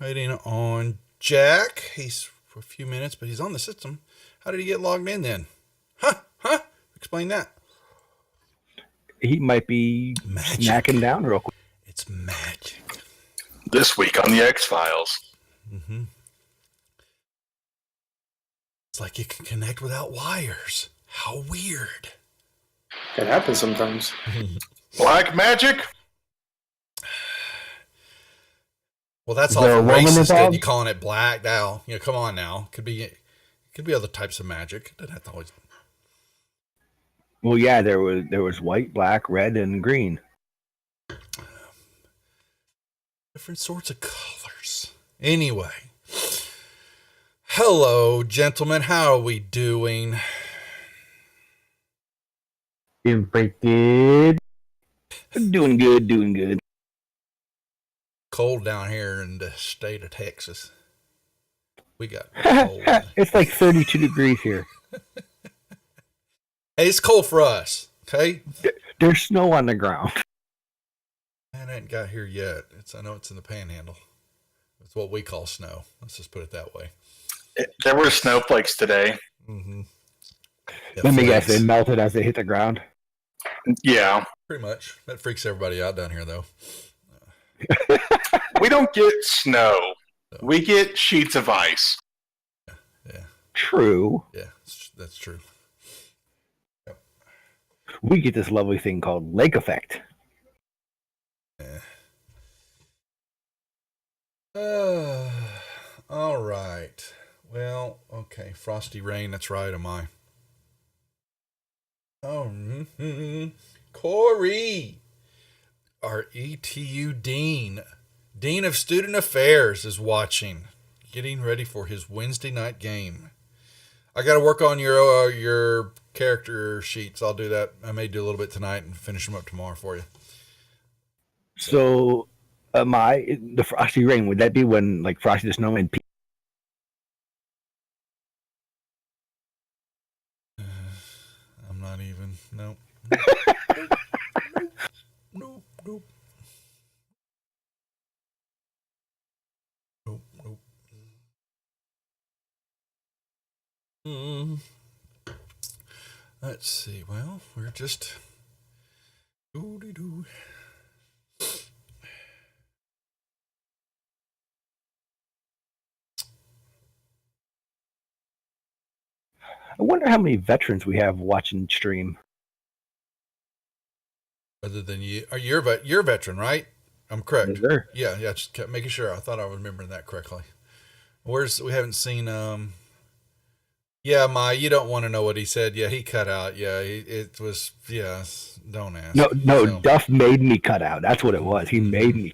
Waiting on Jack. He's for a few minutes, but he's on the system. How did he get logged in then? Huh? Explain that. He might be snacking down real quick. It's magic. This week on the X-Files. Mm-hmm. It's like you can connect without wires. How weird. It happens sometimes. Black magic? Well, that's all racist. You calling it black now? You know, come on now. Could be other types of magic. Doesn't have to always. Well, yeah, there was white, black, red, and green. Different sorts of colors. Anyway, hello, gentlemen. How are we doing? Doing pretty good. Doing good. Cold down here in the state of Texas. We got cold. It's like 32 degrees here. Hey, it's cold for us, okay? There's snow on the ground. Man, I ain't got here yet. I know it's in the panhandle. It's what we call snow. Let's just put it that way. There were snowflakes today. Mm-hmm. Let me guess, they melted as they hit the ground? Yeah. Pretty much. That freaks everybody out down here, though. We don't get snow. We get sheets of ice. Yeah. True. Yeah, that's true. Yep. We get this lovely thing called lake effect. All right. Well, okay. Frosty Rain, that's right, am I? Oh, Corey, our ETU Dean of Student Affairs is watching, getting ready for his Wednesday night game. I got to work on your character sheets. I'll do that. I may do a little bit tonight and finish them up tomorrow for you. So, the Frosty Rain, would that be when, like, Frosty the Snowman? I'm not even. Nope. Nope. Let's see. Well, we're just. Doo-dee-doo. I wonder how many veterans we have watching stream. Other than you, you're a veteran, right? I'm correct. Yes, sir. Yeah. Just kept making sure. I thought I was remembering that correctly. We haven't seen. Yeah, you don't want to know what he said. Yeah, he cut out. Yeah, it was. Yeah, don't ask. No, so. Duff made me cut out. That's what it was. He made me.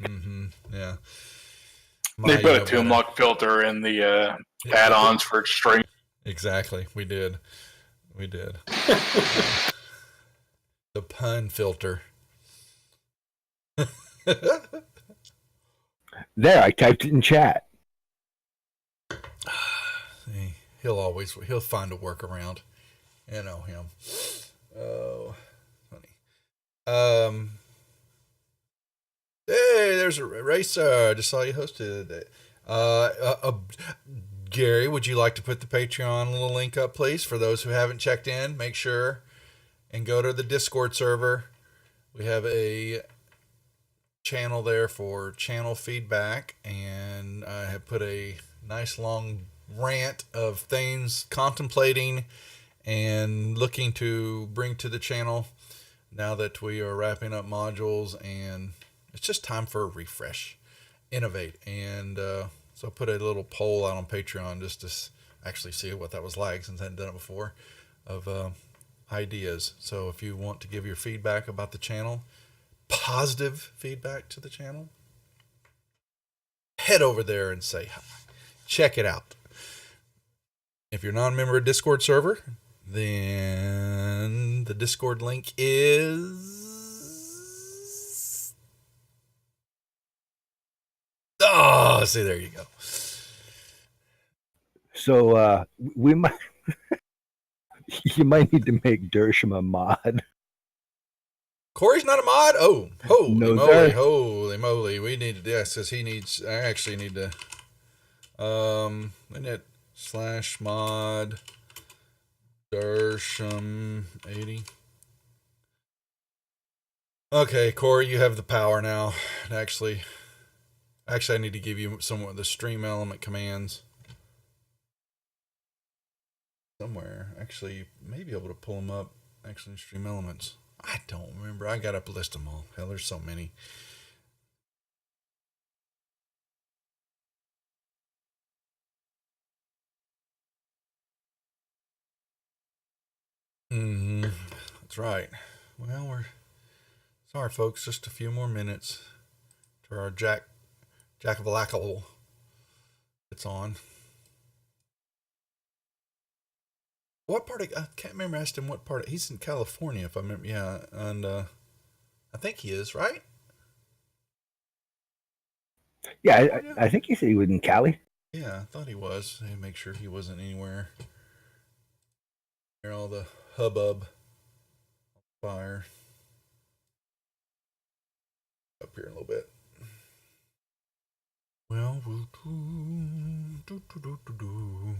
Yeah. They put a Toon Lock filter in the add-ons for Extreme. Exactly, we did. The pun filter. There, I typed it in chat. He'll find a workaround. You know him. Oh, funny. Hey, there's a racer. I just saw you hosted it. Gary, would you like to put the Patreon little link up, please, for those who haven't checked in? Make sure and go to the Discord server. We have a channel there for channel feedback, and I have put a nice long rant of things contemplating and looking to bring to the channel now that we are wrapping up modules, and it's just time for a refresh, innovate, and so I put a little poll out on Patreon just to actually see what that was like, since I hadn't done it before, of ideas. So if you want to give your feedback about the channel, positive feedback to the channel, head over there and say hi. Check it out. If you're not a member of Discord server, then the Discord link is... Oh, see, there you go. So we might, you might need to make Dersham a mod. Corey's not a mod. Oh, holy No, moly, sir. holy moly! We need to. Yes, because he needs. I actually need to Init / mod Dersham 80. Okay, Corey, you have the power now. Actually, I need to give you some of the stream element commands. Somewhere. Actually, you may be able to pull them up. Actually, in stream elements. I don't remember. I got to list them all. Hell, there's so many. That's right. Well, we're sorry, folks. Just a few more minutes to our Jack of Lackle. It's on. What part of, I can't remember. I asked him what part of, he's in California, if I remember. Yeah, and I think he is, right? Yeah, I think he said he was in Cali. Yeah, I thought he was. I make sure he wasn't anywhere near all the hubbub fire. Up here in a little bit. Well, we'll do.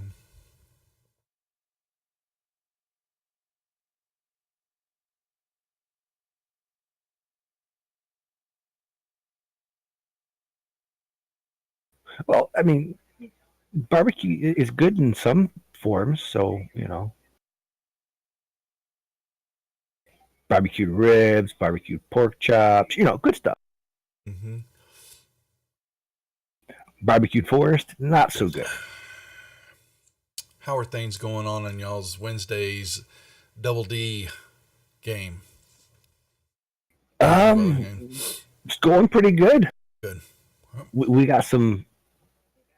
Well, I mean, barbecue is good in some forms, so barbecued ribs, barbecued pork chops, good stuff. Mm-hmm. Barbecued forest, not so good. How are things going on in y'all's Wednesday's Double D game? It's going pretty good. Good. We got some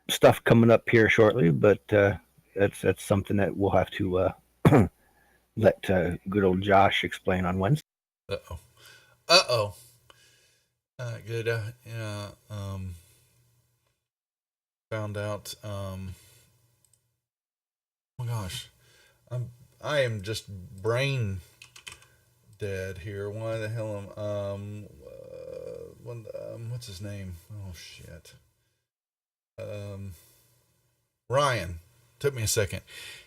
stuff coming up here shortly, but that's something that we'll have to let good old Josh explain on Wednesday. Uh-oh. Good. Yeah. Found out. Oh my gosh, I am just brain dead here. Why the hell am what's his name? Oh shit. Ryan. Took me a second.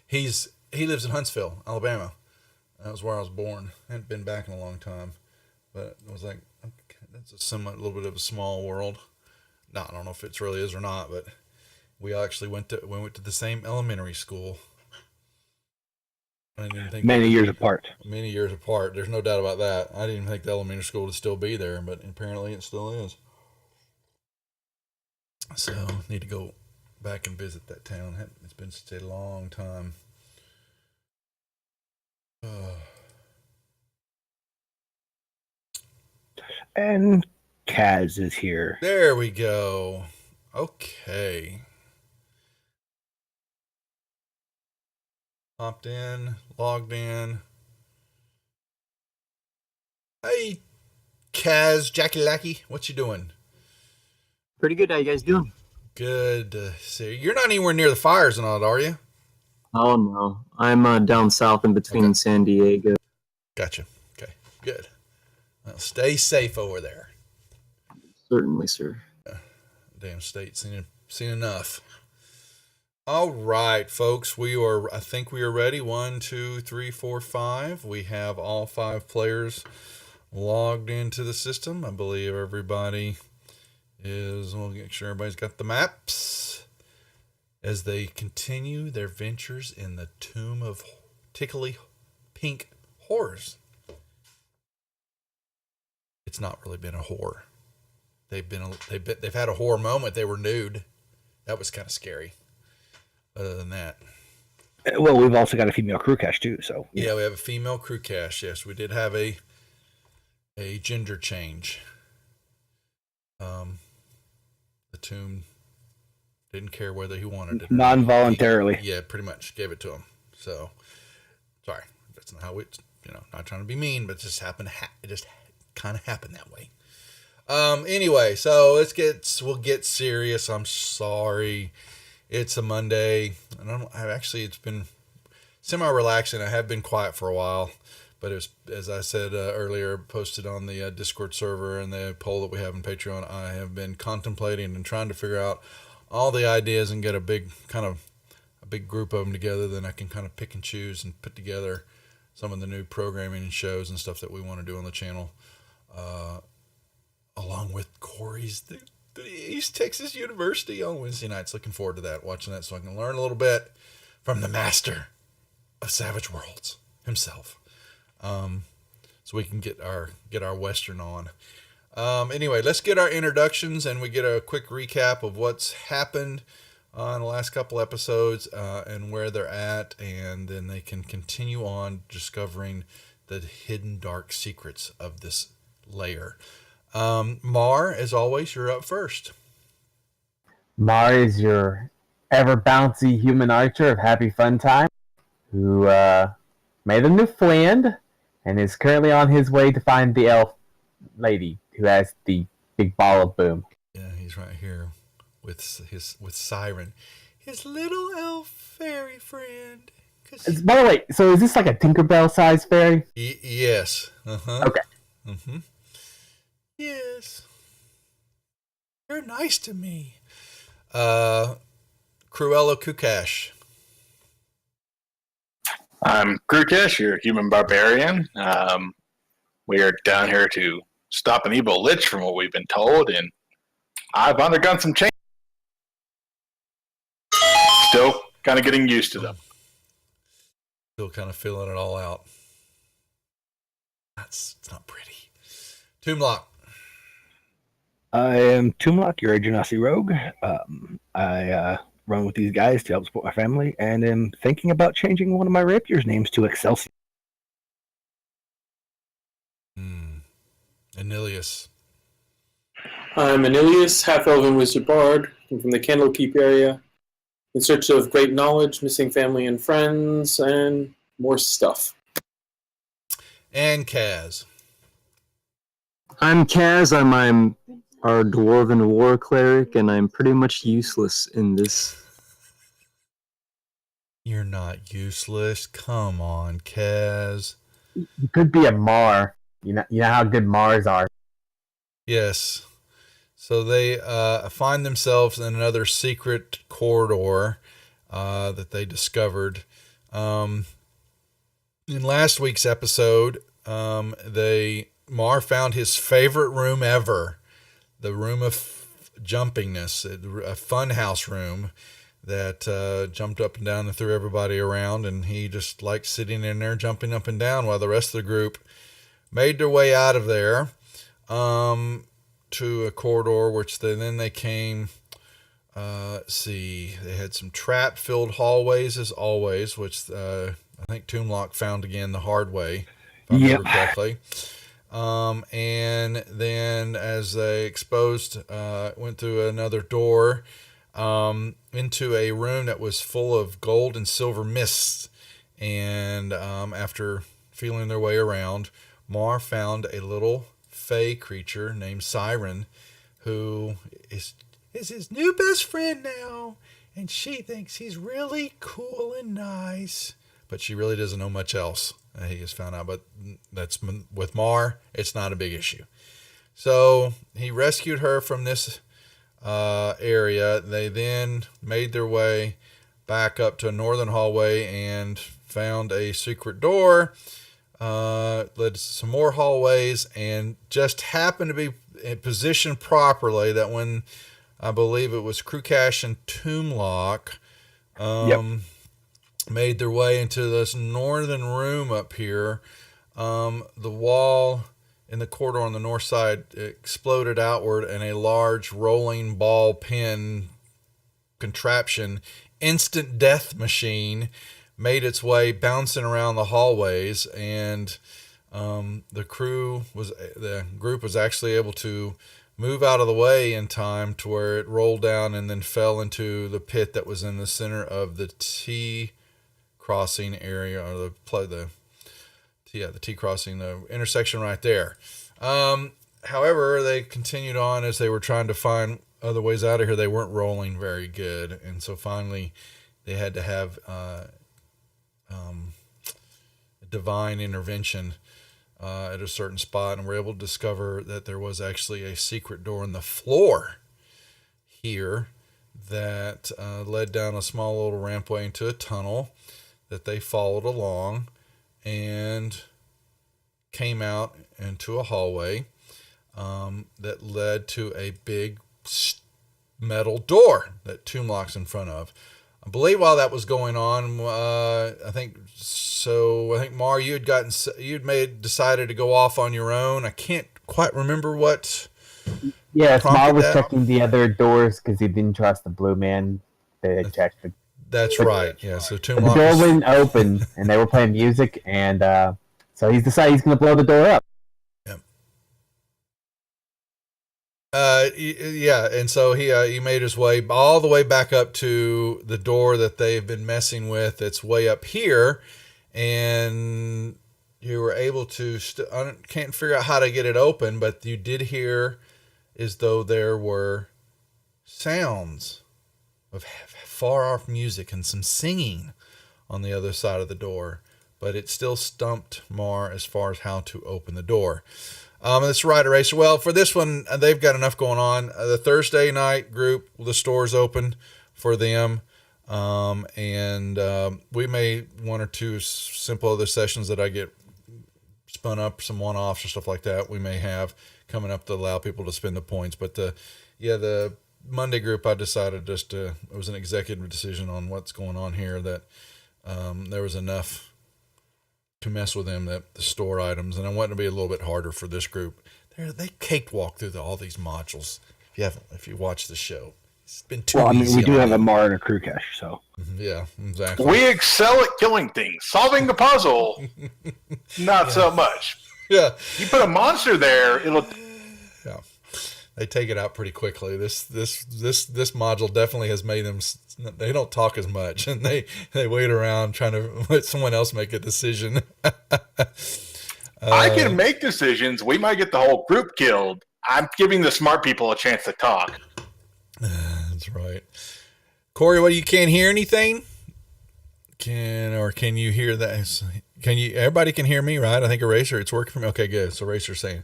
He lives in Huntsville, Alabama. That was where I was born. I hadn't been back in a long time, but it was like, okay, that's a little bit of a small world. No, I don't know if it really is or not, but we actually went to the same elementary school. I didn't think many years apart. Many years apart. There's no doubt about that. I didn't even think the elementary school would still be there, but apparently it still is. So need to go back and visit that town. It's been such a long time. And Kaz is here. There we go. Okay. Hopped in, logged in. Hey, Kaz, Jackie Lackey, what you doing? Pretty good. How you guys doing? Good to see you. You're not anywhere near the fires and all, are you? Oh, no. I'm down south in between San Diego. Gotcha. Okay, good. Well, stay safe over there. Certainly, sir. Damn state, seen enough. All right, folks, I think we are ready. 1, 2, 3, 4, 5. We have all 5 players logged into the system. I believe everybody we'll make sure everybody's got the maps as they continue their ventures in the tomb of tickly pink horrors. It's not really been a horror. They've had a horror moment. They were nude. That was kind of scary. Other than that, well, we've also got a female crew cache too. So yeah, we have a female crew cache. Yes, we did have a gender change. The tomb didn't care whether he wanted it. Non-voluntarily. Yeah, pretty much gave it to him. So sorry, that's not how it's. Not trying to be mean, but it just happened. It just kind of happened that way. Anyway, so we'll get serious. I'm sorry. It's a Monday. It's been semi-relaxing. I have been quiet for a while, but it was, as I said earlier, posted on the Discord server and the poll that we have on Patreon. I have been contemplating and trying to figure out all the ideas and get a big group of them together, then I can kind of pick and choose and put together some of the new programming and shows and stuff that we want to do on the channel, along with Corey's the East Texas University on Wednesday nights. Looking forward to that, watching that, so I can learn a little bit from the master of Savage Worlds himself, so we can get our Western on. Anyway, let's get our introductions and we get a quick recap of what's happened on the last couple episodes and where they're at, and then they can continue on discovering the hidden dark secrets of this layer. Mar, as always, you're up first. Mar is your ever bouncy human archer of Happy Fun Time, who made a new friend and is currently on his way to find the elf lady who has the big ball of boom. Yeah, he's right here with Siren, his little elf fairy friend. By the way, so is this like a Tinkerbell-sized fairy? Yes. Uh-huh. Okay. Mm-hmm. Yes. You're nice to me. Cruella Kukash. I'm Krukesh, your human barbarian. We are down here to stop an evil lich from what we've been told, and I've undergone some change. Still kind of getting used to them. Still kind of feeling it all out. It's not pretty. Toomlock. I am Toomlock, your Genasi rogue. I run with these guys to help support my family, and am thinking about changing one of my rapiers' names to Excelsior. Anilius. I'm Anilius, half-elven wizard bard. I'm from the Candlekeep area, in search of great knowledge, missing family and friends, and more stuff. And Kaz. I'm Kaz. I'm our dwarven war cleric, and I'm pretty much useless in this. You're not useless. Come on, Kaz. You could be a Mar. You know how good Mars are. Yes. So they find themselves in another secret corridor that they discovered. In last week's episode, Mar found his favorite room ever, the room of jumpingness, a fun house room that jumped up and down and threw everybody around, and he just liked sitting in there jumping up and down while the rest of the group made their way out of there to a corridor, which they came. They had some trap-filled hallways as always, which I think Toomlock found again the hard way, if I remember correctly. And then as they went through another door into a room that was full of gold and silver mists. And after feeling their way around, Mar found a little fey creature named Siren, who is his new best friend now, and she thinks he's really cool and nice, but she really doesn't know much else. He has found out, but that's with Mar, it's not a big issue. So he rescued her from this area. They then made their way back up to a northern hallway and found a secret door. Led to some more hallways, and just happened to be positioned properly that when I believe it was Krukash and Toomlock made their way into this northern room up here. The wall in the corridor on the north side exploded outward, and a large rolling ball pin contraption, instant death machine, made its way bouncing around the hallways, and the group was actually able to move out of the way in time to where it rolled down and then fell into the pit that was in the center of the T crossing area, or the T crossing, the intersection right there. However, they continued on as they were trying to find other ways out of here. They weren't rolling very good, and so finally they had to have divine intervention at a certain spot, and were able to discover that there was actually a secret door in the floor here that led down a small little rampway into a tunnel that they followed along and came out into a hallway that led to a big metal door that Toomlock's in front of. I believe while that was going on, I think Mar, you'd decided to go off on your own. I can't quite remember what. Yeah, Mar was that. checking the other doors because he didn't trust the blue man. They checked the That's right. Yeah. So the Toomlock. door wouldn't open, and they were playing music, and so he's decided he's going to blow the door up. Yeah, and so he made his way all the way back up to the door that they've been messing with. It's way up here, and you were able to. I can't figure out how to get it open, but you did hear as though there were sounds of far off music and some singing on the other side of the door. But it still stumped Mar as far as how to open the door. That's right, Eraser. Well, for this one, they've got enough going on. The Thursday night group, the store's open for them. And we may one or two simple other sessions that I get spun up, some one-offs or stuff like that we may have coming up to allow people to spend the points. But the Monday group, I decided it was an executive decision on what's going on here that there was enough to mess with them, that the store items, and I want it to be a little bit harder for this group. They cakewalk through all these modules. If you watch the show, it's been too easy. We do have a Mar and a crew cache, so yeah, exactly. We excel at killing things. Solving the puzzle, not so much. Yeah, You put a monster there, it'll. yeah. They take it out pretty quickly. This module definitely has made them. They don't talk as much, and they wait around trying to let someone else make a decision. I can make decisions. We might get the whole group killed. I'm giving the smart people a chance to talk. That's right. Corey, what, you can't hear anything? Can you hear that? Everybody can hear me, right? I think Eraser, it's working for me. Okay, good. So Eraser's saying,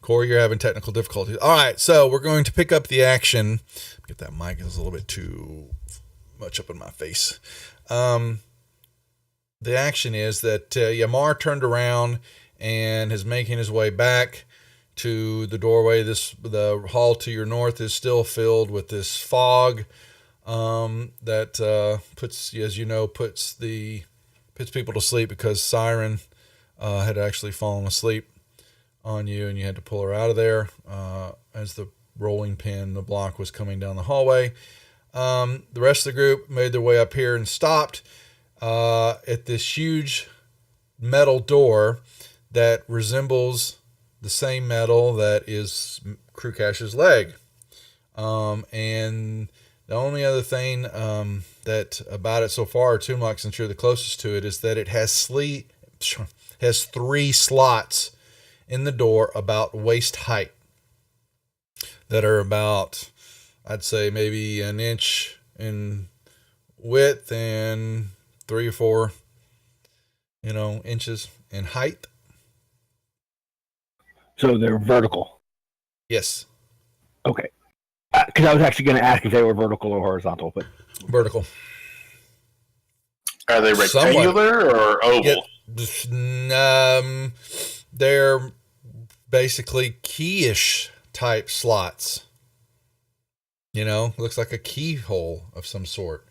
Corey, you're having technical difficulties. All right, so we're going to pick up the action. Get that mic, it's a little bit too much up in my face. The action is that Yamar turned around and is making his way back to the doorway. The hall to your north is still filled with this fog that puts, as you know, puts people to sleep because Siren had actually fallen asleep on you, and you had to pull her out of there as the rolling pin, the block, was coming down the hallway. The rest of the group made their way up here and stopped at this huge metal door that resembles the same metal that is Crew Cache's leg. And the only other thing that about it so far, Toomlock, since you're the closest to it, is that it has 3 slots in the door about waist height that are about, I'd say, maybe an inch in width and 3 or 4, inches in height. So they're vertical. Yes, Okay. Because I was actually going to ask if they were vertical or horizontal, but vertical. Are they rectangular or oval? Yeah, they're basically key-ish type slots. Looks like a keyhole of some sort.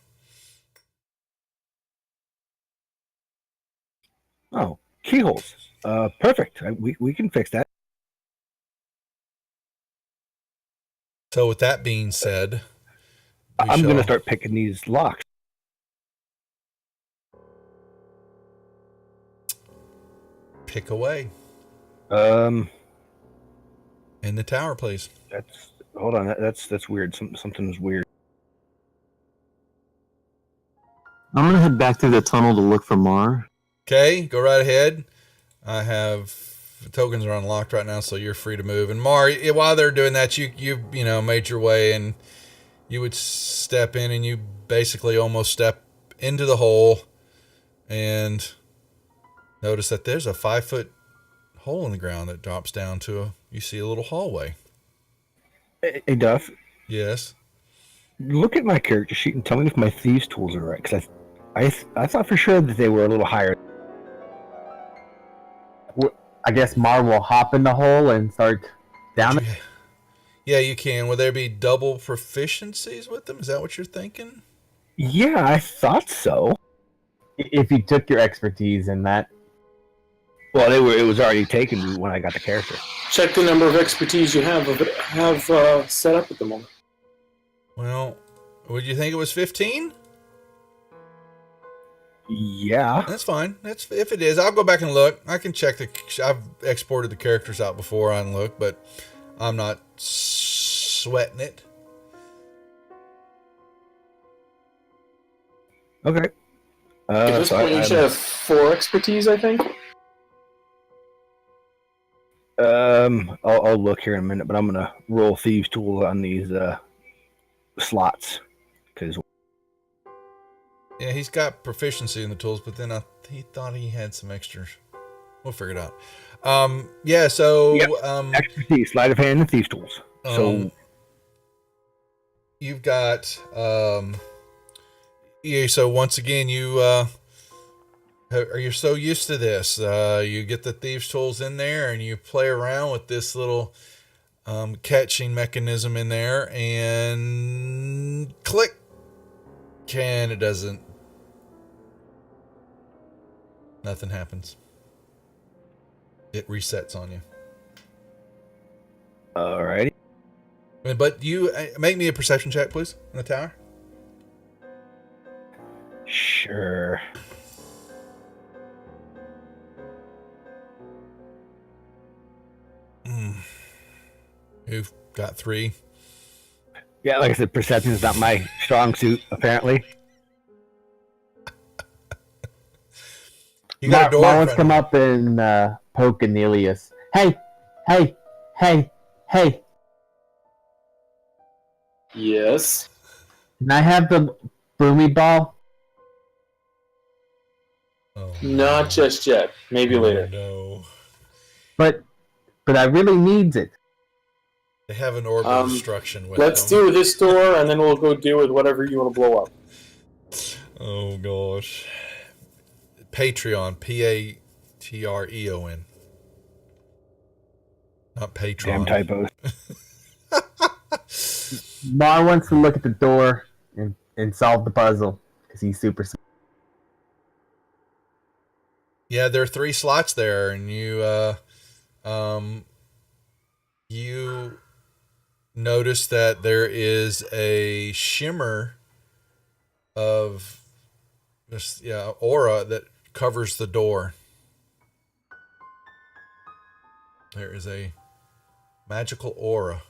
oh, keyholes. Perfect. We can fix that. So with that being said, I'm going to start picking these locks. pick away Um, in the tower, please. hold on. That's weird. Something's weird. I'm gonna head back through the tunnel to look for Mar. Okay, go right ahead. I have tokens are unlocked right now, so you're free to move. And Mar, while they're doing that, you made your way, and you would step in, and you basically almost step into the hole, and notice that there's a 5-foot hole in the ground that drops down to you see a little hallway. Hey, Duff. Yes. look at my character sheet and tell me if my thieves tools are right. Because I thought for sure that they were a little higher. I guess Mar will hop in the hole and start down it. Yeah, you can. Will there be double proficiencies with them? Is that what you're thinking? Yeah, I thought so. If you took your expertise in that. Well, it was already taken when I got the character. Check the number of expertise you have set up at the moment. Well, would you think it was 15? Yeah. That's fine. That's if it is. I'll go back and look. I can check I've exported the characters out before and look, but I'm not sweating it. Okay. At this point, you should have 4 expertise, I think. I'll look here in a minute, but I'm gonna roll thieves tool on these slots because Yeah, he's got proficiency in the tools, but then he thought he had some extras. We'll figure it out. Yeah. So Yep. Expertise, sleight of hand, and thieves tools. So you've got yeah. So once again, you're so used to this. You get the thieves tools in there, and you play around with this little catching mechanism in there, and click, and it doesn't. Nothing happens. It resets on you. alrighty. But you make me a perception check, please, in the tower. Sure. You've got 3. Yeah, like I said, perception is not my strong suit, apparently. You got a door. Mar in wants to front come of you. up and poke Anelius. Hey! Yes. Can I have the broomy ball? Oh, Not just yet. Maybe later. No. But I really needs it. They have an orbital destruction with Let's them. do this door, and then we'll go deal with whatever you want to blow up. Oh gosh. Patreon, Patreon. Not Patreon. Damn typos. Mar wants to look at the door and solve the puzzle because he's super. Yeah, there are 3 slots there, and you notice that there is a shimmer of this aura that covers the door. There is a magical aura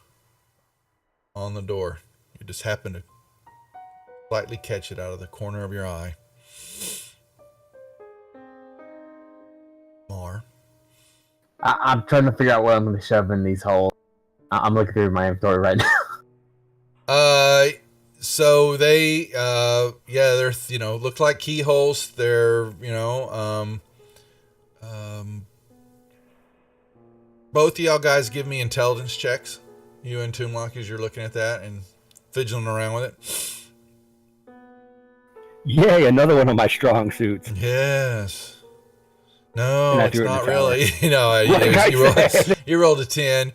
on the door. You just happen to slightly catch it out of the corner of your eye. Mar. I'm trying to figure out what I'm going to shove in these holes. I'm looking through my inventory right now. So they, they're, look like keyholes. They're, both of y'all guys give me intelligence checks. You and Toonlock, as you're looking at that and fidgeting around with it. Yay, another one of my strong suits. Yes. No, And I it's threw it in not the tower. really. You rolled a 10.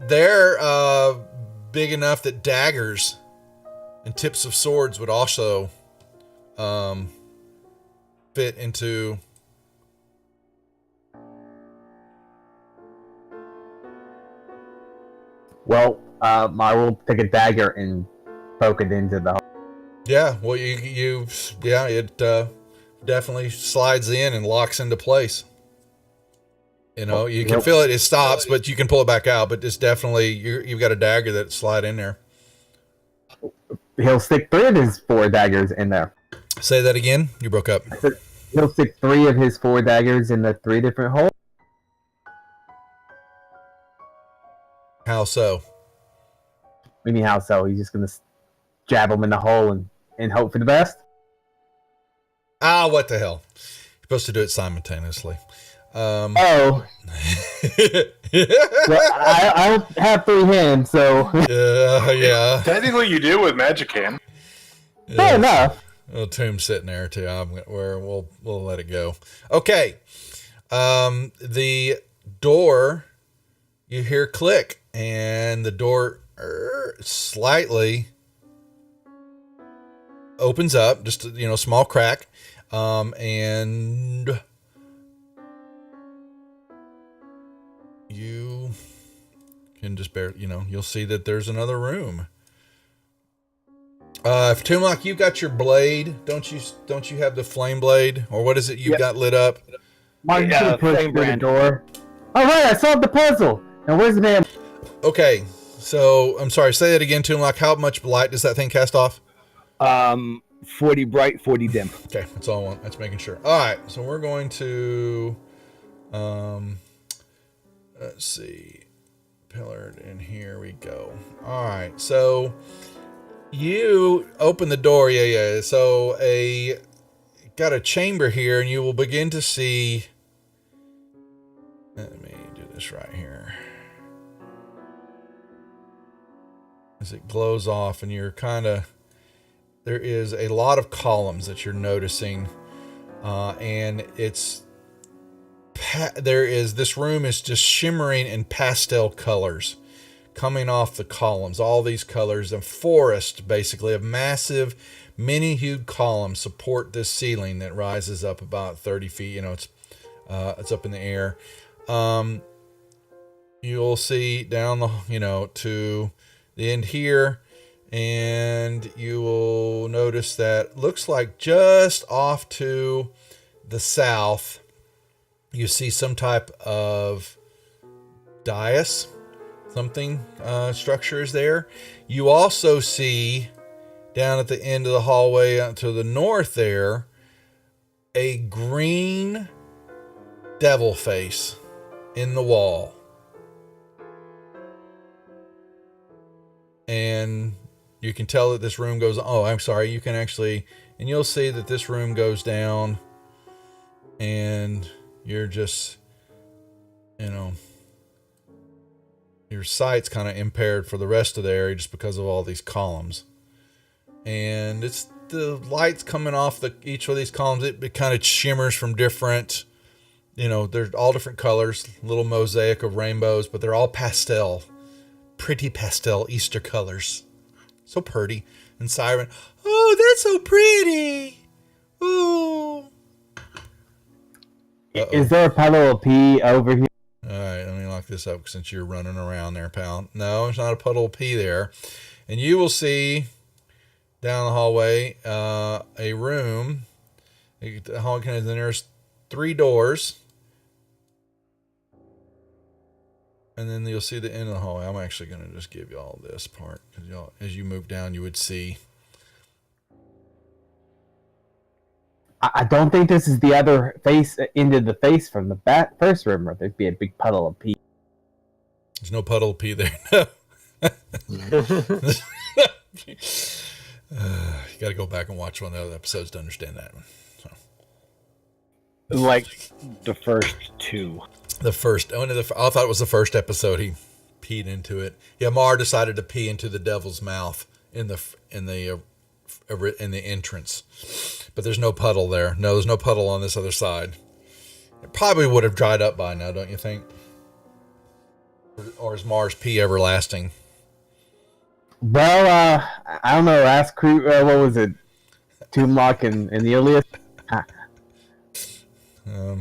They're big enough that daggers and tips of swords would also fit into. Well, I will take a dagger and poke it into the hole. Yeah, well, it definitely slides in and locks into place. You can feel it stops, but you can pull it back out. But it's definitely you've got a dagger that slide in there. He'll stick 3 of his 4 daggers in there. Say that again. You broke up. He'll stick 3 of his 4 daggers in the 3 different holes. How so? Anyhow, so he's just gonna jab them in the hole and hope for the best. What the hell? You're supposed to do it simultaneously. Oh, Well, I don't have free hands, so Yeah. Technically, you do with Magic Hand. fair enough. Little tomb sitting there too. We'll let it go. Okay. The door, you hear click, and the door slightly opens up, just small crack, and you can just you'll see that there's another room. Toomlock, you've got your blade. Don't you have the flame blade, or what is it you've got lit up? Mark Yeah, should push same through the brand. door. All right, I solved the puzzle. Now where's the man? Okay, so I'm sorry. Say that again, Toomlock. How much light does that thing cast off? 40 bright, 40 dim. Okay, that's all I want. That's making sure. All right, so we're going to, let's see, pillared, and here we go. All right, so you open the door. Yeah. So got a chamber here, and you will begin to see. Let me do this right here. As it glows off, and you're there is a lot of columns that you're noticing, and this room is just shimmering in pastel colors coming off the columns. All these colors, a forest basically of massive many-hued columns support this ceiling that rises up about 30 feet. It's up in the air. You'll see down to the end here, and you will notice that looks like just off to the south, you see some type of dais, structure is there. You also see down at the end of the hallway out to the north there, a green devil face in the wall. And you can tell that this room goes, you can actually, and you'll see that this room goes down, and you're just, your sight's kind of impaired for the rest of the area just because of all these columns. And it's the lights coming off each of these columns. It kind of shimmers from different, they're all different colors, little mosaic of rainbows, but they're all pastel, pretty pastel Easter colors. So pretty. And Siren, oh, that's so pretty. Ooh. Uh-oh. Is there a puddle of pee over here? All right, let me lock this up since you're running around there, pal. No, there's not a puddle of pee there. And you will see down the hallway a room. The hall and there's 3 doors. And then you'll see the end of the hallway. I'm actually going to just give you all this part, because as you move down, you would see. I don't think this is the other face into the face from the first room, where there'd be a big puddle of pee. There's no puddle of pee there. No. You got to go back and watch one of the other episodes to understand that one. So. Like the first 2. I thought it was the first episode he peed into it. Yeah, Mar decided to pee into the devil's mouth in the entrance, but there's no puddle there. No, there's no puddle on this other side. It probably would have dried up by now, don't you think? Or is Mar's pee everlasting? Well, I don't know. Ask crew. What was it? Toomlock and Elias.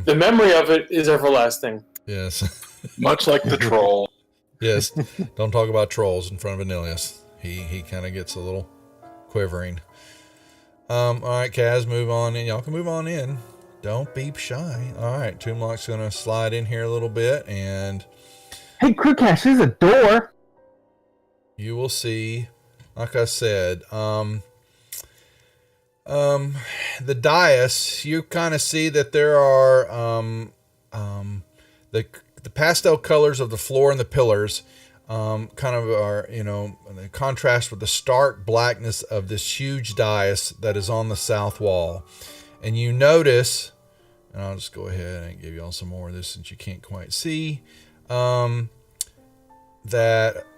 The memory of it is everlasting. Yes. Much like the troll. Yes. Don't talk about trolls in front of Anilius. He kind of gets a little quivering. All right, Kaz, move on in. Y'all can move on in. Don't be shy. All right, Toomlock's going to slide in here a little bit, and Hey, Crewcash, there's a door. you will see, like I said, the dais, you kind of see that there are the pastel colors of the floor and the pillars kind of are, they contrast with the stark blackness of this huge dais that is on the south wall. And you notice, and I'll just go ahead and give you all some more of this since you can't quite see, that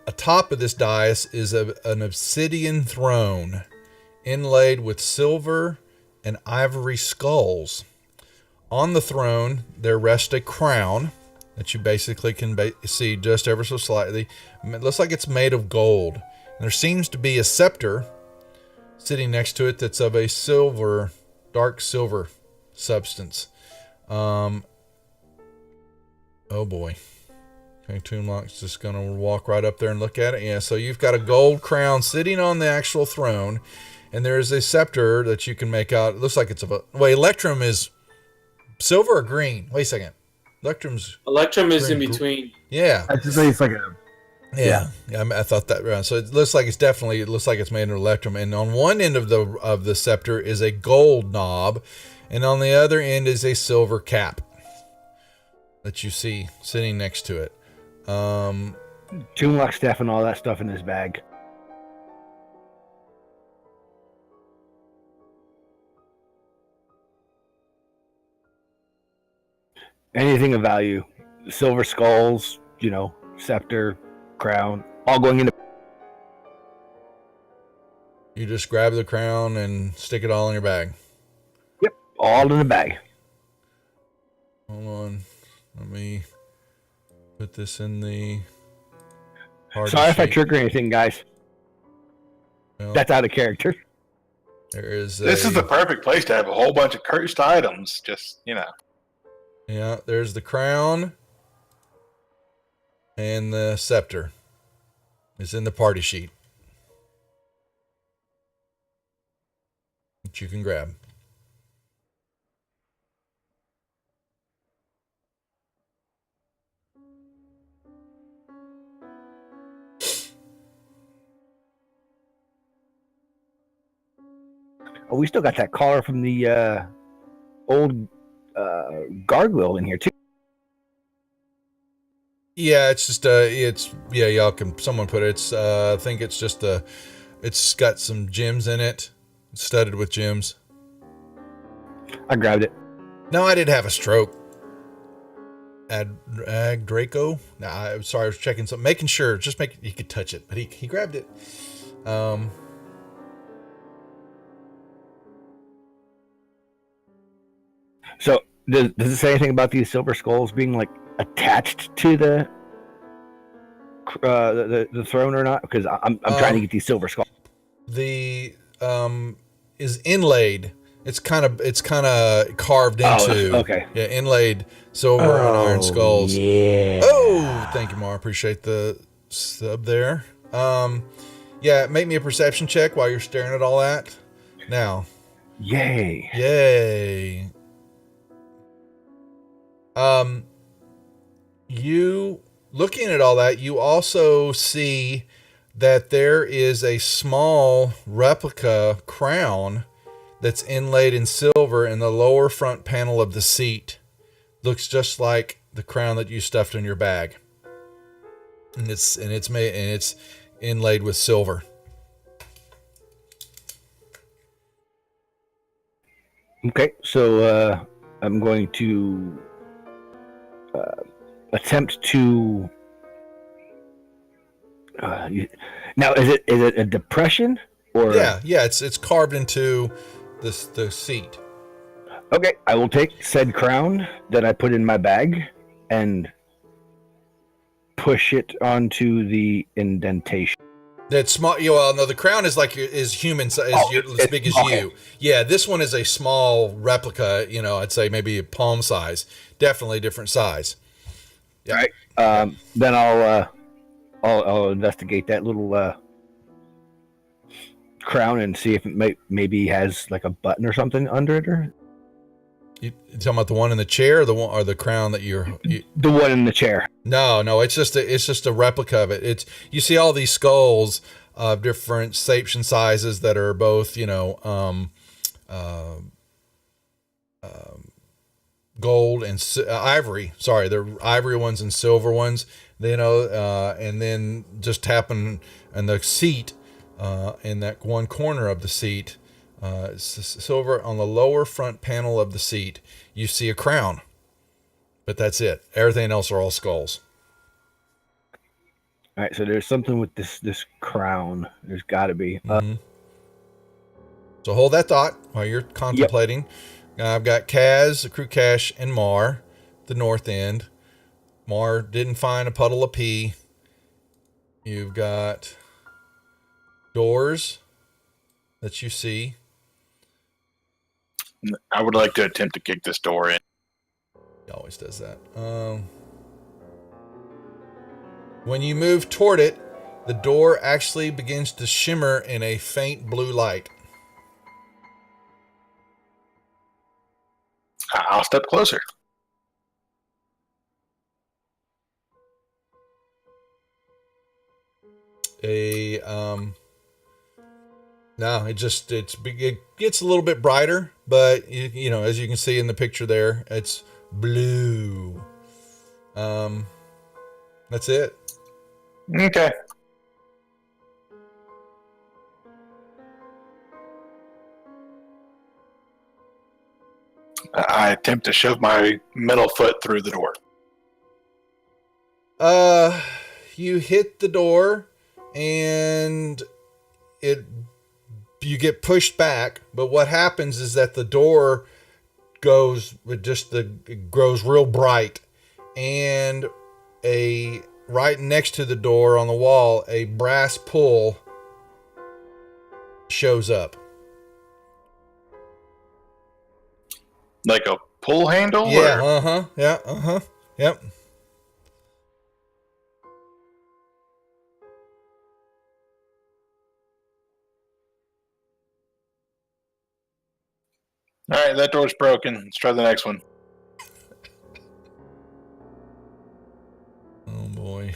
atop of this dais is an obsidian throne inlaid with silver and ivory skulls. On the throne, there rests a crown that you basically can see just ever so slightly. It looks like it's made of gold. And there seems to be a scepter sitting next to it that's of a silver, dark silver substance. Oh boy. Okay, Toonlock's just going to walk right up there and look at it. Yeah, so you've got a gold crown sitting on the actual throne, and there's a scepter that you can make out. It looks like it's Electrum is silver or green? Wait a second. Electrum is in green. between. Yeah. I just think it's like a. Yeah, I thought that right. So it looks like it's made of electrum. And on one end of the scepter is a gold knob, and on the other end is a silver cap that you see sitting next to it. Toonlock stuff and all that stuff in his bag. Anything of value. Silver skulls, scepter, crown, all going into. You just grab the crown and stick it all in your bag. Yep, all in the bag. Hold on. Let me put this in the party Sorry if I sheet. trigger anything, guys. Well, That's out of character. there is This is the perfect place to have a whole bunch of cursed items. Just, Yeah, there's the crown and the scepter. It's in the party sheet that you can grab. Oh, we still got that collar from the old gargoyle in here too. Yeah, it's just y'all can someone put it. It's I think it's just it's got some gems in it, it's studded with gems. I grabbed it. No, I did have a stroke. Ag Draco. No, I'm sorry, I was checking something, making sure, just make he could touch it, but he grabbed it. So does it say anything about these silver skulls being like attached to the throne or not? Because I'm trying to get these silver skulls. The is inlaid. It's kind of carved into. Oh, okay. Yeah, inlaid silver and iron skulls. Yeah. Oh, thank you, Mar. Appreciate the sub there. Yeah, make me a perception check while you're staring at all that. Now, Yay. yay. You looking at all that, you also see that there is a small replica crown that's inlaid in silver in the lower front panel of the seat. Looks just like the crown that you stuffed in your bag. And it's inlaid with silver. Okay, so I'm going to attempt to. Now, is it a depression or? Yeah, it's carved into the seat. Okay, I will take said crown that I put in my bag and push it onto the indentation. That's small. Well, no, the crown is human size, as big as okay. you. Yeah, this one is a small replica. I'd say maybe a palm size. Definitely different size. Yeah. All right. Then I'll investigate that little crown and see if it maybe has like a button or something under it. Or You talking about the one in the chair, or the crown that you? the one in the chair. No, it's just a replica of it. You see all these skulls of different shapes and sizes that are both gold and ivory. Sorry, they're ivory ones and silver ones. And then just happen in the seat, in that one corner of the seat, silver on the lower front panel of the seat. You see a crown, but that's it. Everything else are all skulls. All right, so there's something with this crown. There's got to be. Mhm. So hold that thought while you're contemplating. I've got Kaz, Crew Cash, and Mar, the north end. Mar didn't find a puddle of pee. You've got doors that you see. I would like to attempt to kick this door in. He always does that. When you move toward it, the door actually begins to shimmer in a faint blue light. I'll step closer. No, it gets a little bit brighter, but you know, as you can see in the picture there, it's blue. That's it. Okay. I attempt to shove my metal foot through the door. You hit the door and you get pushed back, but what happens is that the door grows real bright, and right next to the door on the wall, a brass pull shows up. Like a pull handle? Yeah, Or? yep. All right, that door's broken. Let's try the next one. Oh boy.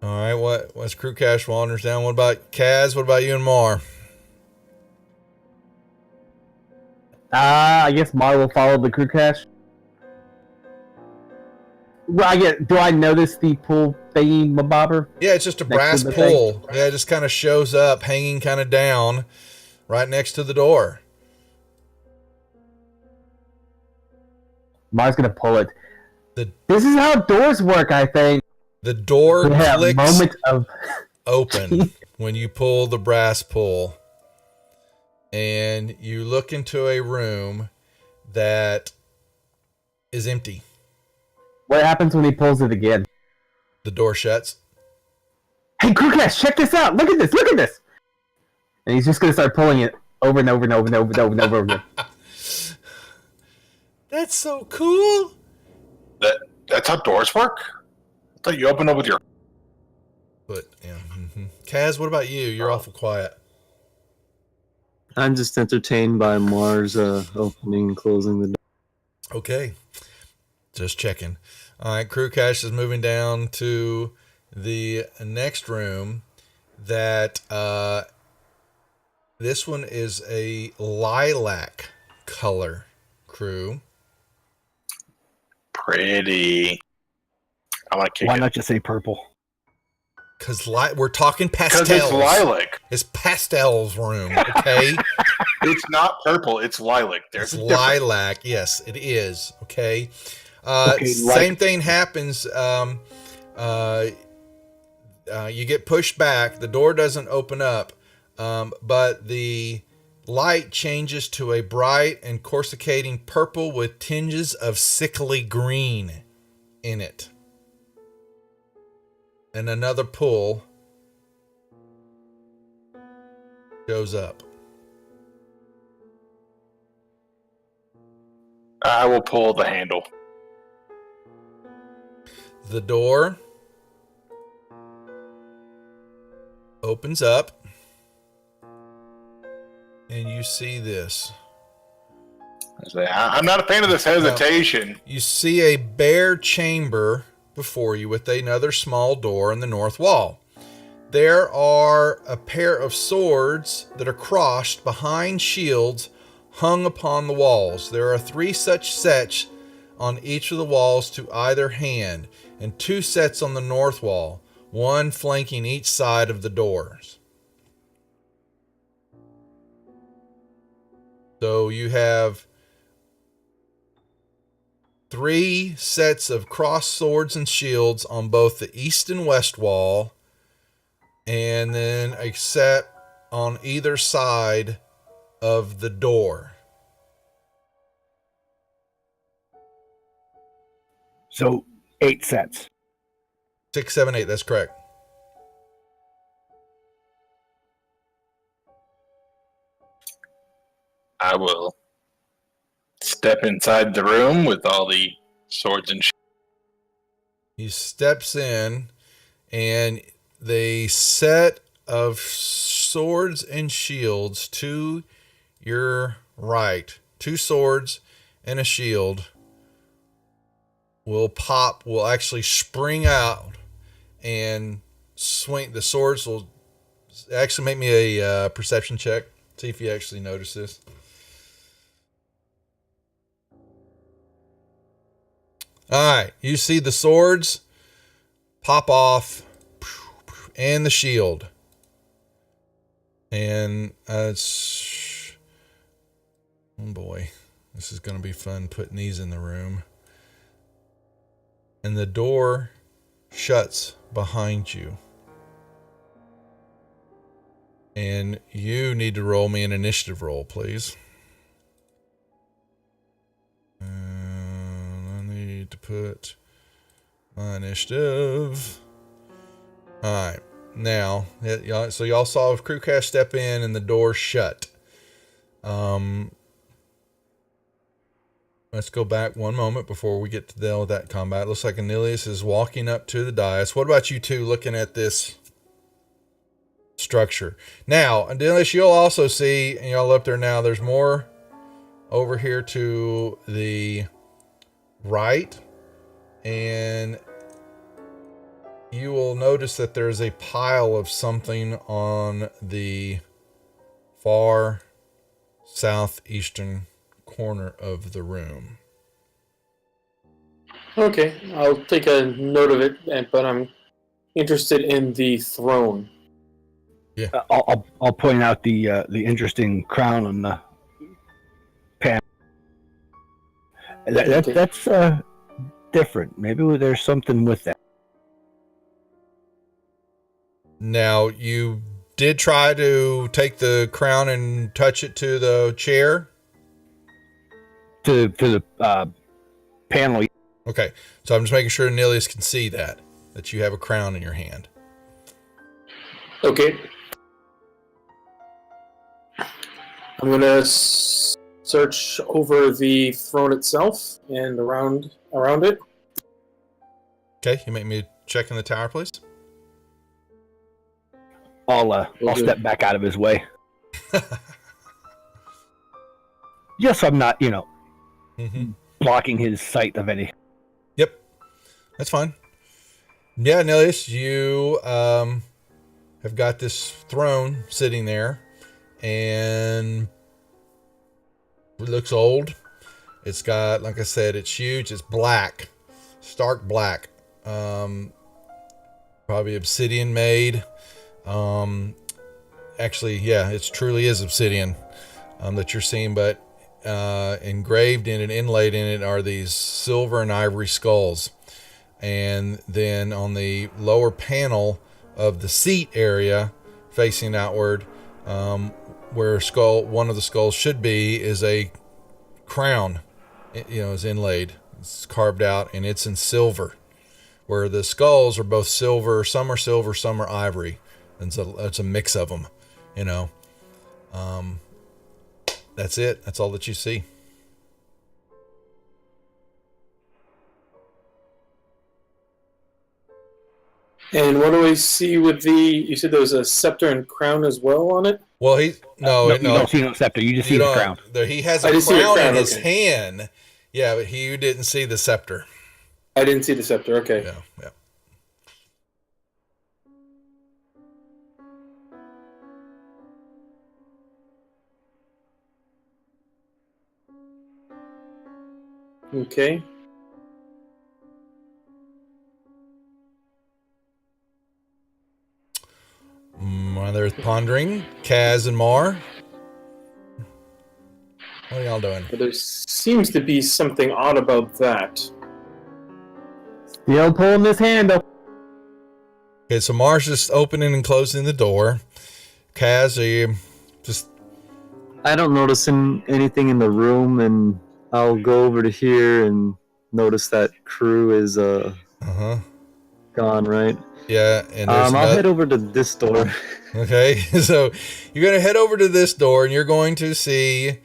All right, what's Crew Cash wanders down? What about Kaz? What about you and Mar? I guess Mar will follow the crew cache. Well, do I notice the pull thingy bobber? Yeah, it's just a Next brass to the pull. Yeah, it just kind of shows up, hanging kind of down, right next to the door. Mar's gonna pull it. The- This is how doors work, I think. The door Yeah, clicks moment of open when you pull the brass pull, and you look into a room that is empty. what happens when he pulls it again? The door shuts. Hey, Crewcast, check this out! Look at this! Look at this! And he's just gonna start pulling it over and over and over and over and over and over again. That's so cool. That's how doors work? I thought you open up with your... But yeah. Kaz, what about you? You're awful quiet. I'm just entertained by Mars opening and closing the door. Okay. Just checking. All right, Crew Cash is moving down to the next room that this one is a lilac color, Crew. Pretty. I want to kick Why it. not just say purple? Because we're talking Because pastels. it's lilac. It's pastels room, okay? It's not purple. It's lilac. It's There's a difference. lilac. Yes, it is, okay? Okay, Same thing happens. You get pushed back. The door doesn't open up, but the light changes to a bright and coruscating purple with tinges of sickly green in it. And another pull goes up. I will pull the handle. The door opens up, and you see this. I'm not a fan of this hesitation. You see a bare chamber before you with another small door in the north wall. There are a pair of swords that are crossed behind shields hung upon the walls. There are 3 such sets on each of the walls to either hand, and 2 sets on the north wall, one flanking each side of the doors. So you have 3 sets of crossed swords and shields on both the east and west wall, and then a set on either side of the door. So 8 sets. 6, 7, 8. That's correct. I will step inside the room with all the swords and He steps in, and the set of swords and shields to your right, 2 swords and a shield, will actually spring out and swing. The swords will actually make me a perception check. See if you actually notice this. All right, you see the swords pop off and the shield. And it's, oh boy, this is going to be fun putting these in the room. And the door shuts behind you. And you need to roll me an initiative roll, please. And I need to put my initiative. All right. Now, so y'all saw Crewcast step in and the door shut. Let's go back one moment before we get to deal with that combat. Looks like Anilius is walking up to the dais. What about you two looking at this structure? Now, Anilius, you'll also see, and y'all up there now, there's more over here to the right. And you will notice that there's a pile of something on the far southeastern corner of the room. Okay, I'll take a note of it, but I'm interested in the throne. Yeah. I'll point out the interesting crown on the pan. That's different. Maybe there's something with that. Now, you did try to take the crown and touch it to the chair. To the panel. Okay, so I'm just making sure Anilius can see that you have a crown in your hand. Okay. I'm gonna search over the throne itself and around it. Okay, you make me check in the tower, please. I'll step back out of his way. Just so I'm not, blocking his sight of any. Yep, that's fine. Yeah, Anilius, you have got this throne sitting there, and it looks old. It's got, like I said, it's huge. It's black, stark black. Probably obsidian made. Actually, yeah, it truly is obsidian that you're seeing, but engraved in and inlaid in it are these silver and ivory skulls. And then on the lower panel of the seat area facing outward, where one of the skulls should be, is a crown. Is inlaid. It's carved out, and it's in silver. Where the skulls are both silver, some are ivory. And so it's a mix of them, That's it. That's all that you see. And what do I see with you said there was a scepter and crown as well on it? Well, You don't see no scepter. You just see the crown. He has a crown in his hand. Yeah, but you didn't see the scepter. I didn't see the scepter. Okay. Yeah. Okay. While they're pondering, Kaz and Mar, what do y'all doing? But there seems to be something odd about that. Still pulling this handle. Okay, so Mars just opening and closing the door. Kaz, are you just I don't notice anything in the room, and I'll go over to here and notice that crew is gone, right? yeah? And there's I'll head over to this door. Okay, so you're gonna head over to this door, and you're going to see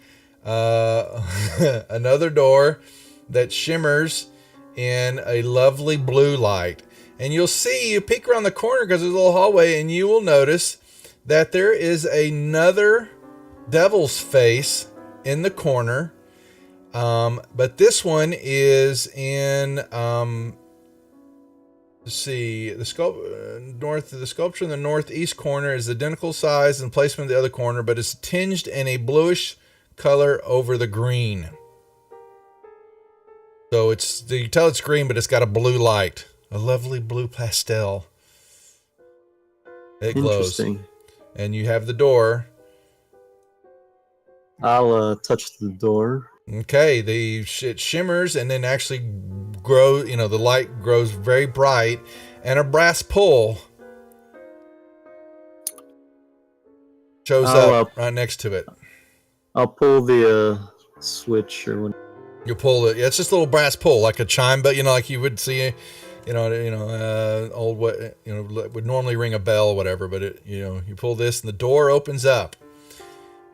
another door that shimmers in a lovely blue light. And you'll see, you peek around the corner because there's a little hallway, and you will notice that there is another devil's face in the corner. But this one is in, let's see, the sculpture in the northeast corner is identical size and placement of the other corner, but it's tinged in a bluish color over the green. So you can tell it's green, but it's got a blue light, a lovely blue pastel. It glows. Interesting. And you have the door. I'll touch the door. Okay, it shimmers and then actually grows, the light grows very bright, and a brass pull shows up right next to it. I'll pull the switch or whatever. You pull it. Yeah, it's just a little brass pull, like a chime, but like you would see, old what would normally ring a bell or whatever. But you pull this, and the door opens up.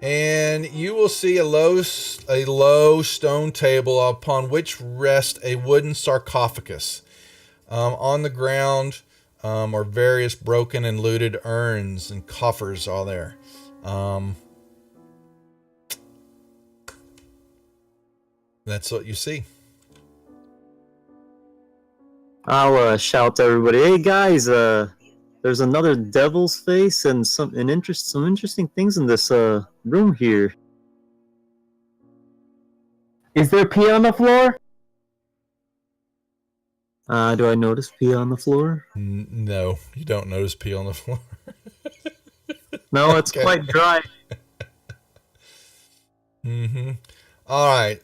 And you will see a low stone table upon which rests a wooden sarcophagus. On the ground are various broken and looted urns and coffers all there. That's what you see. I'll shout to everybody, "Hey guys, there's another devil's face and some interesting things in this room here." Is there pee on the floor? Do I notice pee on the floor? No, you don't notice pee on the floor. No, it's Okay. quite dry. Mm-hmm. All right.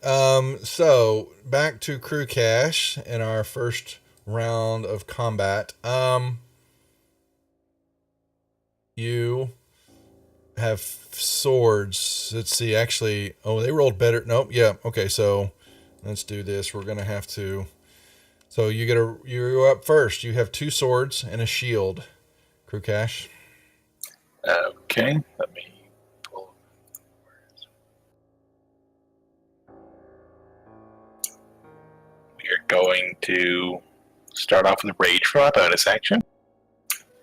So back to Crew Cash in our first round of combat. You have swords. Let's see. Actually, they rolled better. Nope. Yeah. Okay. So let's do this. We're gonna have to. So you're up first. You have 2 swords and a shield. Crew Cash. Okay, let me pull. We are going to start off with Rage for our bonus action.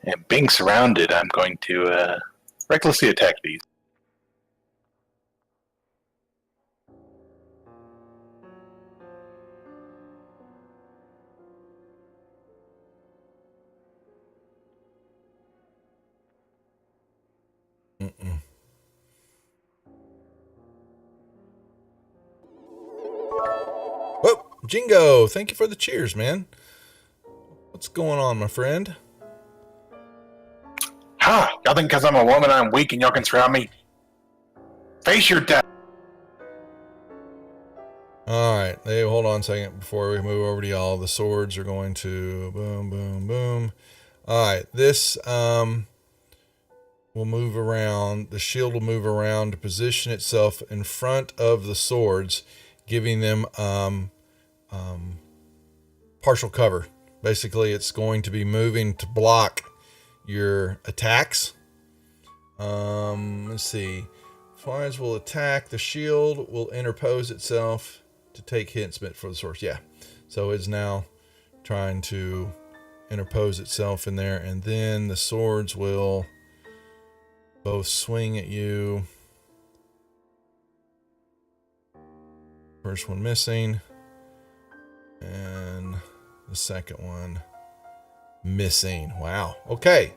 And being surrounded, I'm going to recklessly attack these. Mm-mm. Whoa, Jingo! Thank you for the cheers, man. What's going on, my friend? Ha! Y'all think because I'm a woman I'm weak and y'all can surround me? Face your death! All right, hey, hold on a second before we move over to y'all. The swords are going to boom, boom, boom. All right, this will move around. The shield will move around to position itself in front of the swords, giving them partial cover. Basically, it's going to be moving to block your attacks. Let's see. Fires will attack. The shield will interpose itself to take hits meant for the source. Yeah. So it's now trying to interpose itself in there. And then the swords will both swing at you. First one missing. And the second one missing. Wow. Okay.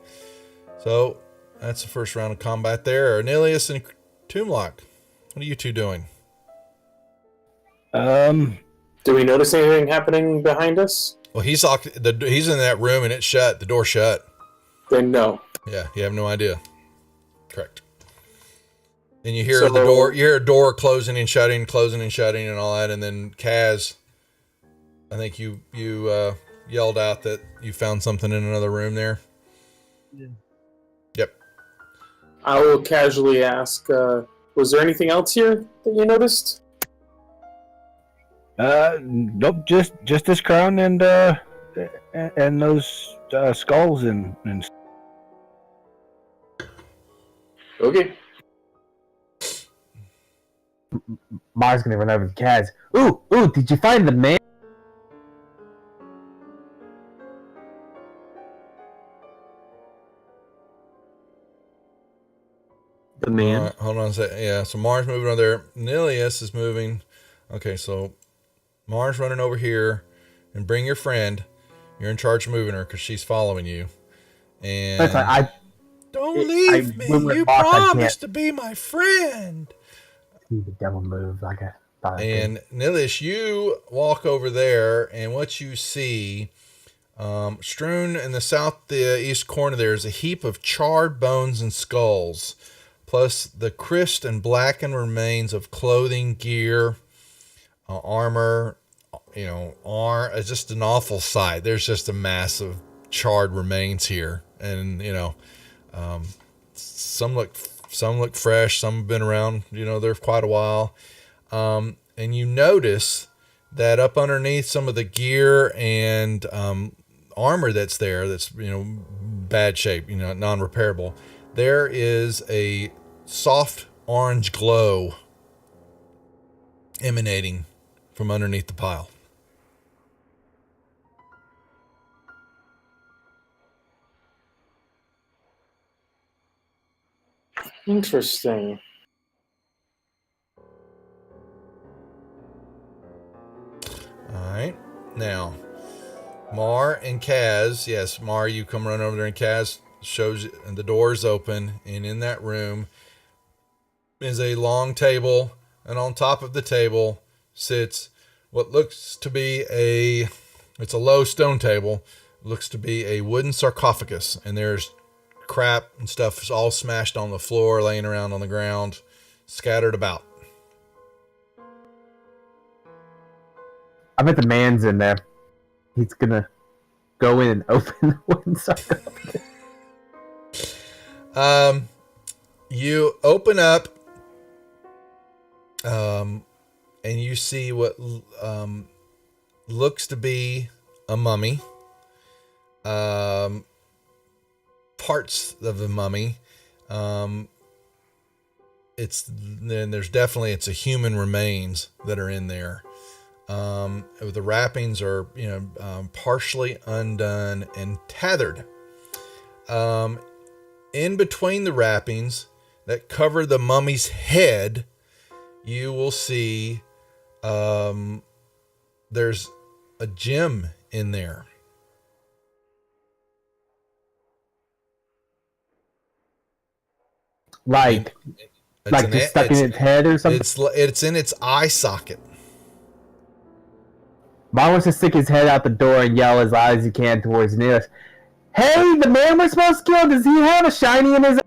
So that's the first round of combat there. Arnelius and Toomlock, what are you two doing? Do we notice anything happening behind us? Well, he's in that room and it's shut. The door shut. Then no. Yeah, you have no idea. Correct. And you hear So- the door. You hear a door closing and shutting, and all that. And then Kaz, I think you yelled out that you found something in another room there. Yeah. Yep. I will casually ask, was there anything else here that you noticed? Nope, just this crown and those skulls and Okay. Mars gonna run over to Kaz. Ooh, did you find the man? The man. All right, hold on a second. Yeah, so Mars moving over there. Nilius is moving. Okay, so Mars running over here, and bring your friend. You're in charge of moving her because she's following you. And That's like, don't leave when me. we're You locked, I can't promised to be my friend. see the devil move like I thought I could. And Nilius, you walk over there, and what you see, strewn in the east corner, there is a heap of charred bones and skulls, plus the crisp and blackened remains of clothing, gear, armor. It's just an awful sight. There's just a mass of charred remains here, and some look fresh, some have been around. They're quite a while. And you notice that up underneath some of the gear and armor that's there, that's bad shape, non-repairable, there is a soft orange glow emanating from underneath the pile. Interesting. All right. Now, Mar and Kaz. Yes, Mar, you come run over there, and Kaz shows you, and the door is open, and in that room is a long table, and on top of the table sits what looks to be it's a low stone table. It looks to be a wooden sarcophagus, and there's crap and stuff all smashed on the floor, laying around on the ground, scattered about. I bet the man's in there. He's gonna go in and open the wooden sarcophagus. You open up, and you see what looks to be a mummy. Parts of the mummy. It's a human remains that are in there. The wrappings are, partially undone and tethered. In between the wrappings that cover the mummy's head, you will see there's a gem in there. Like just stuck in its head or something? It's in its eye socket. Mom wants to stick his head out the door and yell as loud as he can towards Nils. Hey, the man we're supposed to kill, does he have a shiny in his eye?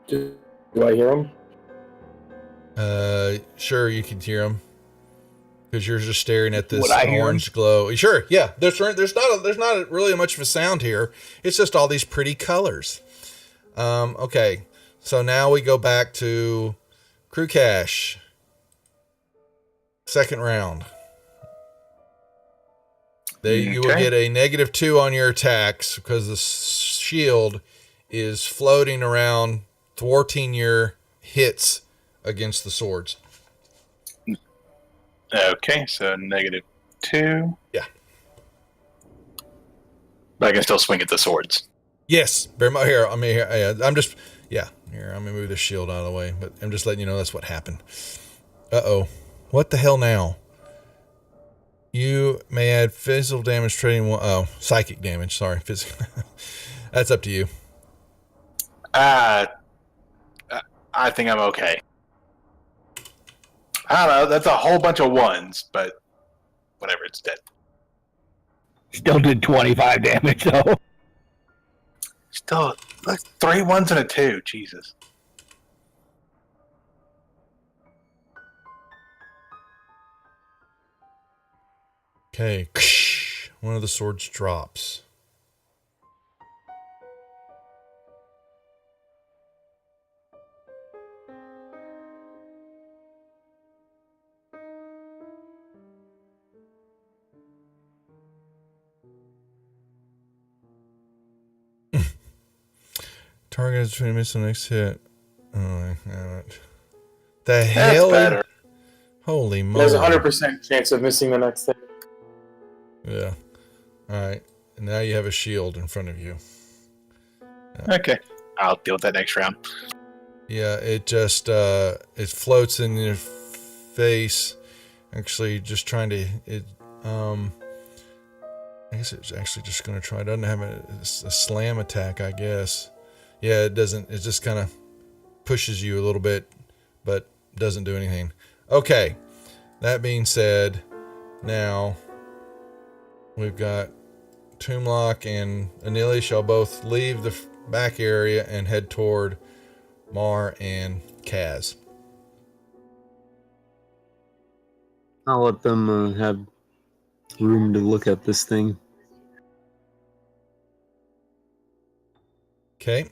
Do I hear him? Sure, you can hear him because you're just staring at this Would I hear orange glow. Sure, yeah. There's not really much of a sound here. It's just all these pretty colors. Okay, so now we go back to Crew Cash. Second round. You will get a -2 on your attacks because the shield is floating around, thwarting your hits against the swords. Okay, so -2. Yeah. But I can still swing at the swords. Yes, very much. Here, Here, I'm gonna move this shield out of the way, but I'm just letting you know that's what happened. What the hell now? You may add physical damage trading one. Oh, psychic damage. Sorry, physical. That's up to you. I think I'm okay. I don't know. That's a whole bunch of ones, but whatever. It's dead. Still did 25 damage though. Still, like 3 1s and a 2. Jesus. Okay. One of the swords drops. Target is trying to miss the next hit. Oh my god. The That's hell? better. Holy There's moly. a 100% chance of missing the next thing. Yeah. Alright. And now you have a shield in front of you. Okay. I'll deal with that next round. Yeah, it just it floats in your face. Actually just trying to I guess it's actually just gonna try. It doesn't have a slam attack, I guess. Yeah, it doesn't. It just kind of pushes you a little bit, but doesn't do anything. Okay. That being said, now we've got Toomlock and Anili shall both leave the back area and head toward Mar and Kaz. I'll let them have room to look at this thing. Okay.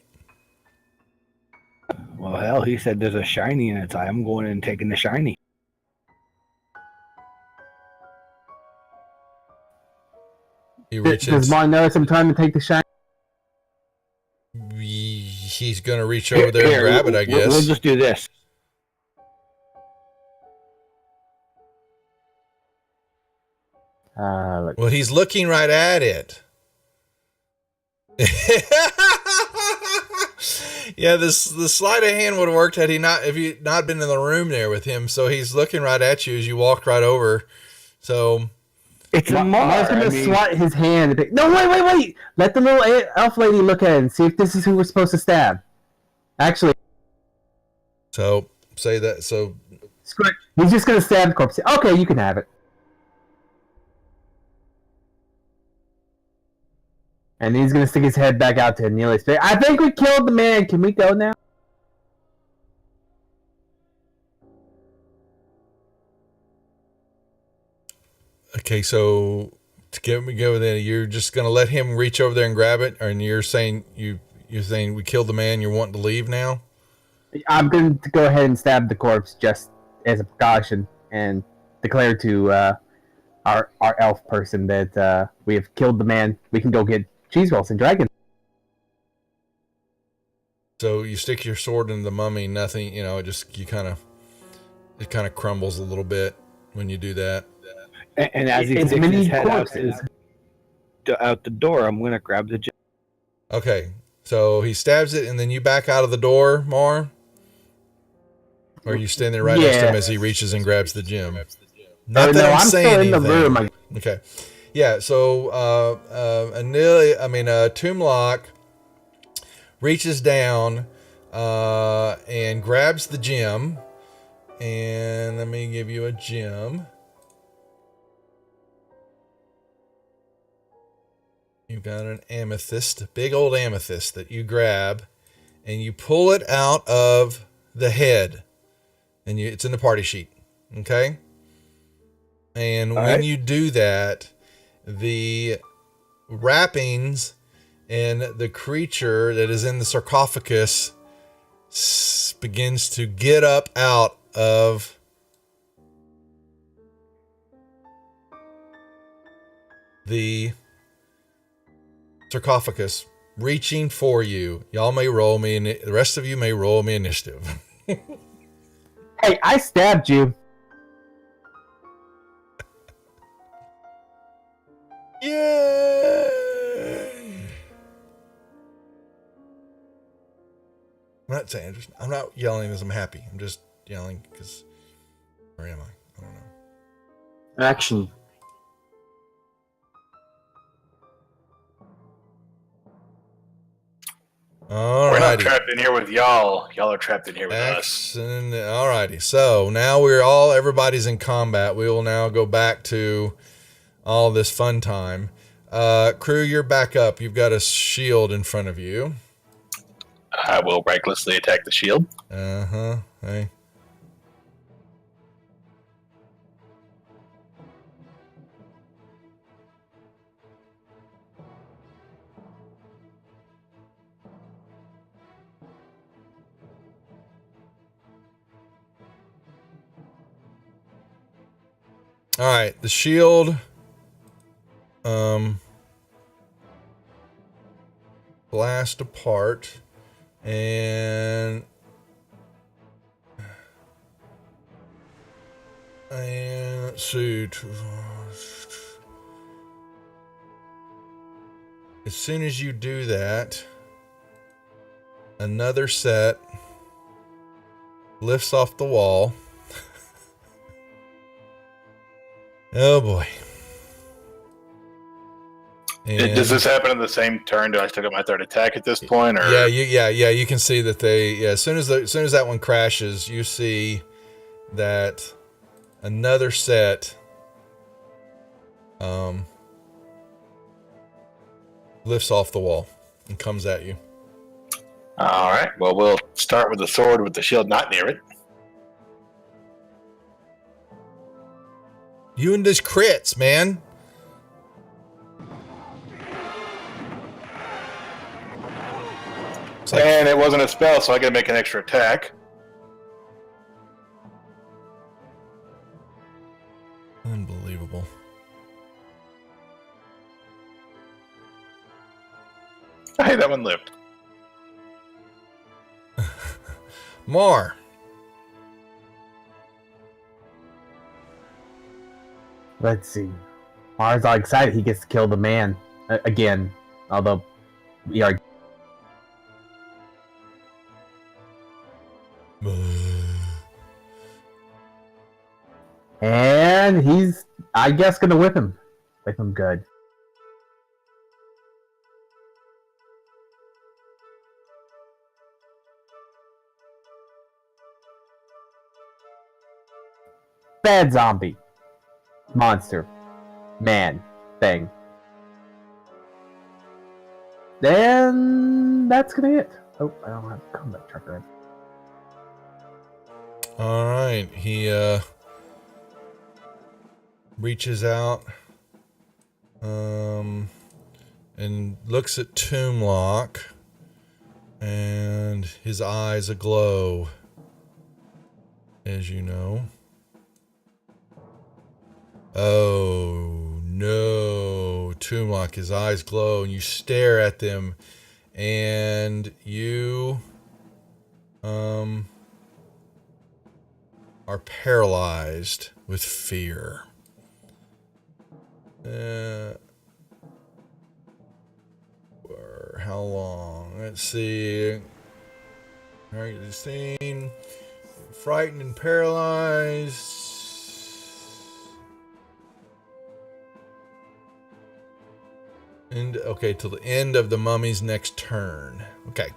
Well, hell, he said there's a shiny in its eye. I'm going in and taking the shiny. He Does reaches. Mar notice I'm trying to take the shine? He's gonna reach over there and Here, grab it, I guess. We'll just do this. Look. Well, he's looking right at it. Yeah, the sleight of hand would have worked had he not if you not been in the room there with him. So he's looking right at you as you walked right over. So It's a Mar's Mar. gonna I mean, swat his hand. And no, wait! Let the little elf lady look at it and see if this is who we're supposed to stab. Actually, say that. So screw it. He's just gonna stab the corpse. Okay, you can have it. And he's gonna stick his head back out to Neely's face. I think we killed the man. Can we go now? okay, so to get me go there, you're just gonna let him reach over there and grab it, and you're saying you're saying we killed the man. You're wanting to leave now. I'm going to go ahead and stab the corpse just as a precaution and declare to our elf person that we have killed the man. We can go get cheese rolls and dragons. So you stick your sword in the mummy. Nothing. It kind of crumbles a little bit when you do that. and as he It's sticks many his head corpses. out the door, I'm going to grab the gem. Okay, so he stabs it, and then you back out of the door, Mar? Or are you standing right next to him as he reaches and grabs the gem? Not that I'm saying still in the anything. room. Okay. Yeah, so Toomlock reaches down and grabs the gem. And let me give you a gem. You've got an amethyst, big old amethyst that you grab, and you pull it out of the head, and it's in the party sheet. Okay. And All when right. you do that, the wrappings and the creature that is in the sarcophagus begins to get up out of the sarcophagus, reaching for you. Y'all may roll me, and the rest of you may roll me initiative. Hey, I stabbed you. Yay! I'm not yelling as I'm happy. I'm just yelling because where am I? I don't know. Action. We're not Alrighty. trapped in here with y'all. Y'all are trapped in here with us. Action. Alrighty. So now everybody's in combat. We will now go back to all this fun time. Crew, you're back up. You've got a shield in front of you. I will recklessly attack the shield. Uh-huh. Hey. All right, the shield blast apart, and let's see. As soon as you do that, another set lifts off the wall. Oh boy. Does this happen in the same turn? Do I still get my third attack at this point? Or Yeah. You can see that as soon as that one crashes, you see that another set lifts off the wall and comes at you. All right. Well, we'll start with the sword with the shield not near it. You and this crits, man. It's like, And it wasn't a spell, so I got to make an extra attack. unbelievable. Hey, that one lived. Mar. Let's see. Mars all excited he gets to kill the man again. Although we are. And he's, I guess, gonna whip him. Whip him good. Bad zombie. Monster. Man. Thing. Then that's gonna hit. Oh, I don't have a combat tracker. All right, he reaches out and looks at Tomblock, and his eyes aglow, as you know. Oh no, Tomblock, his eyes glow, and you stare at them, and you are paralyzed with fear. For how long? Let's see. All right, the scene. Frightened and paralyzed. And okay, till the end of the mummy's next turn. Okay,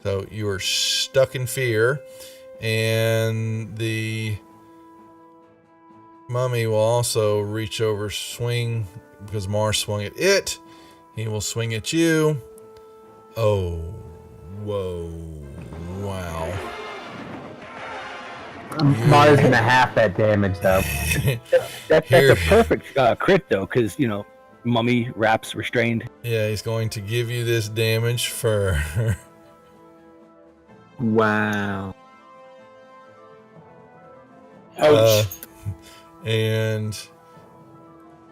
so you are stuck in fear. And the mummy will also reach over, swing, because Mars swung at it. He will swing at you. Oh, whoa, wow. Mars gonna half that damage though. That's a perfect crit though, because mummy wraps restrained. Yeah, he's going to give you this damage for. Wow. Ouch. And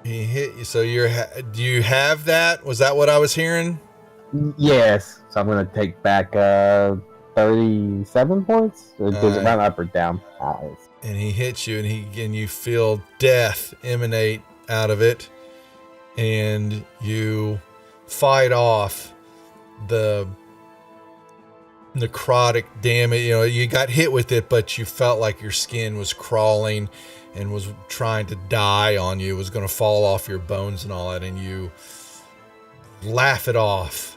he hit you. So do you have that? Was that what I was hearing? Yes. So I'm gonna take back 37 points. Or does it Alright. run up or down? And he hits you, and you feel death emanate out of it, and you fight off the necrotic damage. You got hit with it, but you felt like your skin was crawling and was trying to die on you. It was going to fall off your bones and all that, and you laugh it off,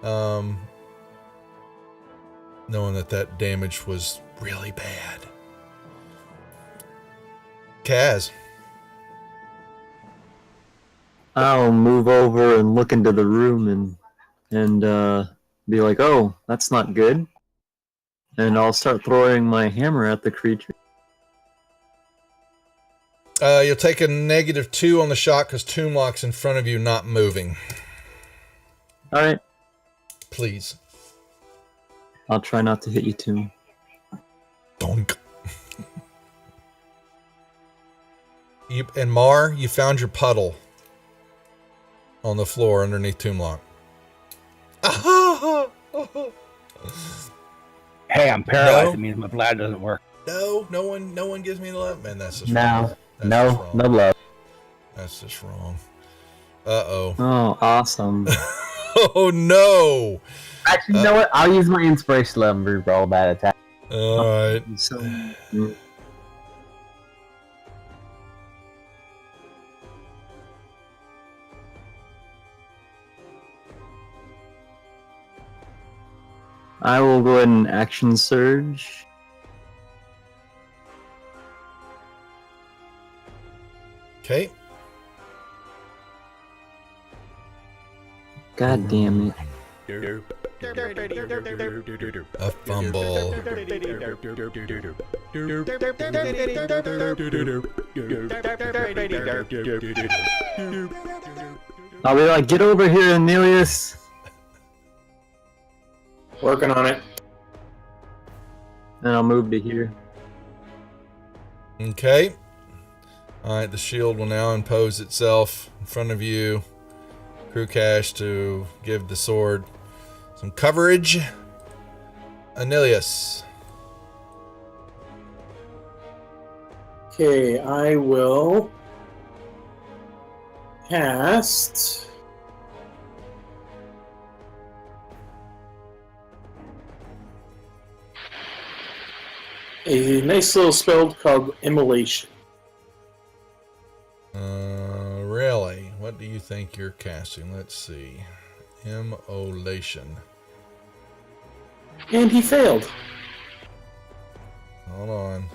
knowing that damage was really bad. Kaz. I'll move over and look into the room and be like, "Oh, that's not good," and I'll start throwing my hammer at the creature. You'll take a -2 on the shot because Tomb Lock's in front of you, not moving. All right, Please. I'll try not to hit you, Tomb. Donk. And Mar, you found your puddle on the floor underneath Tomb Lock. Hey, I'm paralyzed. No. It means my bladder doesn't work. No one gives me the love. Man, that's just No, wrong. That's no, just wrong. no love. That's just wrong. Uh-oh. Oh, awesome! Oh, no. Actually, you know what? I'll use my inspiration level and reroll that attack. All right. So, I will go ahead and action surge. Okay. God damn it! A fumble. I'll be like, "Get over here, Anilius!" Working on it. And I'll move to here. Okay. All right, the shield will now impose itself in front of you. Crew Cash to give the sword some coverage. Anilius. Okay, I will cast a nice little spell called Immolation. Really? What do you think you're casting? Let's see. Immolation. And he failed. Hold on.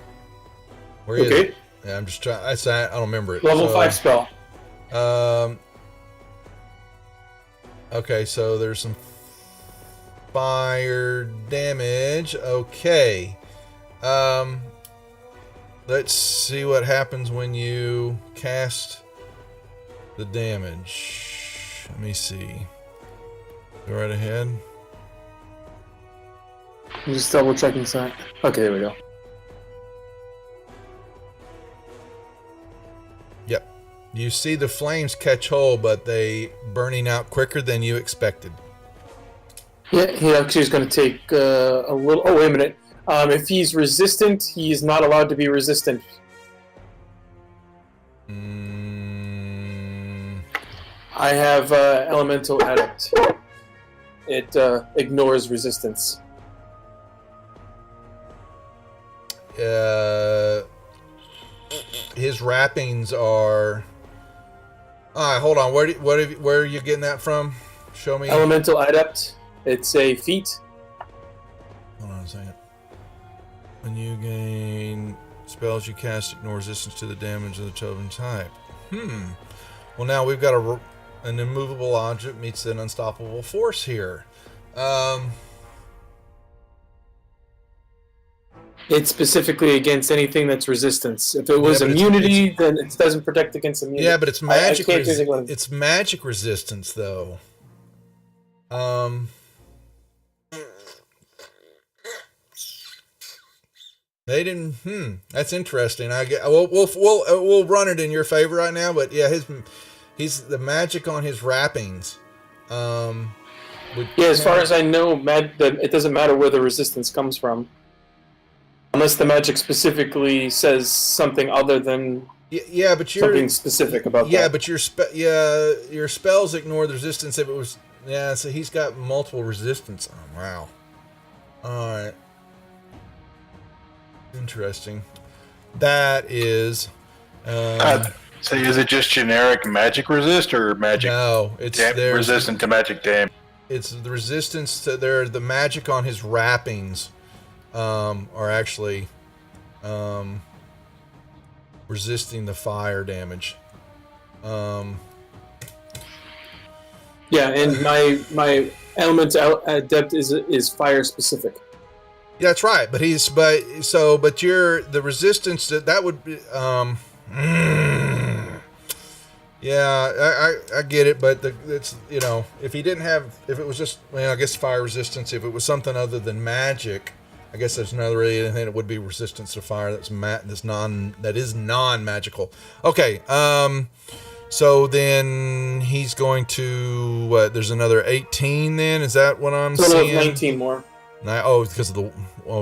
Where is Okay. it? Yeah, I'm just trying. I don't remember it. Level So, 5 spell. Okay, so there's some fire damage. Okay. Let's see what happens when you cast the damage. Let me see. Go right ahead. I'm just double checking that. Okay, there we go. Yep. You see the flames catch hold, but they burning out quicker than you expected. Yeah, he actually is going to take a little. Oh, wait a minute. If he's resistant, he is not allowed to be resistant. I have Elemental Adept. It ignores resistance. His wrappings are. All right, hold on. Where are you getting that from? Show me. Elemental Adept. It's a feat. Hold on a second. When you gain spells you cast, ignore resistance to the damage of the chosen type. Well, now we've got an immovable object meets an unstoppable force here. It's specifically against anything that's resistance. If it was Yeah, but immunity, then it doesn't protect against immunity. Yeah, but it's magic. I can't do anything with it. It's magic resistance, though. They didn't. That's interesting. We'll run it in your favor right now. But yeah, he's the magic on his wrappings. Yeah, as far as I know, it doesn't matter where the resistance comes from, unless the magic specifically says something other than yeah, but something specific about that. Yeah, but your spells ignore the resistance if it was. Yeah, so he's got multiple resistance. Oh, wow. All right. Interesting. That is. So is it just generic magic resist or magic No, it's resistant to magic damage? It's the resistance to the magic on his wrappings are actually resisting the fire damage. Yeah, and my element adept is fire specific. Yeah, that's right. But you're the resistance that would be. Yeah, I get it, but it's if he didn't have, if it was just, well, I guess fire resistance. If it was something other than magic, I guess there's another really anything that would be resistance to fire that is non magical. Okay, so then he's going to what? There's another 18. Then is that what I'm Total seeing? of 19 more. Because of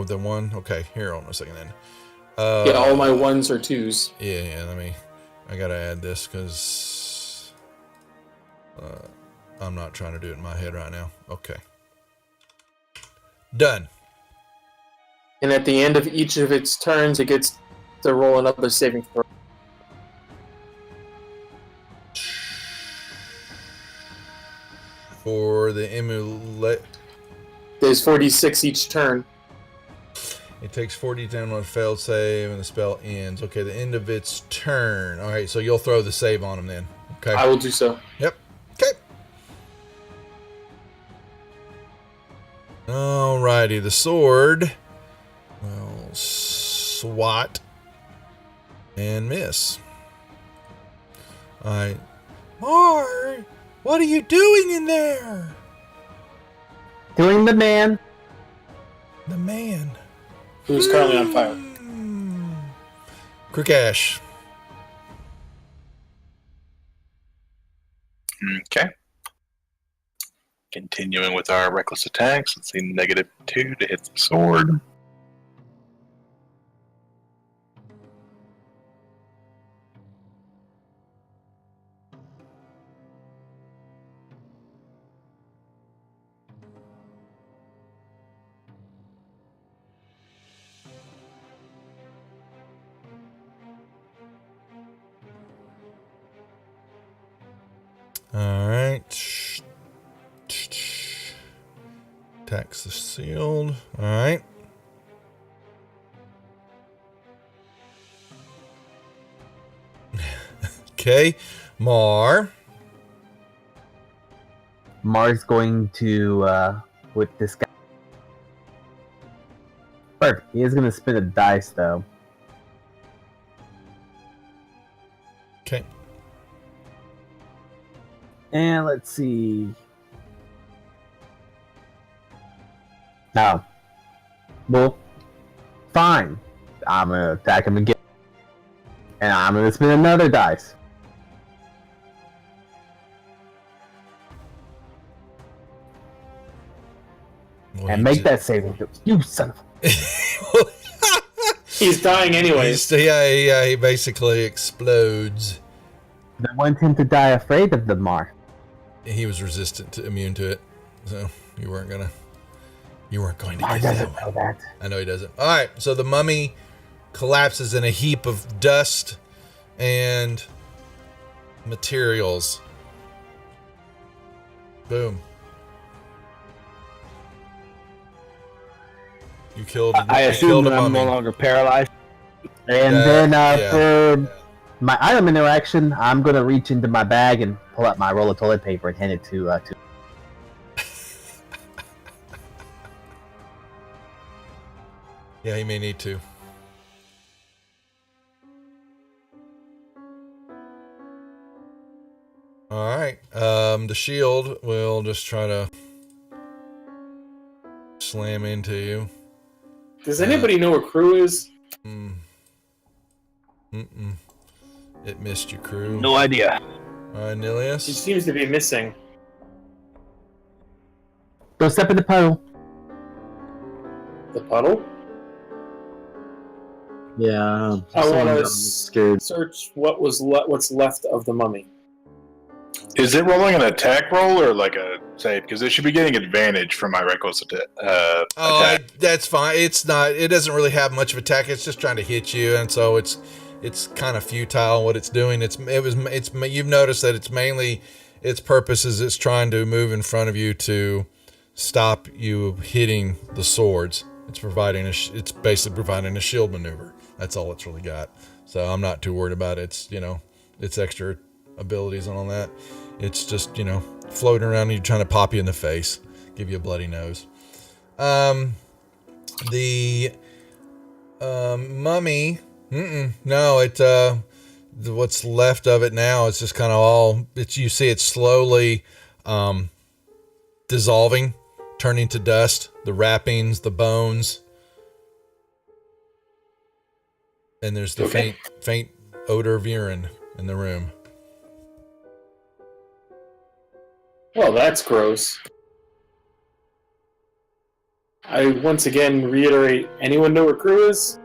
the one. Okay, here on a second then. Yeah, all my ones or twos. Yeah. I gotta add this because I'm not trying to do it in my head right now. Okay. Done. And at the end of each of its turns, it gets to roll another saving throw. For the emulate, There's 46 each turn. it takes 40 down on a failed save and the spell ends. Okay, the end of its turn. All right, so you'll throw the save on him then. Okay. I will do so. Yep. Okay. Alrighty, the sword will swat and miss. Alright. Mar, what are you doing in there? Doing the man. The man. Who's currently on fire? Krikash. Okay. Continuing with our reckless attacks. Let's see, -2 to hit the sword. Alright. Attacks the shield. Alright. Okay. Mar. Mar's going to with this guy. Perfect. He is going to spin a dice though. Okay. And let's see. Now, well, fine. I'm gonna attack him again, and I'm gonna spin another dice. Well, And he make ju- that saving throw. You son of a... He's dying anyways. Yeah, he basically explodes. I want him to die afraid of the Mar. He was immune to it, so you weren't going to Mar get that doesn't one. know that. I know he doesn't. All right, so the mummy collapses in a heap of dust and materials. Boom. You killed. I you assume killed a that I'm mummy. no longer paralyzed. And Yeah, then yeah. for my item interaction, I'm gonna reach into my bag and pull out my roll of toilet paper and hand it to. Yeah, he may need to. All right. The shield will just try to slam into you. Does anybody know where Crew is? It missed you, crew. No idea. All right, She Nilius. seems to be missing. Go step in the puddle. The puddle? Yeah. I want I'm to scared. search what's left of the mummy. Is it rolling an attack roll or like a save? Because it should be getting advantage from my reckless attack. That's fine. It's not. It doesn't really have much of attack. It's just trying to hit you, and so it's kind of futile what it's doing. You've noticed that it's mainly its purpose is it's trying to move in front of you to stop you hitting the swords. It's basically providing a shield maneuver. That's all it's really got. So I'm not too worried about its extra abilities and all that. It's just, floating around you, trying to pop you in the face, give you a bloody nose. The mummy, no, what's left of it now is just kind of you see it slowly dissolving, turning to dust, the wrappings, the bones. And there's the faint odor of urine in the room. Well, that's gross. I once again reiterate, anyone know where Crew is?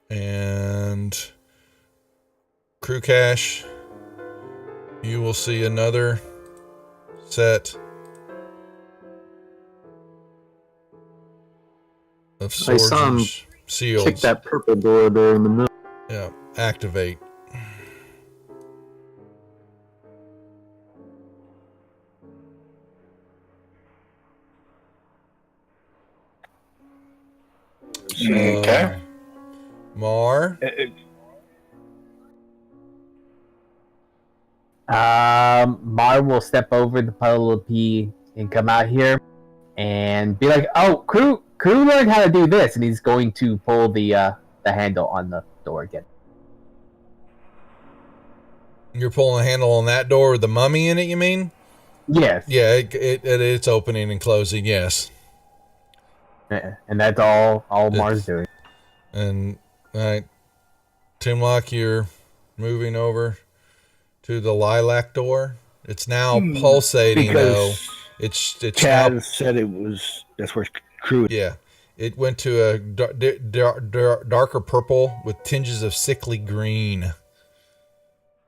And Crew Cash, you will see another set of I saw him swords seals. kick that purple door there in the middle. Yeah, activate. Okay. Mar. Mar will step over the puddle of pee and come out here and be like, "Oh, crew learned how to do this," and he's going to pull the handle on the door again. You're pulling a handle on that door with the mummy in it, you mean? Yes. Yeah, it's opening and closing, yes. And that's all Mar's doing. And, all right, Timlock, you're moving over to the lilac door. It's now pulsating, though. It's Chaz now, said that's where Crew. yeah. It went to a darker purple with tinges of sickly green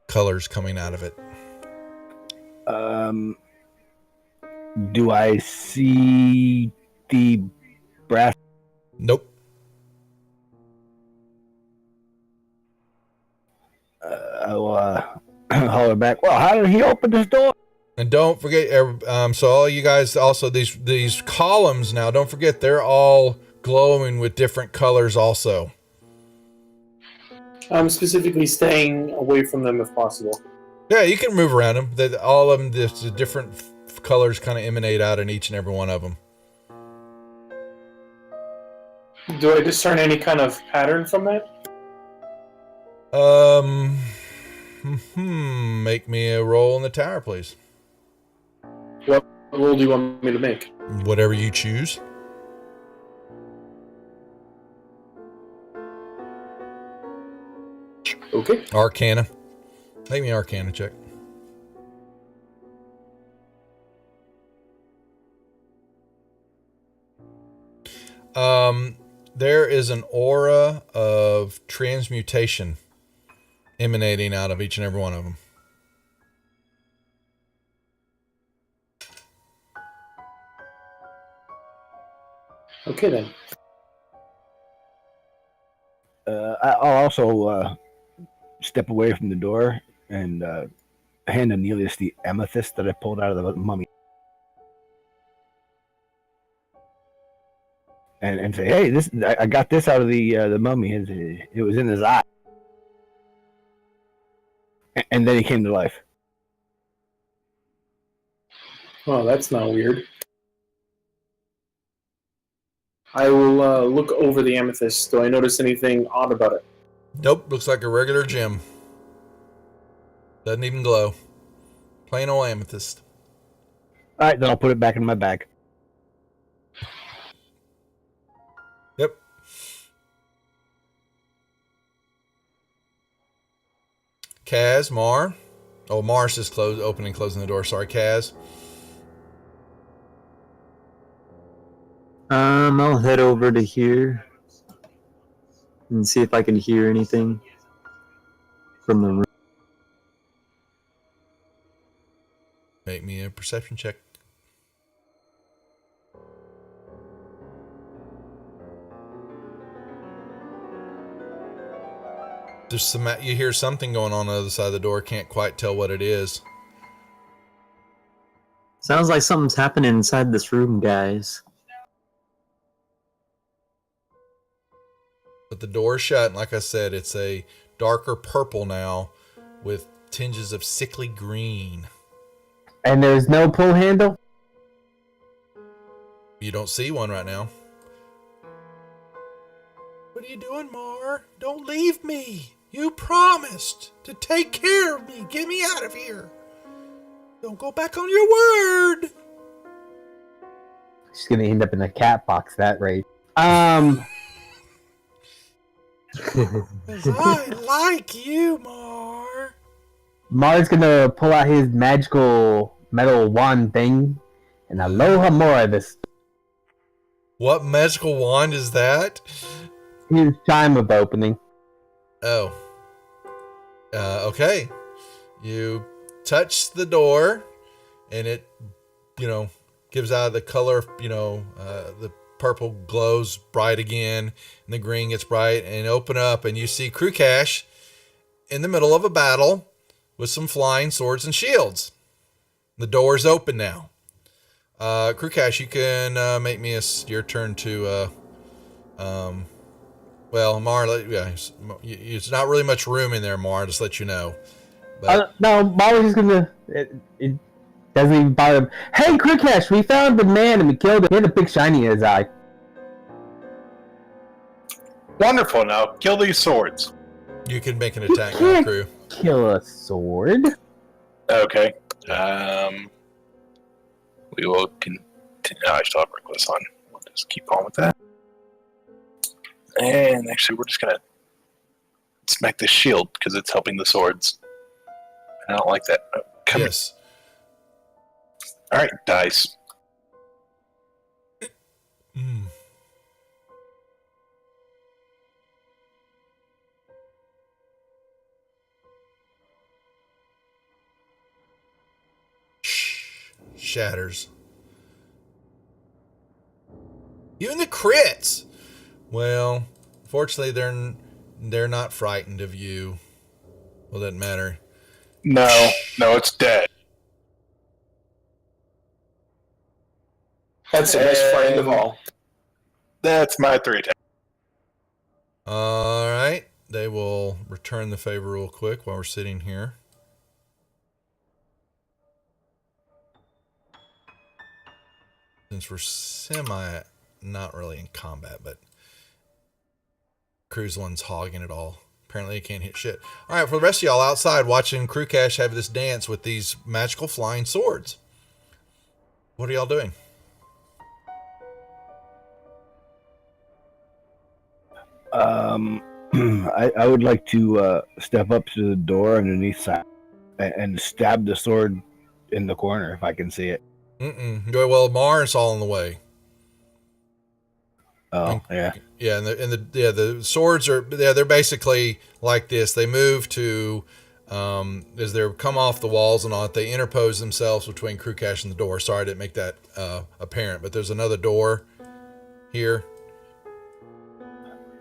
colors coming out of it. Do I see the brass? Nope. I'll holler back. Well, how did he open this door? And don't forget, so all you guys, also these columns now, don't forget, they're all glowing with different colors also. I'm specifically staying away from them if possible. Yeah, you can move around them. All of them, the different colors kind of emanate out in each and every one of them. Do I discern any kind of pattern from that? Make me a roll in the tower, please. What roll do you want me to make? Whatever you choose. Okay. Arcana. Make me an Arcana check. There is an aura of transmutation emanating out of each and every one of them. Okay then. I'll also step away from the door and hand Anelius the amethyst that I pulled out of the mummy. And say, hey, I got this out of the mummy. It was in his eye. And then he came to life. Oh, that's not weird. I will look over the amethyst. Do I notice anything odd about it? Nope, looks like a regular gem. Doesn't even glow. Plain old amethyst. All right, then I'll put it back in my bag. Yep. Kaz, Mar. Oh, Mar's just opening and closing the door. Sorry, Kaz. I'll head over to here and see if I can hear anything from the room. Make me a perception check. There's some, you hear something going on the other side of the door. Can't quite tell what it is. Sounds like something's happening inside this room, guys. But the door is shut, and like I said, it's a darker purple now with tinges of sickly green. And there's no pull handle? You don't see one right now. What are you doing, Mar? Don't leave me. You promised to take care of me. Get me out of here. Don't go back on your word. She's gonna end up in a cat box that rate. 'Cause I like you, Mar. Mars gonna pull out his magical metal wand thing and aloha more this What magical wand is that? his chime of opening. Oh. Okay. You touch the door, and it, gives out the color, the purple glows bright again, and the green gets bright, and open up, and you see Krukash in the middle of a battle with some flying swords and shields. The door's open now. Krukash, you can make me your turn to, well, Mar, it's not really much room in there, Mar, just let you know. But, No, Mars is gonna. It doesn't even bother him. Hey, Krikash, we found the man and we killed him. He had a big shiny in his eye. Wonderful. Now kill these swords. you can make an You attack on can't crew. kill a sword. Okay. We will continue. I still have Reckless on. We'll just keep on with that. And actually, we're just gonna smack the shield because it's helping the swords. I don't like that. Oh, come Yes. All right, dice. Mm. Shatters. Even the crits. Well, fortunately, they're not frightened of you. Well, doesn't matter. No, it's dead. That's the best friend of all. That's my 3 attack. All right, they will return the favor real quick while we're sitting here. Since we're not really in combat, but Crew's one's hogging it all. Apparently he can't hit shit. All right, for the rest of y'all outside watching Krukash have this dance with these magical flying swords. What are y'all doing? I would like to step up to the door underneath side and stab the sword in the corner if I can see it. Well, Mars all in the way. Oh, yeah. Yeah, and the swords are they're basically like this. They move to as they come off the walls and all, they interpose themselves between Krukash and the door. Sorry, I didn't make that apparent, but there's another door here.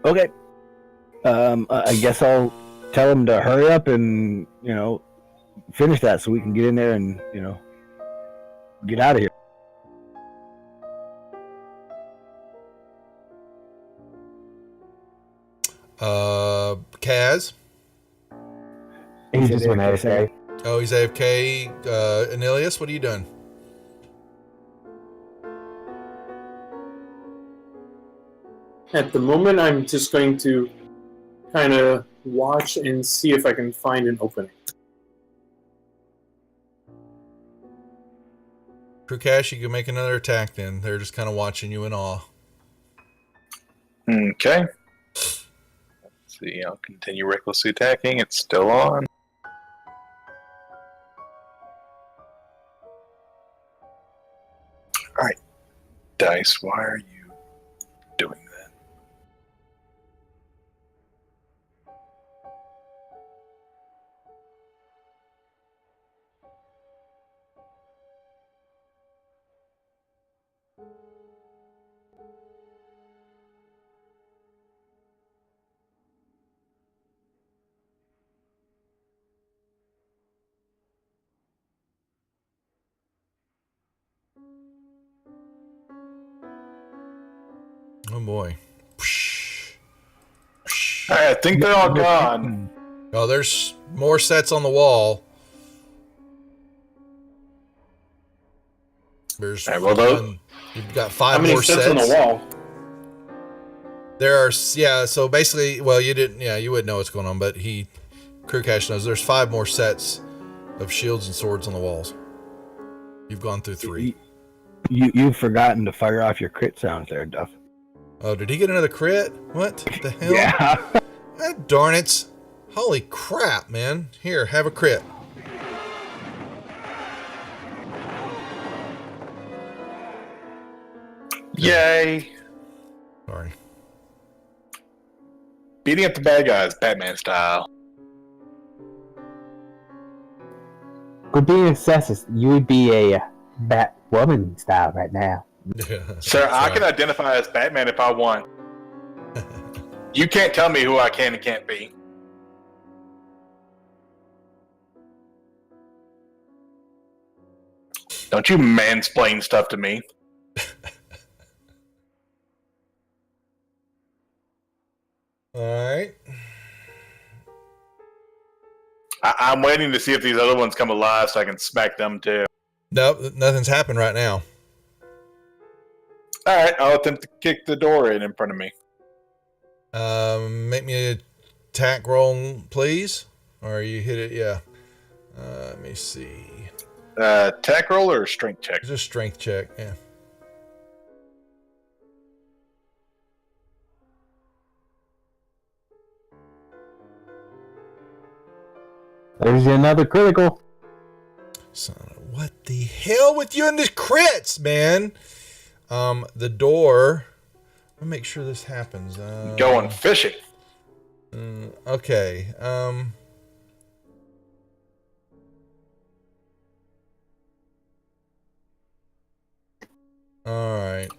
Okay. I guess I'll tell him to hurry up and, finish that so we can get in there and, get out of here. Kaz. He just went AFK. Oh, he's AFK. Anilius, what are you doing? At the moment, I'm just going to kind of watch and see if I can find an opening. Krukash, you can make another attack then. They're just kind of watching you in awe. Okay. Let's see, I'll continue recklessly attacking. It's still on. Alright. Dice, why are you doing that? Oh boy. All right, I think they're all gone. Oh, there's more sets on the wall. There's All right, well, those- you've got How five many more sets sets on the wall? There are, yeah. So basically, well, you didn't, yeah, you wouldn't know what's going on, but Crew Cash knows. There's 5 more sets of shields and swords on the walls. You've gone through 3. You've forgotten to fire off your crit sounds there, Duff. Oh, did he get another crit? What the hell? Yeah. Ah, darn it! Holy crap, man! Here, have a crit. Yay! Sorry. Beating up the bad guys, Batman style. Could be excessive. You would be a Batwoman style right now. Sir, I can Right. identify as Batman if I want. You can't tell me who I can and can't be. Don't you mansplain stuff to me. All right. I'm waiting to see if these other ones come alive so I can smack them too. Nope, nothing's happened right now. All right, I'll attempt to kick the door in front of me. Make me a attack roll, please. Or you hit it, yeah. Let me see. Attack roll or strength check? It's a strength check, yeah. There's another critical. Son of, what the hell with you and these crits, man? The door. Let me make sure this happens. Going fishing. Okay. All right.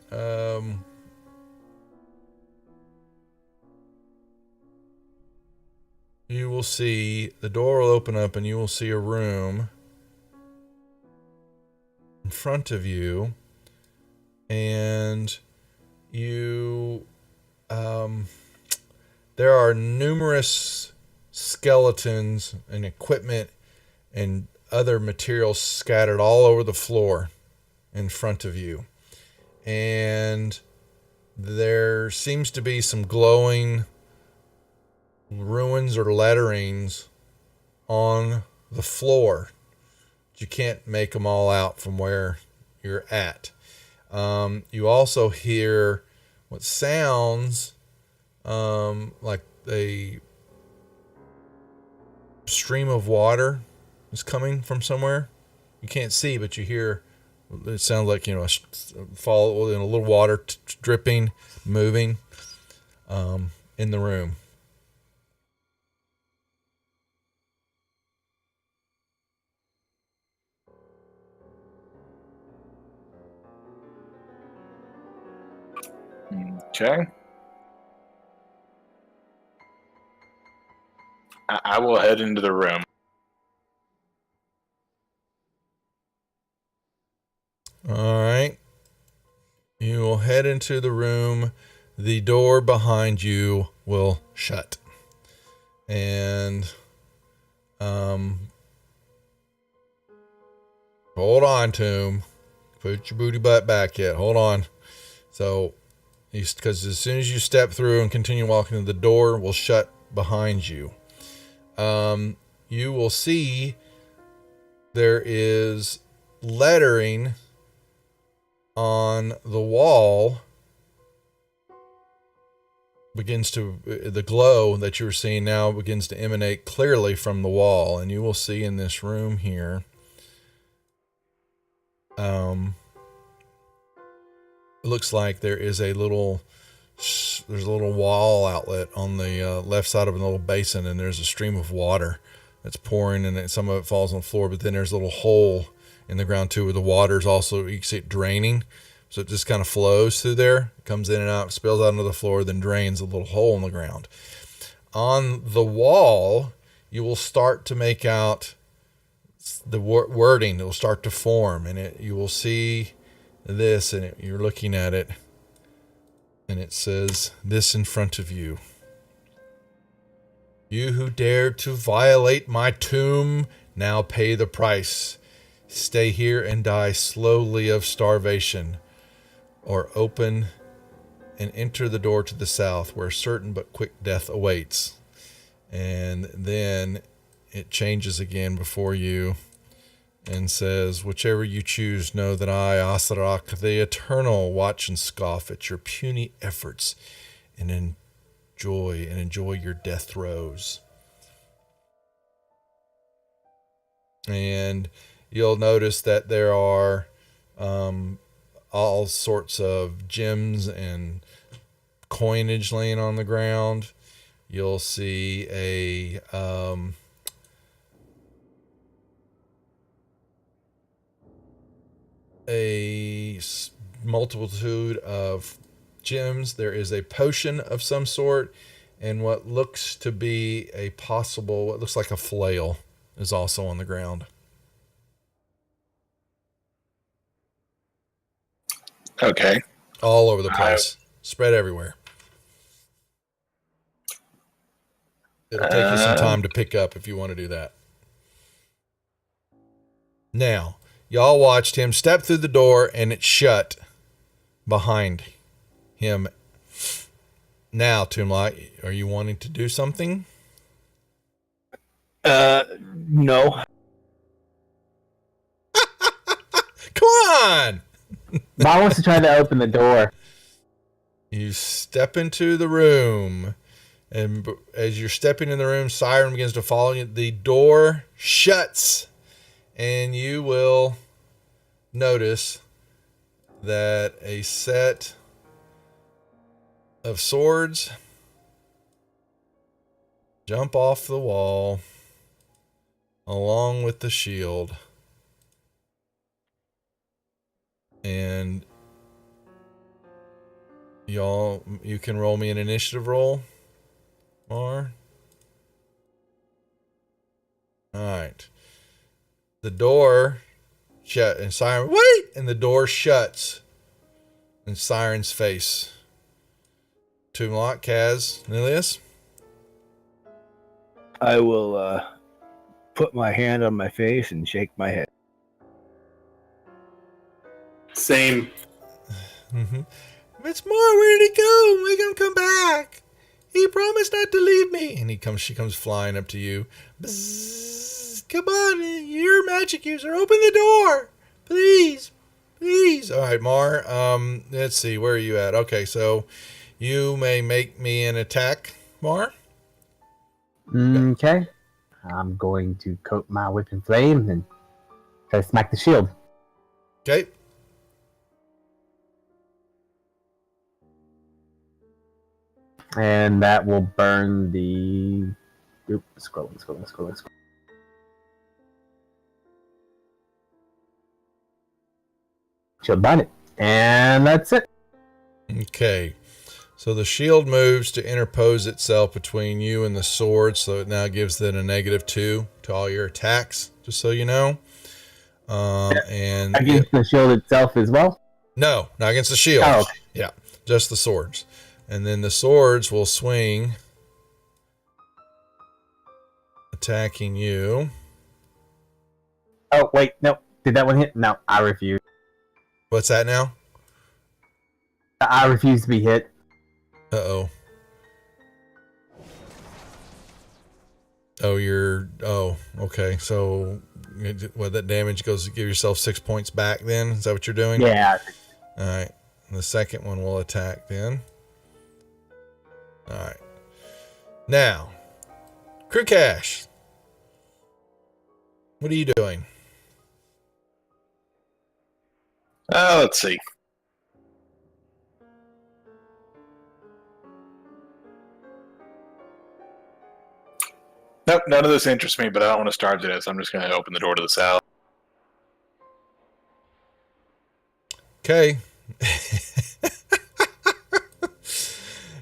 You will see the door will open up and you will see a room in front of you, and you there are numerous skeletons and equipment and other materials scattered all over the floor in front of you, and there seems to be some glowing ruins or letterings on the floor. You can't make them all out from where you're at. You also hear what sounds like a stream of water is coming from somewhere. You can't see, but you hear. It sounds like, a fall in a little water dripping, moving in the room. Okay. I will head into the room. All right. You will head into the room. The door behind you will shut. And hold on, Tomb. Put your booty butt back yet. Hold on. So, because as soon as you step through and continue walking, the door will shut behind you. You will see there is lettering on the wall. The glow that you're seeing now begins to emanate clearly from the wall, and you will see in this room here it looks like there's a little wall outlet on the left side of a little basin, and there's a stream of water that's pouring, and some of it falls on the floor, but then there's a little hole in the ground too where the water's also, you can see it draining, so it just kind of flows through there, comes in and out, spills out onto the floor, then drains a little hole in the ground. On the wall, you will start to make out the wording. It will start to form, and you will see this, and you're looking at it, and it says this in front of you. You who dared to violate my tomb, now pay the price. Stay here and die slowly of starvation, or open and enter the door to the south, where certain but quick death awaits. And then it changes again before you and says, whichever you choose, know that I, Asarak, the Eternal, watch and scoff at your puny efforts and enjoy your death throes. And you'll notice that there are all sorts of gems and coinage laying on the ground. You'll see a multitude of gems. There is a potion of some sort, and what looks to be what looks like a flail is also on the ground. Okay. All over the place. Spread everywhere. It'll take you some time to pick up if you want to do that. Now, y'all watched him step through the door and it shut behind him. Now, Toomlight, are you wanting to do something? No. Come on! Mar wants to try to open the door. You step into the room, and as you're stepping in the room, Siren begins to follow you. The door shuts, and you will notice that a set of swords jump off the wall along with the shield. And you can roll me an initiative roll, Mar. All right. The door shut, and Siren, wait! And the door shuts in Siren's face. Toomlock, Kaz, Nilius. I will put my hand on my face and shake my head. Same. Mm-hmm. It's Mar, where did he go? Make him come back. He promised not to leave me. And she comes flying up to you. Bzzz, come on, you're a magic user. Open the door. Please. Please. All right, Mar. Let's see. Where are you at? Okay, so you may make me an attack, Mar. Okay. I'm going to coat my whip in flame and try to smack the shield. Okay. And that will burn the... Oop, scrolling. Shield burn it. And that's it. Okay. So the shield moves to interpose itself between you and the sword, so it now gives it a -2 to all your attacks, just so you know. And Against the shield itself as well? No, not against the shield. Oh, okay. Yeah, just the swords. And then the swords will swing, attacking you. Oh, wait, no. Did that one hit? No, I refuse. What's that now? I refuse to be hit. Uh-oh. Oh, okay. So, that damage goes to give yourself 6 points back then? Is that what you're doing? Yeah. All right. The second one will attack then. All right. Now, Crew Cash. What are you doing? Let's see. Nope, none of this interests me, but I don't want to starve to this. I'm just going to open the door to the south. Okay.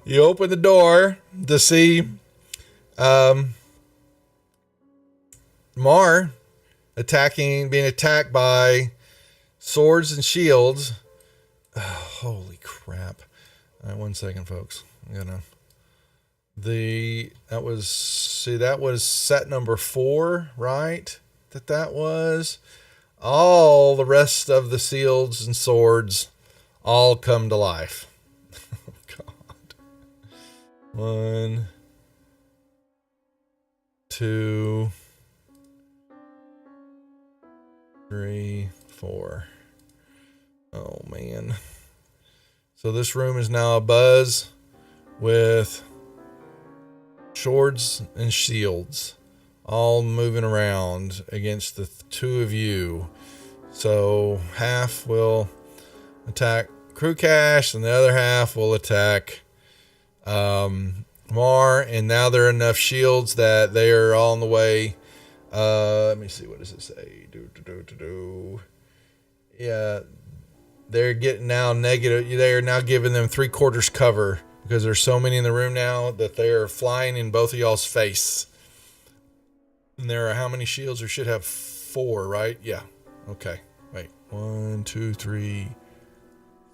You open the door to see Mar being attacked by swords and shields. Oh, holy crap. All right, 1 second, folks. That was see, that was set number 4, right? That was. All the rest of the shields and swords all come to life. Oh, God. 1, 2, 3, 4. Oh, man. So this room is now abuzz with swords and shields all moving around against the two of you. So half will attack Crew Cash and the other half will attack Mar. And now there are enough shields that they are all on the way. Let me see, what does it say? Yeah, they're getting now negative. They are now giving them 3/4 cover because there's so many in the room now that they are flying in both of y'all's face. And there are how many shields? There should have 4, right? Yeah. Okay. Wait. 1, 2, 3,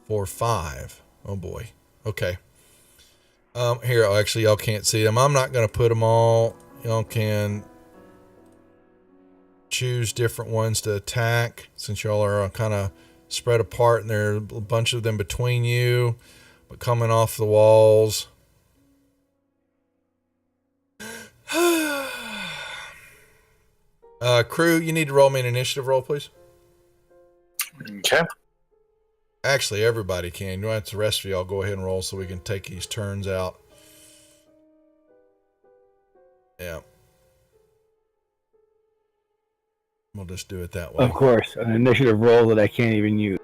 4, 5. Oh boy. Okay. Here, actually, y'all can't see them. I'm not going to put them all. Y'all can choose different ones to attack since y'all are kind of spread apart and there are a bunch of them between you, but coming off the walls. Crew, you need to roll me an initiative roll, please. Okay. Actually, everybody can. You want the rest of y'all go ahead and roll so we can take these turns out. Yeah. We'll just do it that way. Of course, an initiative roll that I can't even use.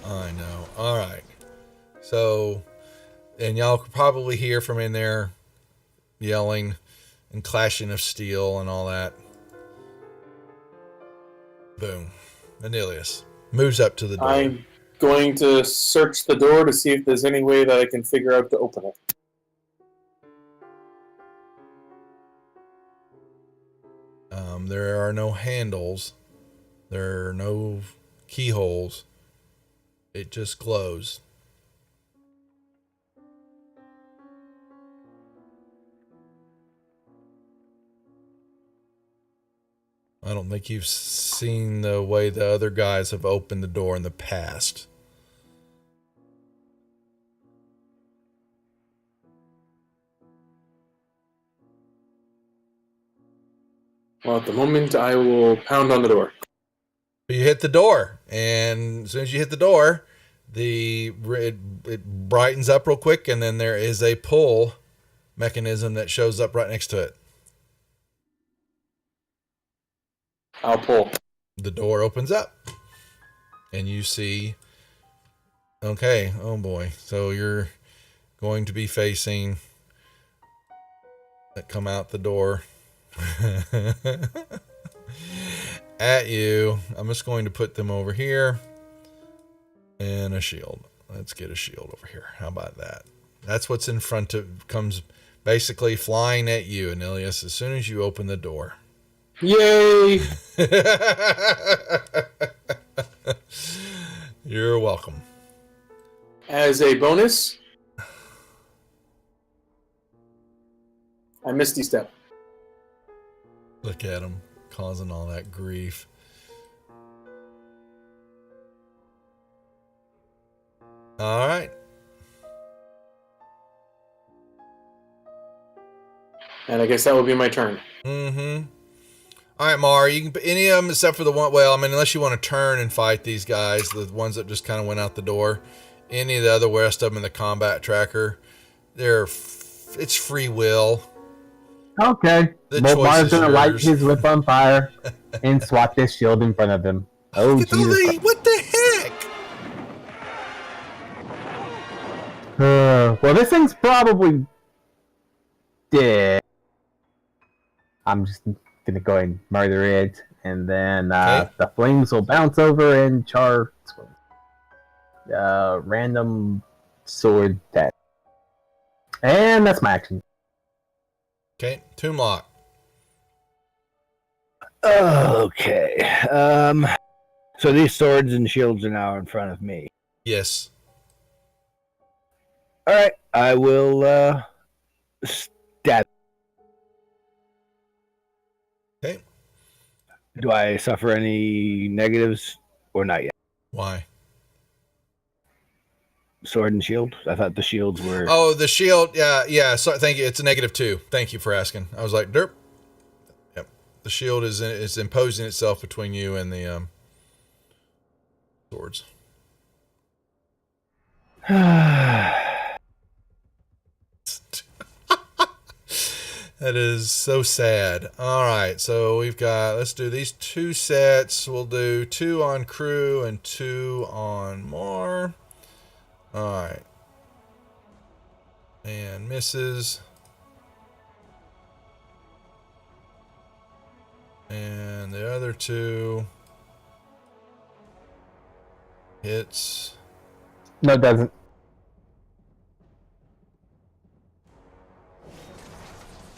I know. All right. So, and y'all could probably hear from in there yelling and clashing of steel and all that. Boom. Anilius moves up to the door. I'm going to search the door to see if there's any way that I can figure out to open it. There are no handles. There are no keyholes. It just glows. I don't think you've seen the way the other guys have opened the door in the past. Well, at the moment, I will pound on the door. You hit the door, and as soon as you hit the door, it brightens up real quick, and then there is a pull mechanism that shows up right next to it. I'll pull. The door opens up, and you see. Okay, oh boy! So you're going to be facing. That come out the door. At you. I'm just going to put them over here and a shield. Let's get a shield over here. How about that? That's what's in front of, comes basically flying at you, Anilius, as soon as you open the door. Yay! You're welcome. As a bonus, I Misty Step. Look at him causing all that grief. All right. And I guess that will be my turn. Mm-hmm. All right, Mar, you can put any of them except for the one. Well, I mean, unless you want to turn and fight these guys, the ones that just kind of went out the door. Any of the other rest of them in the combat tracker, it's free will. Okay. The Well, choice Mar's is gonna light yours. his whip on fire and swat this shield in front of him. Oh, Look at all Jesus. the- what the heck? Well, this thing's probably dead. I'm just gonna go ahead and murder it, and then Okay. the flames will bounce over and char. Random sword test, and that's my action. Okay, Tomb Lock. Okay. So these swords and shields are now in front of me. Yes. All right. I will stab. Okay. Do I suffer any negatives or not yet? Why? Sword and shield? I thought the shields were. Oh, the shield. Yeah, yeah. So thank you. It's a -2. Thank you for asking. I was like, derp. Yep. The shield is imposing itself between you and the swords. That is so sad. All right, so let's do these 2 sets. We'll do 2 on crew and 2 on Mar. All right. And misses. And the other 2 hits. No, it doesn't.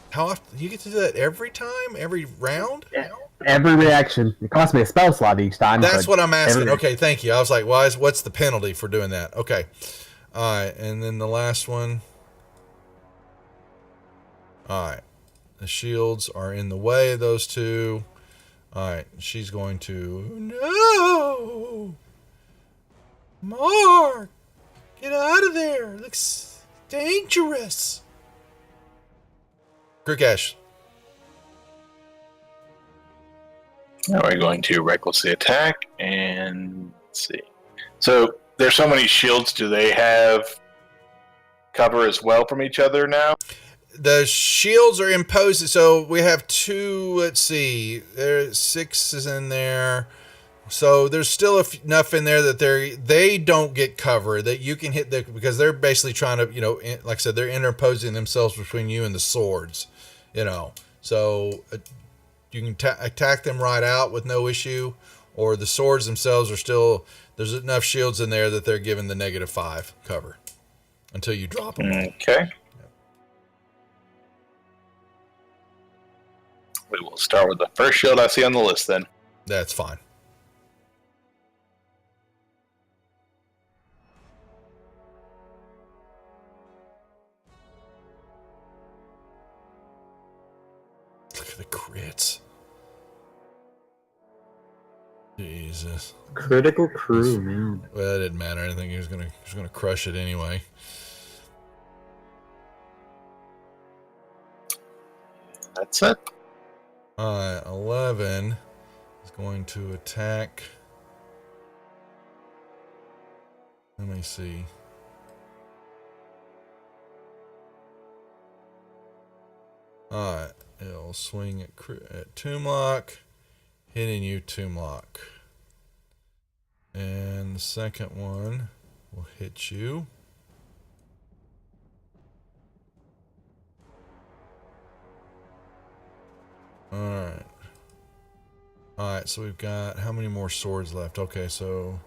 How often? You get to do that every time? Every round? Every reaction. It costs me a spell slot each time. That's but what I'm asking. every- Okay, thank you. I was like, what's the penalty for doing that? Okay. All right, and then the last one. All right. The shields are in the way of those 2. All right, she's going to... No! Mark! Get out of there! It looks dangerous! Krukesh. Now we're going to recklessly attack and let's see. So there's so many shields. Do they have cover as well from each other now? The shields are imposed. So we have 2. Let's see. There's 6 is in there. So there's still enough in there that they don't get cover that you can hit because they're basically trying to, like I said, they're interposing themselves between you and the swords, So you can attack them right out with no issue, or the swords themselves are still, there's enough shields in there that they're given the -5 cover until you drop them. Okay. We will start with the first shield I see on the list then. That's fine. Look at the crits. Jesus. Critical crew, man. Well, it didn't matter. I think he was gonna crush it anyway. That's it. 11 is going to attack. Let me see. Alright, it'll swing at Toomlock, hitting you, Toomlock. And the second one will hit you. Alright. Alright, so we've got how many more swords left? Okay, so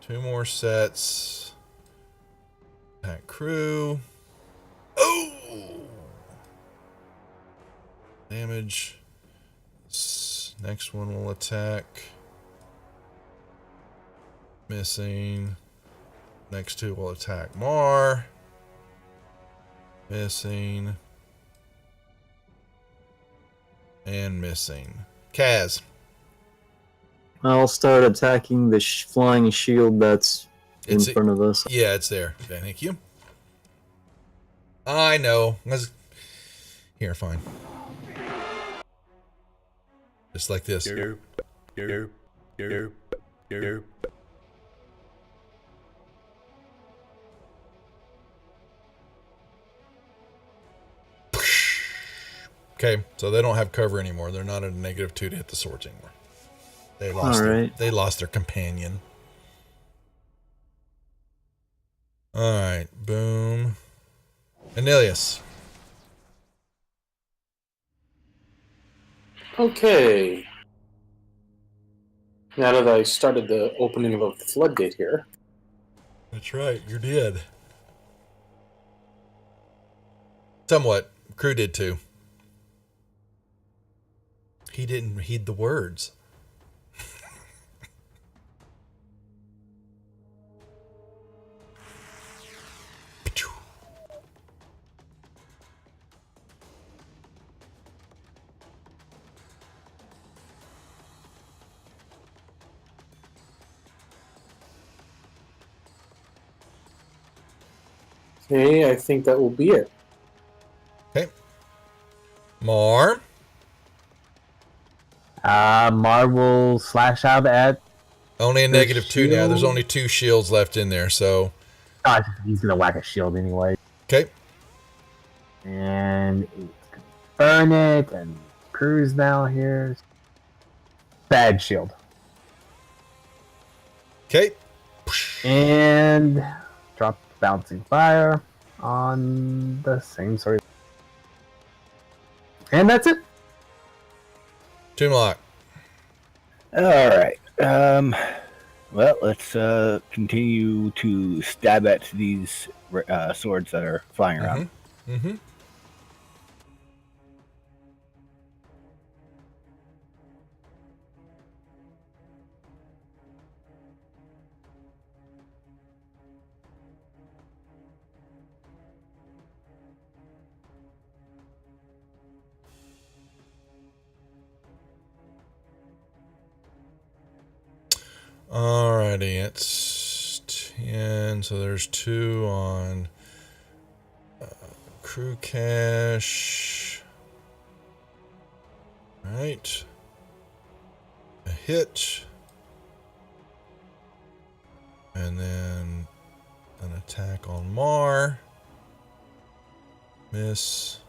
2 more sets. Attack crew. Oh! Damage. Next one will attack. Missing. Next 2 will attack Mar. Missing. And missing. Kaz. I'll start attacking the flying shield that's in It's- front of us. Yeah, it's there. Thank you. I know. Here, fine. Just like this. Okay, so they don't have cover anymore. They're not at a -2 to hit the swords anymore. They lost. Alright. They lost their companion. All right, boom. Anilius. Okay. Now that I started the opening of the floodgate here, That's right. You did. Somewhat. Crew did too. He didn't heed the words. Okay, I think that will be it. Okay. Mar. Mar will slash out at. Only a The -2 now. There's shield? only 2 shields left in there, so. Oh, he's gonna whack a shield anyway. Okay. And it's gonna burn it and cruise now here. Bad shield. Okay. And drop bouncing fire on the same sword. And that's it. Toonlock. All right. Well, let's continue to stab at these swords that are flying around. Mm-hmm. Alrighty, it's 10. So there's 2 on crew cache. Right. A hit. And then an attack on Mar. Miss.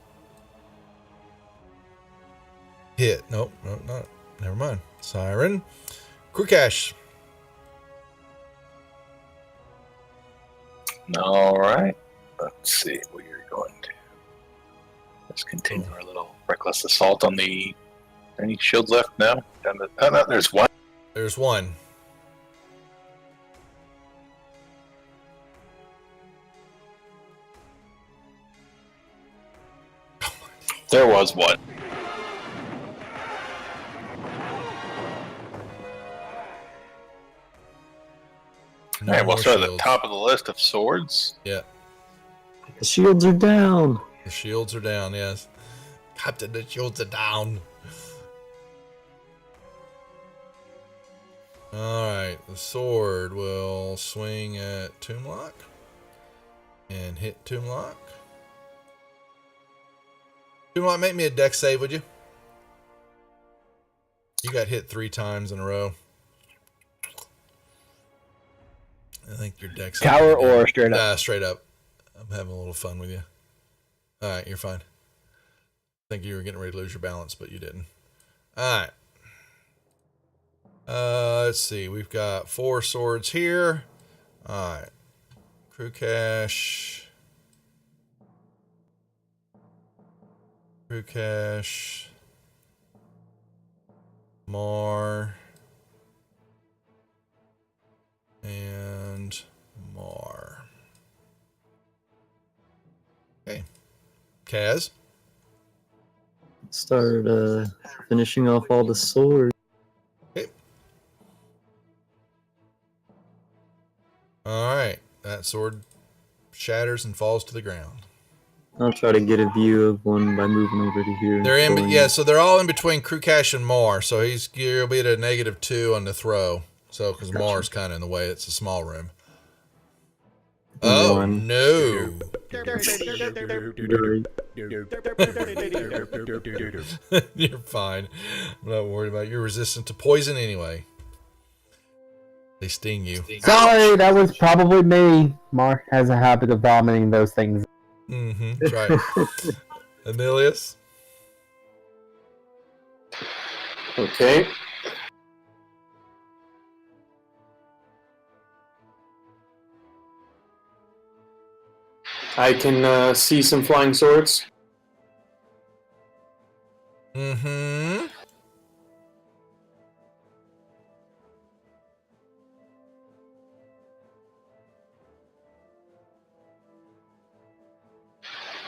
Hit. Nope, not. Never mind. Siren. Crew cache. All right. Let's see what you're going to. Let's continue our little reckless assault on the. Any shields left? No. No, there's one. There's 1. There was one. No All right, we'll more start at the shields. top of the list of swords. Yeah, The shields are down. the shields are down. Yes, Captain, the shields are down. All right, the sword will swing at Toonlock and hit Toonlock. Toonlock, make me a dex save, would you? You got hit 3 times in a row. I think your dex. Tower or straight up? Nah, straight up. I'm having a little fun with you. All right, you're fine. I think you were getting ready to lose your balance, but you didn't. All right. Let's see. We've got 4 swords here. All right. Crew cache. Crew cache. Mar. And Mar. Okay. Kaz. Start finishing off all the swords. Okay. All right. That sword shatters and falls to the ground. I'll try to get a view of one by moving over to here. They're in, Going- yeah. So they're all in between Crew Cache and Mar. So he'll be at a -2 on the throw. So because Gotcha. Mar's kind of in the way, it's a small room. Oh One. no! You're fine. I'm not worried about it. You're resistant to poison anyway. They sting you. Sorry, that was probably me. Mar has a habit of vomiting those things. Mm-hmm. That's right. Emilius. Okay. I can see some flying swords. Mm-hmm.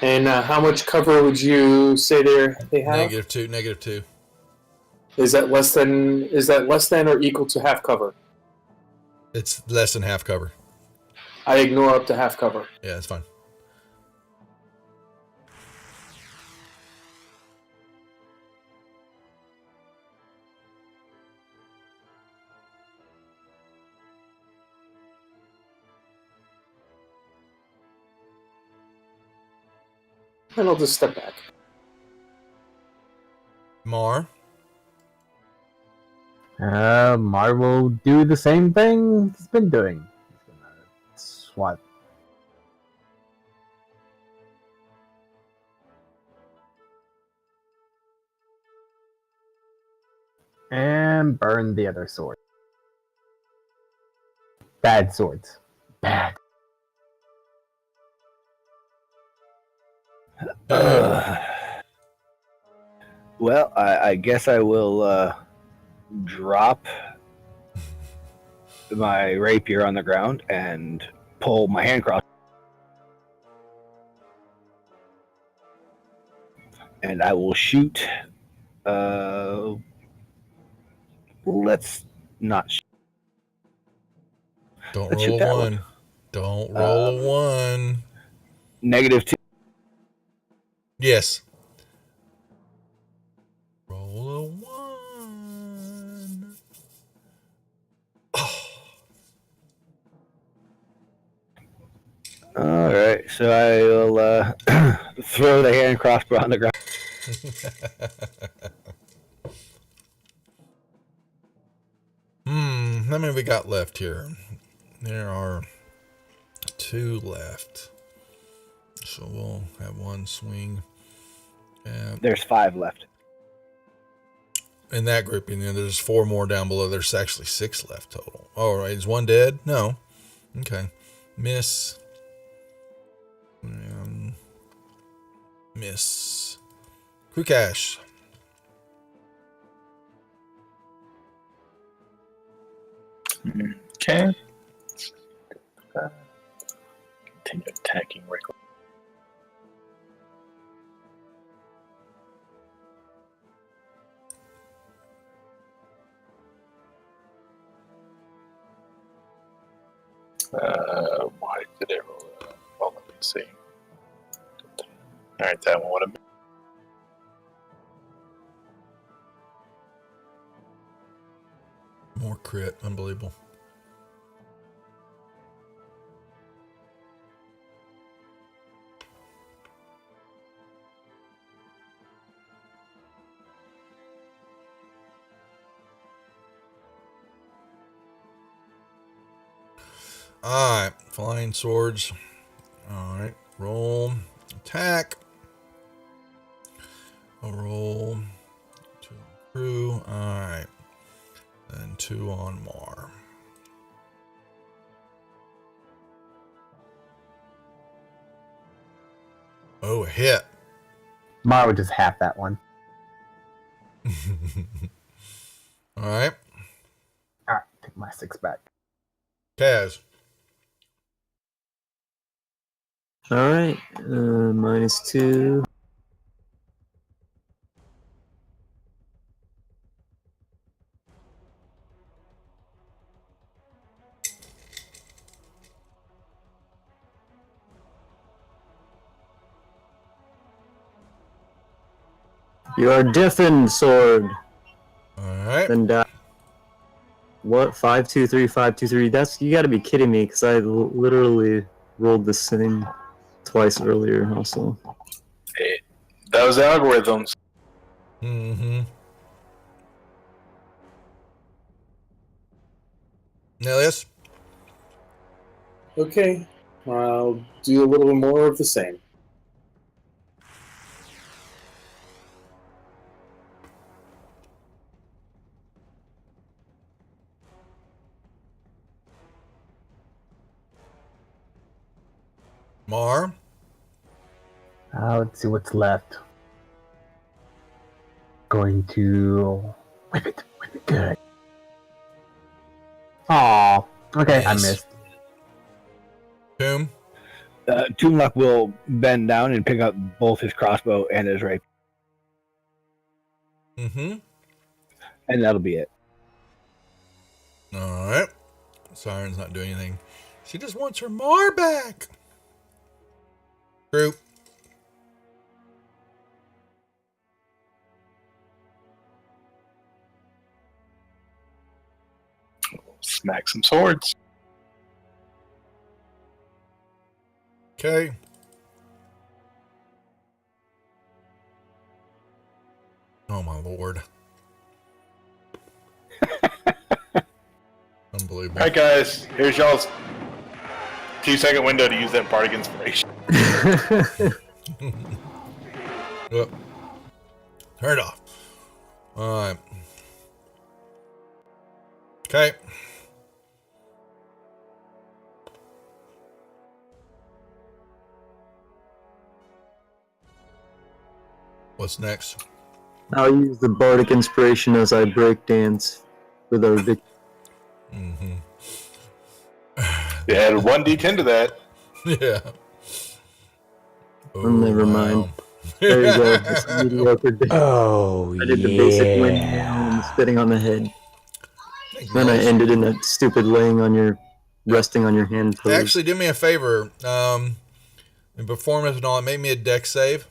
And how much cover would you say they have? -2. -2. Is that less than or equal to half cover? It's less than half cover. I ignore up to half cover. Yeah, it's fine. and I'll just step back. Mar. Mar will do the same thing he's been doing. He's gonna swat. And burn the other sword. Bad swords. Bad. Well, I guess I will drop my rapier on the ground and pull my hand cross. And I will shoot. Let's not. Don't Let's shoot roll a that one. Don't roll a one. -2. Yes. Roll a one. Oh. All right, so I will throw the hand crossbow on the ground. How many we got left here? There are 2 left. So we'll have one swing. And There's 5 left. in that grouping, then there's 4 more down below. There's actually 6 left total. All right, is one dead? No. Okay. Miss. Miss. Kukash. Okay. Continue attacking Rick. Why did it roll? Well, let me see. All right, that one would have been. More crit. Unbelievable. All right, flying swords. All right, roll, attack. A roll, 2 on crew. All right, then 2 on Mar. Oh, a hit. Mar would just half that one. All right, Alright, take my 6 back. Kaz. All right, -2. You are deafened, sword. All right. Then die. What? 523, 523. That's, you got to be kidding me, because I literally rolled the same twice earlier. Also, Those algorithms. Mm-hmm. Nelius. Okay, I'll do a little more of the same. Mar. Let's see what's left. Going to whip it good. Aw, okay, I Yes. missed. Tomb. Toonluck will bend down and pick up both his crossbow and his rapier, Mm-hmm. and that'll be it. All right. Siren's not doing anything. She just wants her Mar back. Group. Smack some swords. Okay. Oh my lord. Unbelievable. All right, guys. Here's y'all's 2-second window to use that bardic inspiration. Yep. Turn it off. All right. Okay. What's next? I'll use the bardic inspiration as I break dance with our victory. Mm-hmm. You add 1d10 to that. Yeah. Oh, never mind. There you go. Just a mediocre dance. Oh, I did the basic wind down and spitting on the head. Then I ended in that stupid laying on your, resting on your hand pose. Actually, do me a favor. In performance and all, it made me a deck save.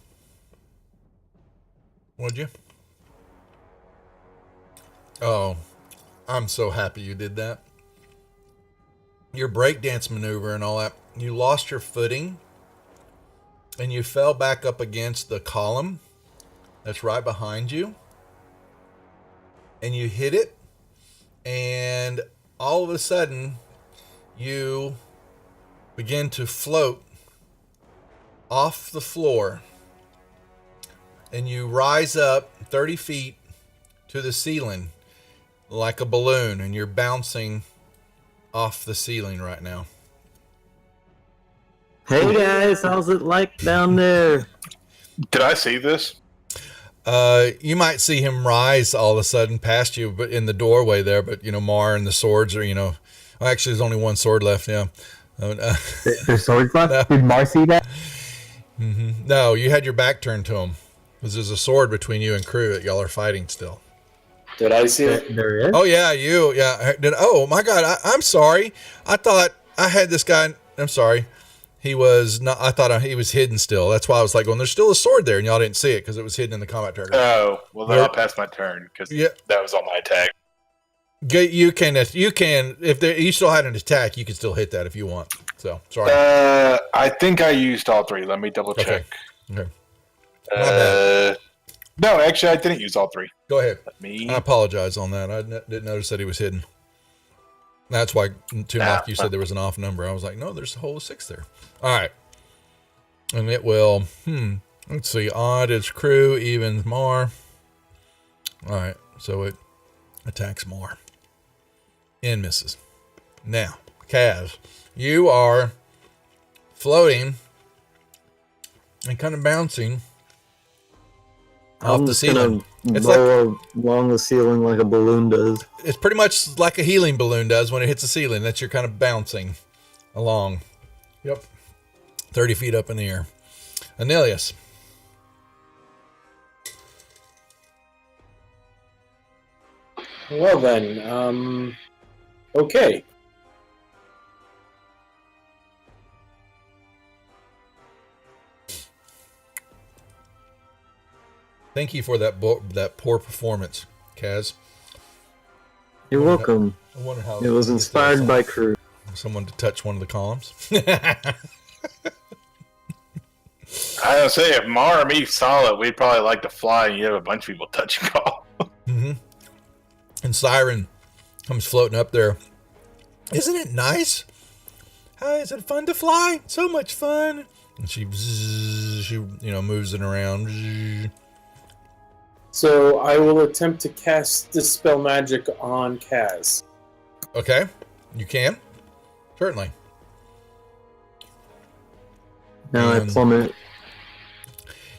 Would you? Oh, I'm so happy you did that. Your breakdance maneuver and all that, you lost your footing and you fell back up against the column that's right behind you. And you hit it, and all of a sudden, you begin to float off the floor, and you rise up 30 feet to the ceiling like a balloon, and you're bouncing off the ceiling right now. Hey guys, how's it like down there? Did I see this? You might see him rise all of a sudden past you, but in the doorway there. But Mar and the swords are, well, actually, there's only one sword left. Yeah. There's swords left? Did Mar see that? Mm-hmm. No, you had your back turned to him because there's a sword between you and crew that y'all are fighting still. Did I see it? There is? Oh yeah, you. Yeah. Oh my God. I'm sorry. I thought I had this guy. I'm sorry. He was not. I thought he was hidden still. That's why I was like, "Well, there's still a sword there," and y'all didn't see it because it was hidden in the combat target. Oh, well, then I'll pass my turn because that was on my attack. You can. If you still had an attack, you can still hit that if you want. So sorry. I think I used all three. Let me double check. Okay. My bad. No, actually, I didn't use all three. Go ahead. Me. I apologize on that. I didn't notice that he was hidden. That's why, like you said, there was an off number. I was like, no, there's a whole 6 there. All right. And it will, let's see. Odd is crew, evens Mar. All right. So it attacks Mar. And misses. Now, Kaz, you are floating and kind of bouncing off the ceiling. It's blow along the ceiling like a balloon does. It's pretty much like a helium balloon does when it hits the ceiling. That's you're kind of bouncing along. Yep. 30 feet up in the air. Anilius. Well then, okay. Thank you for that poor performance, Kaz. You're welcome. I wonder how It was inspired by crew. someone to touch one of the columns. I would say if Mar or me saw it, we'd probably like to fly and you have a bunch of people touching call. Mm-hmm. And Siren comes floating up there. Isn't it nice? How is it fun to fly? So much fun. And she moves it around. So I will attempt to cast Dispel Magic on Kaz. Okay, you can. Certainly. Now I plummet.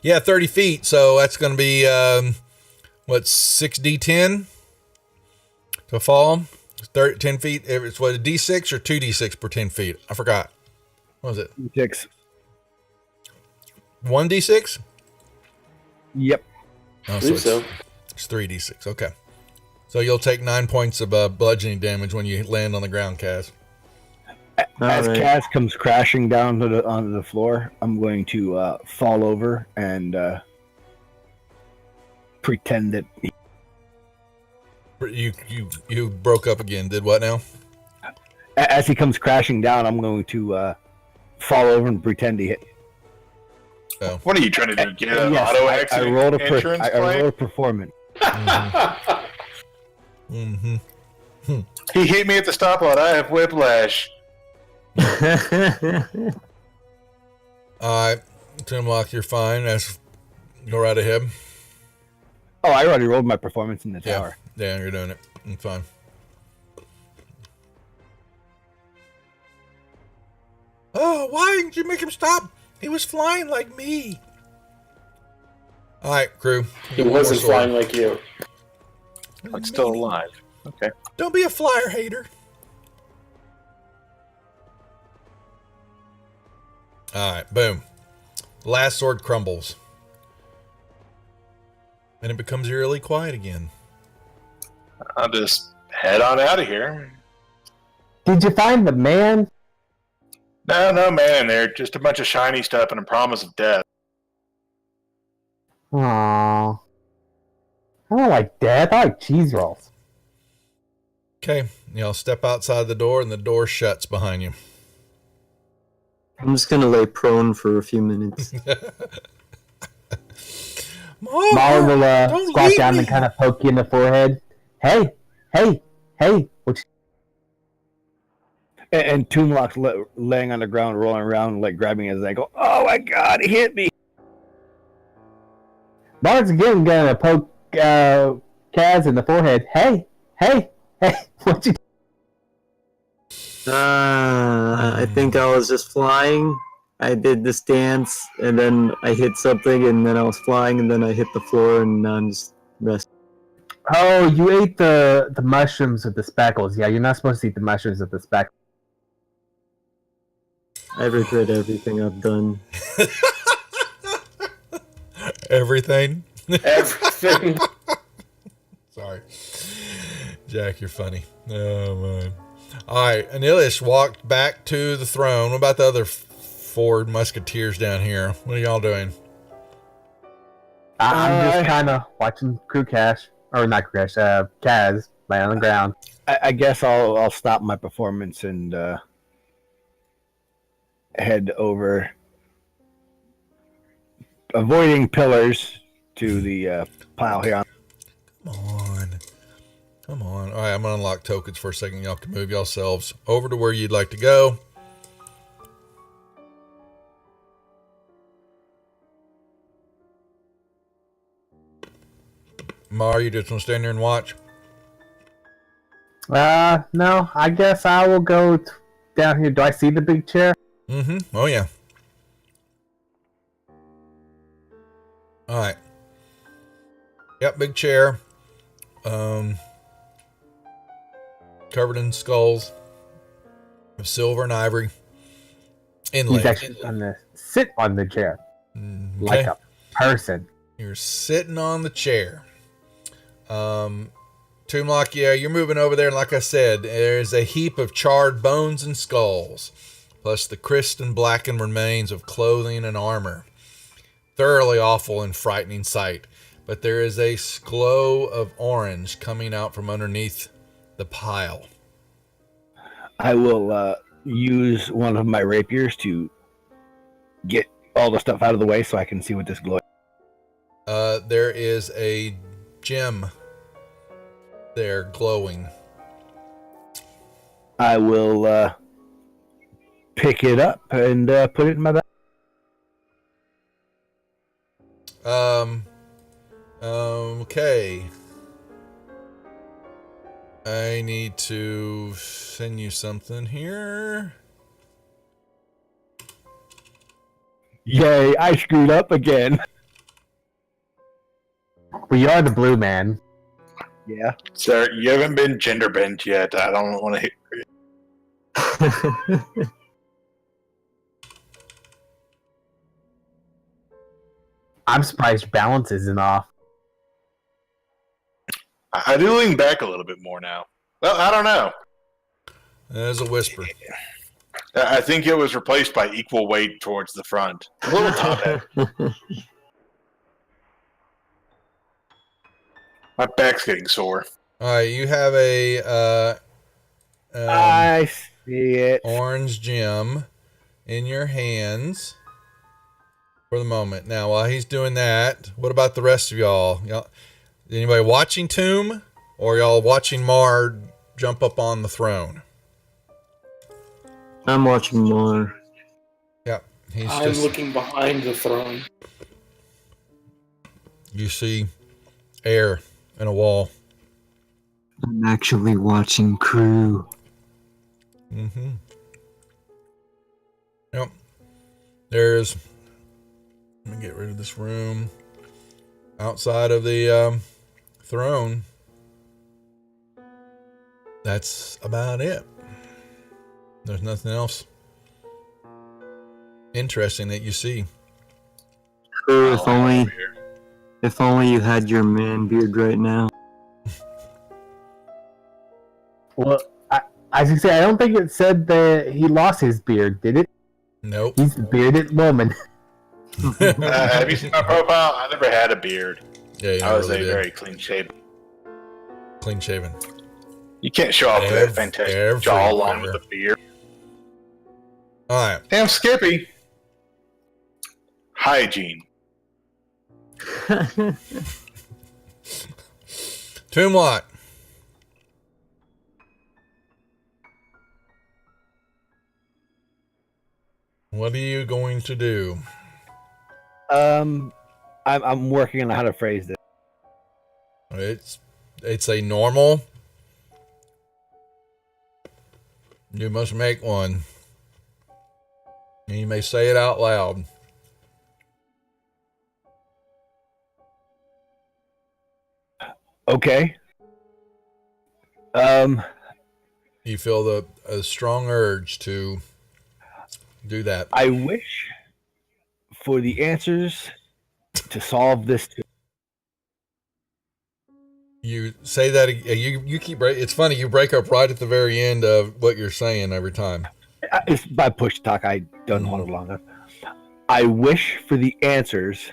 Yeah, 30 feet. So that's going to be, 6d10 to fall? 10 feet. It's what, a d6 or 2d6 per 10 feet? I forgot. What was it? 6. 1d6? Yep. Oh, I believe so. It's 3d6. Okay. So you'll take 9 points of bludgeoning damage when you land on the ground, Kaz. As Alright. Kaz comes crashing down onto the floor, I'm going to fall over and pretend that You broke up again. Did what now? as he comes crashing down, I'm going to fall over and pretend he hit. So. What are you trying to do? Get an Yes, auto I accident rolled insurance I claim? rolled a performance. Mm-hmm. He hit me at the stoplight. I have whiplash. All right, Timlock, you're fine. Go right ahead. Oh, I already rolled my performance in the tower. Yeah, you're doing it. I'm fine. Oh, why didn't you make him stop? He was flying like me. All right, crew. He wasn't flying like you. I'm still alive. Okay. Don't be a flyer hater. All right, boom. Last sword crumbles. And it becomes eerily quiet again. I'll just head on out of here. Did you find the man? No man in there. Just a bunch of shiny stuff and a promise of death. Aww. I don't like death. I like cheese rolls. Okay, y'all step outside the door and the door shuts behind you. I'm just gonna lay prone for a few minutes. Mom, Molly will don't squat leave down me. and kind of poke you in the forehead. Hey, what you... And Toonlock's laying on the ground, rolling around, like grabbing his ankle. Oh my God, he hit me! Barnes again gonna poke Kaz in the forehead. Hey, what you... I think I was just flying. I did this dance, and then I hit something, and then I was flying, and then I hit the floor, and now I'm just resting. Oh, you ate the mushrooms with the speckles. Yeah, you're not supposed to eat the mushrooms with the speckles. I regret everything I've done. Everything. Everything. Sorry. Jack, you're funny. Oh, man. All right, Anilius walked back to the throne. What about the other four musketeers down here? What are y'all doing? I'm just kind of watching Kaz lay on the ground. I guess I'll stop my performance and head over, avoiding pillars to the pile here. Come on. All right, I'm going to unlock tokens for a second. Y'all can move yourselves over to where you'd like to go. Mar, you just want to stand there and watch? No, I guess I will go down here. Do I see the big chair? Mm-hmm. Oh, yeah. All right. Yep, big chair. Covered in skulls of silver and ivory. Inlaid. He's actually gonna sit on the chair like Okay. a person. You're sitting on the chair. Toonlock, yeah, you're moving over there, and like I said, there's a heap of charred bones and skulls, plus the crisped and blackened remains of clothing and armor. Thoroughly awful and frightening sight, but there is a glow of orange coming out from underneath the pile. I will use one of my rapiers to get all the stuff out of the way so I can see what this glow. There is a gem there glowing. I will pick it up and put it in my bag. Okay. I need to send you something here. Yay, I screwed up again. We are the blue man. Yeah. Sir, you haven't been gender bent yet. I don't want to hit. I'm surprised your balance isn't off. I do lean back a little bit more now. Well, I don't know. There's a whisper. I think it was replaced by equal weight towards the front. A little top. My back's getting sore. All right, you have a I see it. orange gem in your hands. for the moment. Now, while he's doing that, what about the rest of y'all? Anybody watching Tomb, or y'all watching Mar jump up on the throne? I'm watching more. Yep, he's I'm just. looking behind the throne. You see air and a wall. I'm actually watching Crew. Mm-hmm. Yep. There's. Let me get rid of this room. Outside of the throne. That's about it. There's nothing else interesting that you see. Crew, if only you had your man beard right now. Well, as you say, I don't think it said that he lost his beard, did it? Nope. He's the bearded woman. Have you seen my profile? I never had a beard. Yeah, you I was really a did. very clean shaven. Clean shaven. You can't show off that fantastic jawline with a beard. All right. Damn, Skippy. Hygiene. Tomblock. What are you going to do? I'm working on how to phrase this. It's a normal. You must make one. And you may say it out loud. Okay. You feel a strong urge to do that. I wish for the answers to solve this. You say that you keep break. It's funny, you break up right at the very end of what you're saying every time. It's by push talk. I don't hold it long enough. I wish for the answers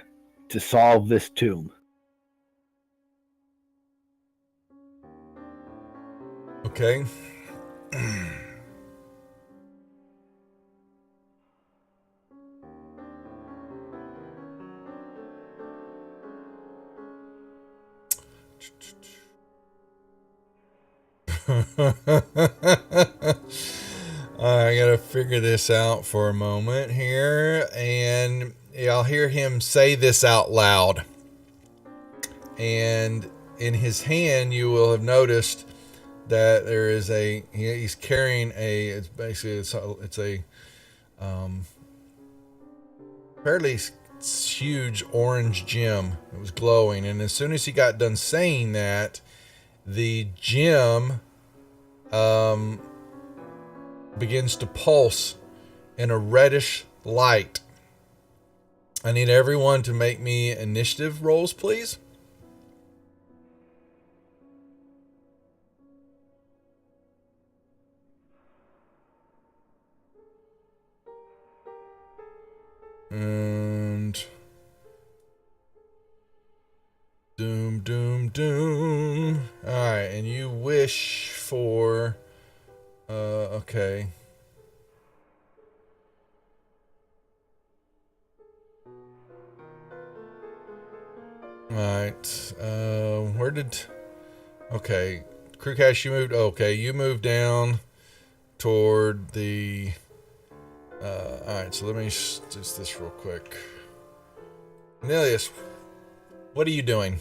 to solve this tomb. Okay. I gotta figure this out for a moment here, and I'll hear him say this out loud. And in his hand, you will have noticed that there is he's carrying it's a fairly huge orange gem. It was glowing, and as soon as he got done saying that, the gem begins to pulse in a reddish light. I need everyone to make me initiative rolls, please. And doom. All right, and you wish for okay. All right. Okay, Crewcash, you moved. Okay, you moved down toward the. All right, so let me just do this real quick. Cornelius, what are you doing?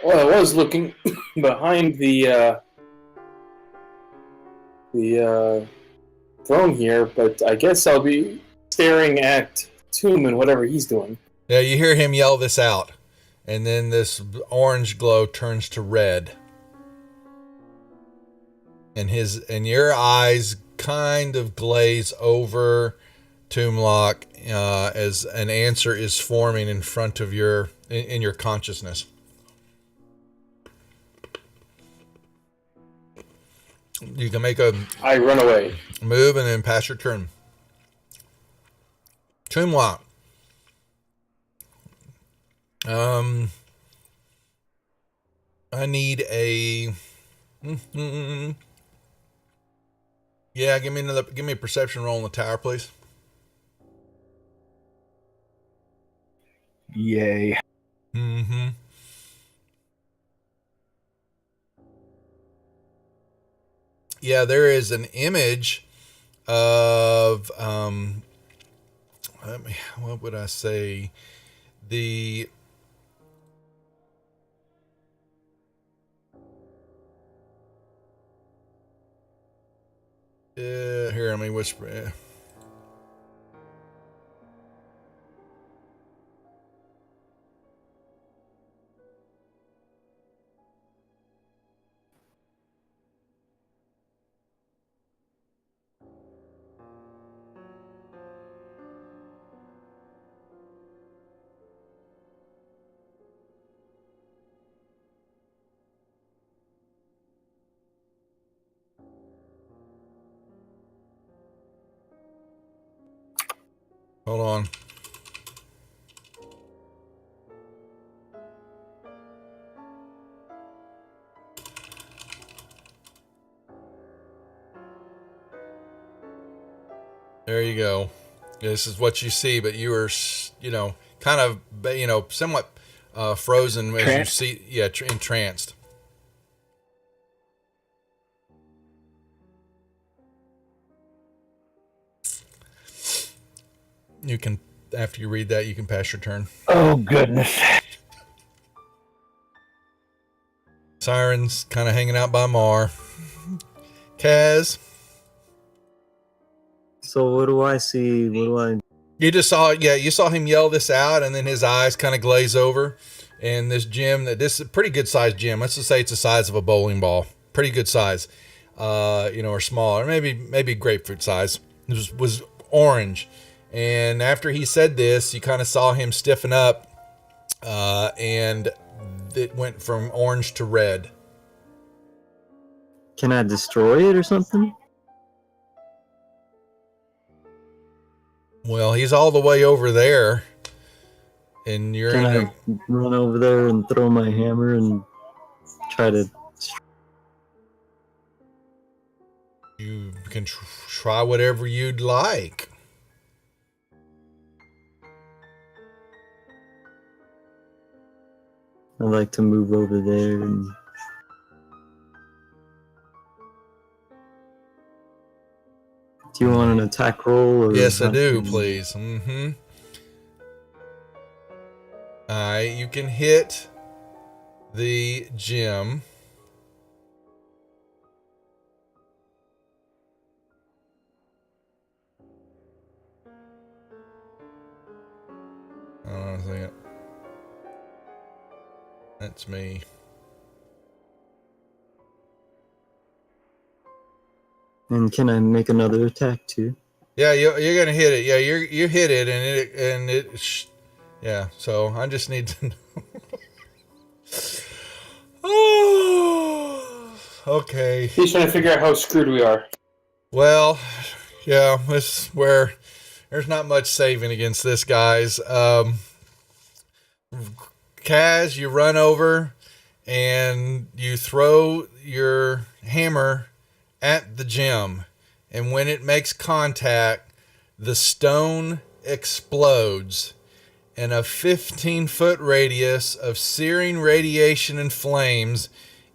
Well, I was looking behind the throne here, but I guess I'll be staring at Tomb and whatever he's doing. Yeah, you hear him yell this out, and then this orange glow turns to red, and your eyes kind of glaze over Tomblock as an answer is forming in front of in your consciousness. You can make a I run away. move and then pass your turn. Tomblock. I need a. Yeah, give me a perception roll on the tower, please. Yay. Mm-hmm. Yeah, there is an image of what would I say? The here, let me whisper. Hold on. There you go. This is what you see, but you were, kind of, somewhat frozen as you see, entranced. You can, after you read that, you can pass your turn. Oh, goodness. Sirens kind of hanging out by Mar. Kaz. So what do I see? What do I? You just saw, you saw him yell this out, and then his eyes kind of glaze over. And this gym, this is a pretty good sized gym. Let's just say it's the size of a bowling ball. Pretty good size, or small, or maybe grapefruit size. It was orange. And after he said this, you kind of saw him stiffen up, and it went from orange to red. Can I destroy it or something? Well, he's all the way over there, and you're Can in I run over there and throw my hammer and try to? You can try whatever you'd like. I'd like to move over there and. Do you want an attack roll? Or Yes, I not? do, please. Mm-hmm. Alright, you can hit the gym. Hold on a second. That's me. And can I make another attack too? Yeah, you're gonna hit it. Yeah, you hit it, and it. Yeah. So I just need to know. Oh, okay. He's trying to figure out how screwed we are. Well, yeah, this is where there's not much saving against this, guys. Kaz, you run over and you throw your hammer at the gem, and when it makes contact, the stone explodes, and a 15-foot radius of searing radiation and flames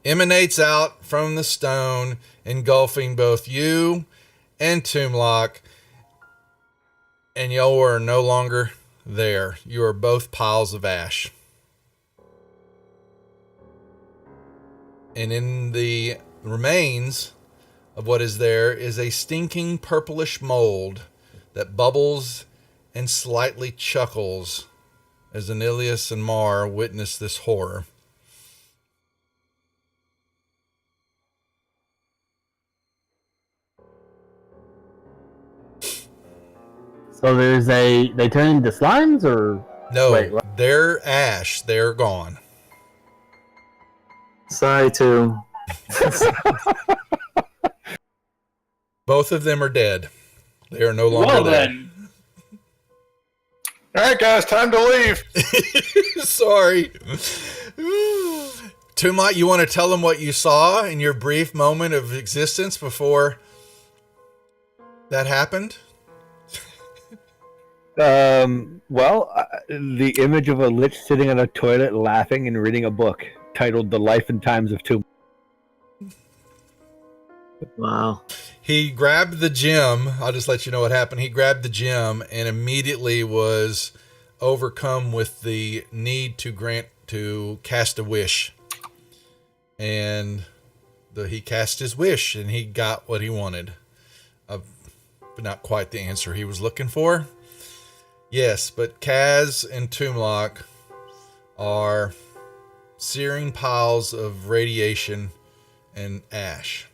emanates out from the stone, engulfing both you and Toomlock, and y'all are no longer there. You are both piles of ash. And in the remains of what is there is a stinking purplish mold that bubbles and slightly chuckles as Anilius and Mar witness this horror. So they turn into slimes, or No, Wait, what? they're ash. They're gone. Sorry, too. Both of them are dead. They are no longer Well there. then, All right, guys, time to leave. Sorry. Toomlight, you want to tell them what you saw in your brief moment of existence before that happened? Well, the image of a lich sitting on a toilet laughing and reading a book titled The Life and Times of Two. Wow. He grabbed the gem. I'll just let you know what happened. He grabbed the gem and immediately was overcome with the need to cast a wish. And he cast his wish and he got what he wanted. But not quite the answer he was looking for. Yes, but Kaz and Toomlock are searing piles of radiation and ash.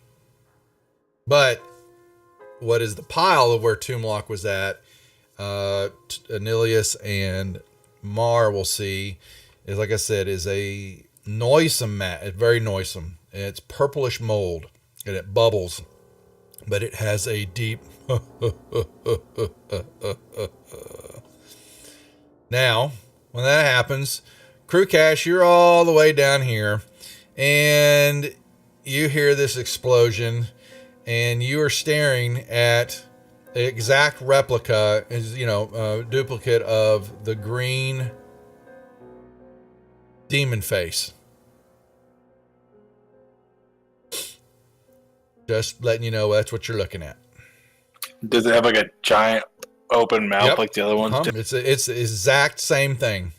But what is the pile of where Toomlock was at, Anilius and Mar will see, is, like I said, is a noisome mat. It's very noisome. And it's purplish mold and it bubbles, but it has a deep Now, when that happens, Crew Cash, you're all the way down here and you hear this explosion and you are staring at the exact replica, duplicate of the green demon face. Just letting you know that's what you're looking at. Does it have like a giant open mouth like the other ones do? It's the exact same thing.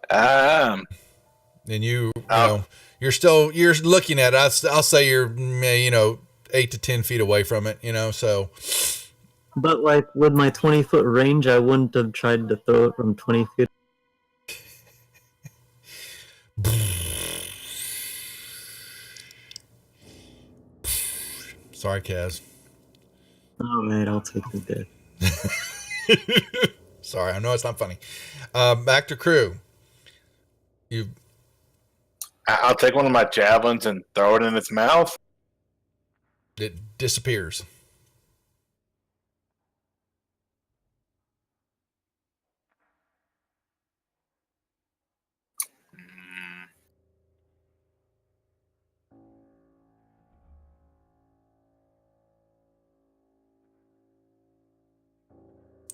And you're looking at it. I'll say you're 8 to 10 feet away from it. So. But like with my 20-foot range, I wouldn't have tried to throw it from 20 feet. Sorry, Kaz. All right, I'll take the dead. Sorry, I know it's not funny. Back to Crew. I'll take one of my javelins and throw it in its mouth. It disappears.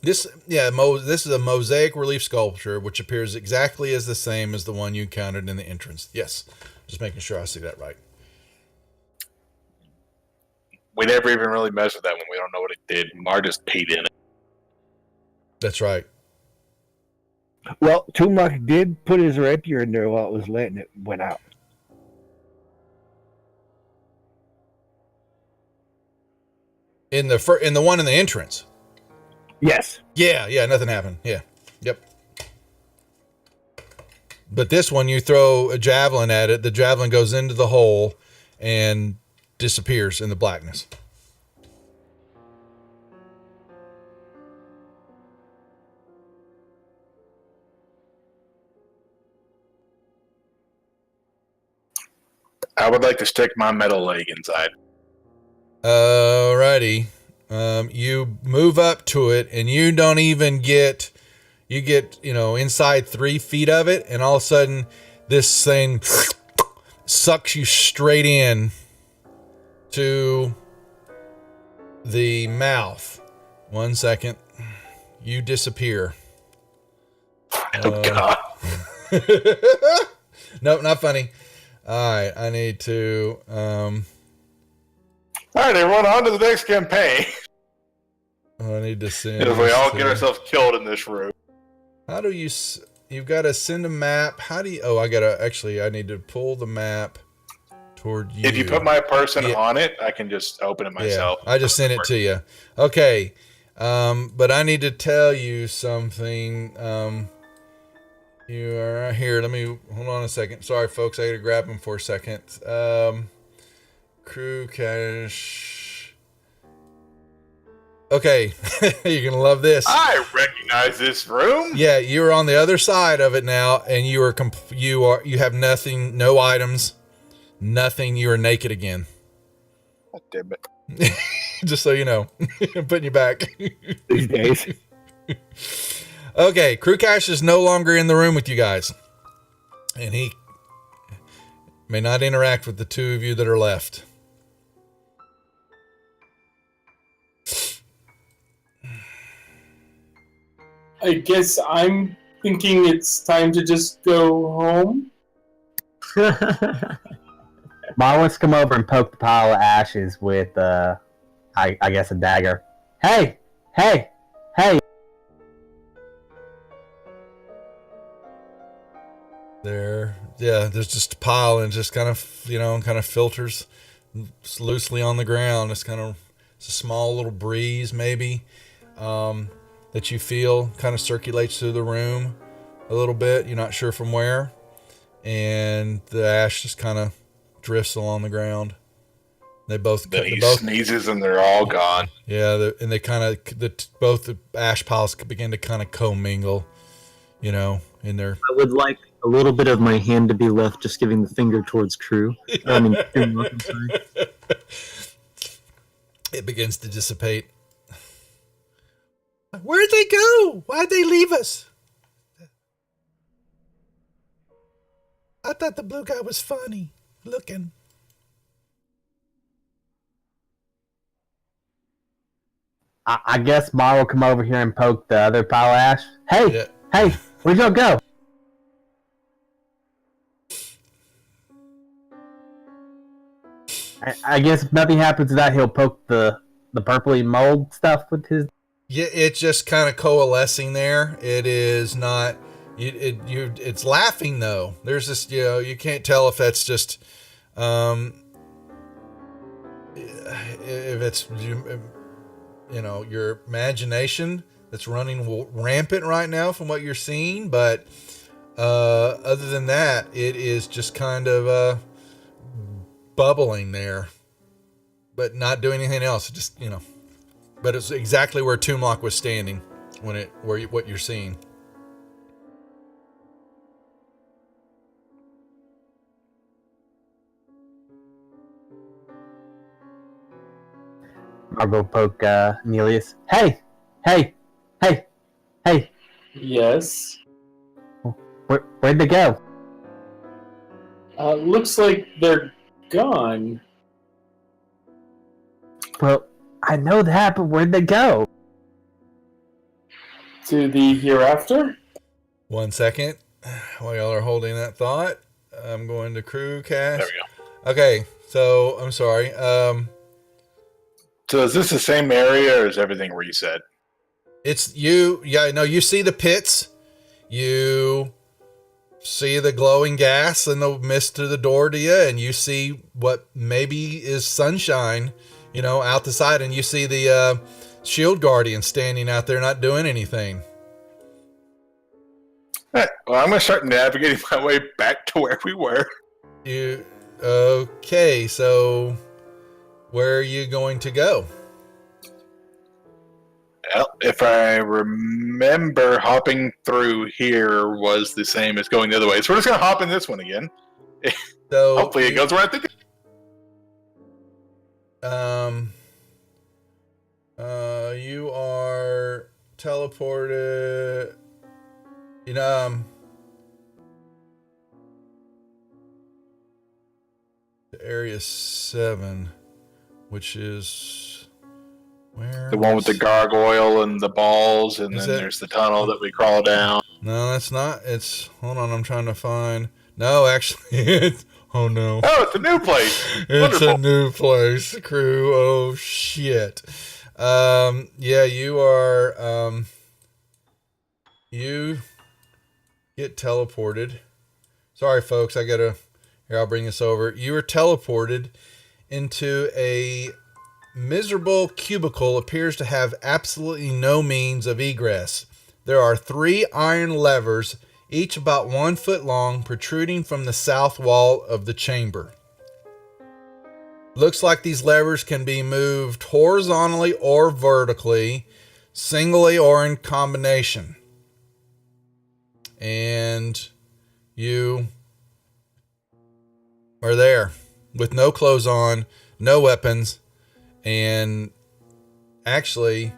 This is a mosaic relief sculpture, which appears exactly as the same as the one you encountered in the entrance. Yes, just making sure I see that right. We never even really messed with that one. We don't know what it did. Mar just peed in it. That's right. Well, Toomlock did put his rapier in there while it was lit, and it went out. In the one in the entrance. Yes. Yeah, nothing happened. Yeah. Yep. But this one, you throw a javelin at it, the javelin goes into the hole and disappears in the blackness. I would like to stick my metal leg inside. Alrighty. You move up to it and you don't even get inside 3 feet of it, and all of a sudden this thing sucks you straight in to the mouth. 1 second. You disappear. Oh, God. Nope, not funny. Alright, I need to All right, everyone, on to the next campaign. I need to send. If we all get ourselves killed in this room. How do you? You've got to send a map. How do you? Oh, I need to pull the map toward you. If you put my person on it, I can just open it myself. Yeah, I just sent it to you. Okay, but I need to tell you something. You are here. Let me hold on a second. Sorry, folks. I got to grab him for a second. Crew cache. Okay, you're gonna love this. I recognize this room. Yeah, you're on the other side of it now, and you have nothing, no items, nothing. You are naked again. God damn it! Just so you know, I'm putting you back. These days. Okay, Crew Cash is no longer in the room with you guys, and he may not interact with the two of you that are left. I guess I'm thinking it's time to just go home. Mar wants to come over and poke the pile of ashes with, I guess, a dagger. Hey! Hey! Hey! There's just a pile and just kind of, kind of filters loosely on the ground. It's a small little breeze maybe that you feel kind of circulates through the room a little bit. You're not sure from where. And the ash just kind of drifts along the ground. They both sneezes and they're all gone. Yeah, and they kind of both the ash piles begin to kind of commingle, in their. I would like a little bit of my hand to be left, just giving the finger towards crew. I mean, I'm sorry. It begins to dissipate. Where'd they go? Why'd they leave us? I thought the blue guy was funny looking. I guess Mar will come over here and poke the other pile of ash. Hey! Yeah. Hey! Where'd y'all go? I guess if nothing happens to that, he'll poke the purpley mold stuff with his... Yeah, it's just kind of coalescing there. It is not... It's laughing, though. There's this, you can't tell if that's just... if it's... your imagination that's running rampant right now from what you're seeing, but other than that, it is just kind of bubbling there, but not doing anything else. It just but it's exactly where Toomlock was standing what you're seeing. I'll go poke Nelius. Hey! Hey! Hey! Hey! Yes. Where'd they go? Looks like they're gone. Well, I know that, but where'd they go? To the hereafter? 1 second while y'all are holding that thought. I'm going to crew cast. There we go. Okay, so I'm sorry. So is this the same area or is everything reset? It's you. Yeah, no, you see the pits. You see the glowing gas and the mist to the door to you, and you see what maybe is sunshine, out the side, and you see the shield guardian standing out there not doing anything. All right, well, I'm going to start navigating my way back to where we were. Okay, so where are you going to go? Well, if I remember, hopping through here was the same as going the other way. So we're just going to hop in this one again. So Hopefully it goes where I think. You are teleported. To Area 7, which is where? The one with the gargoyle and the balls, and then there's the tunnel that we crawl down. No, that's not. Hold on, I'm trying to find. No, actually, it's. Oh no. Oh, it's a new place. It's Wonderful. a new place, crew. Oh shit. Yeah, you are. You get teleported. Sorry, folks. Here, I'll bring this over. You are teleported into a miserable cubicle. Appears to have absolutely no means of egress. There are 3 iron levers, each about 1 foot long, protruding from the south wall of the chamber. Looks like these levers can be moved horizontally or vertically, singly or in combination. And you are there with no clothes on, no weapons, and actually,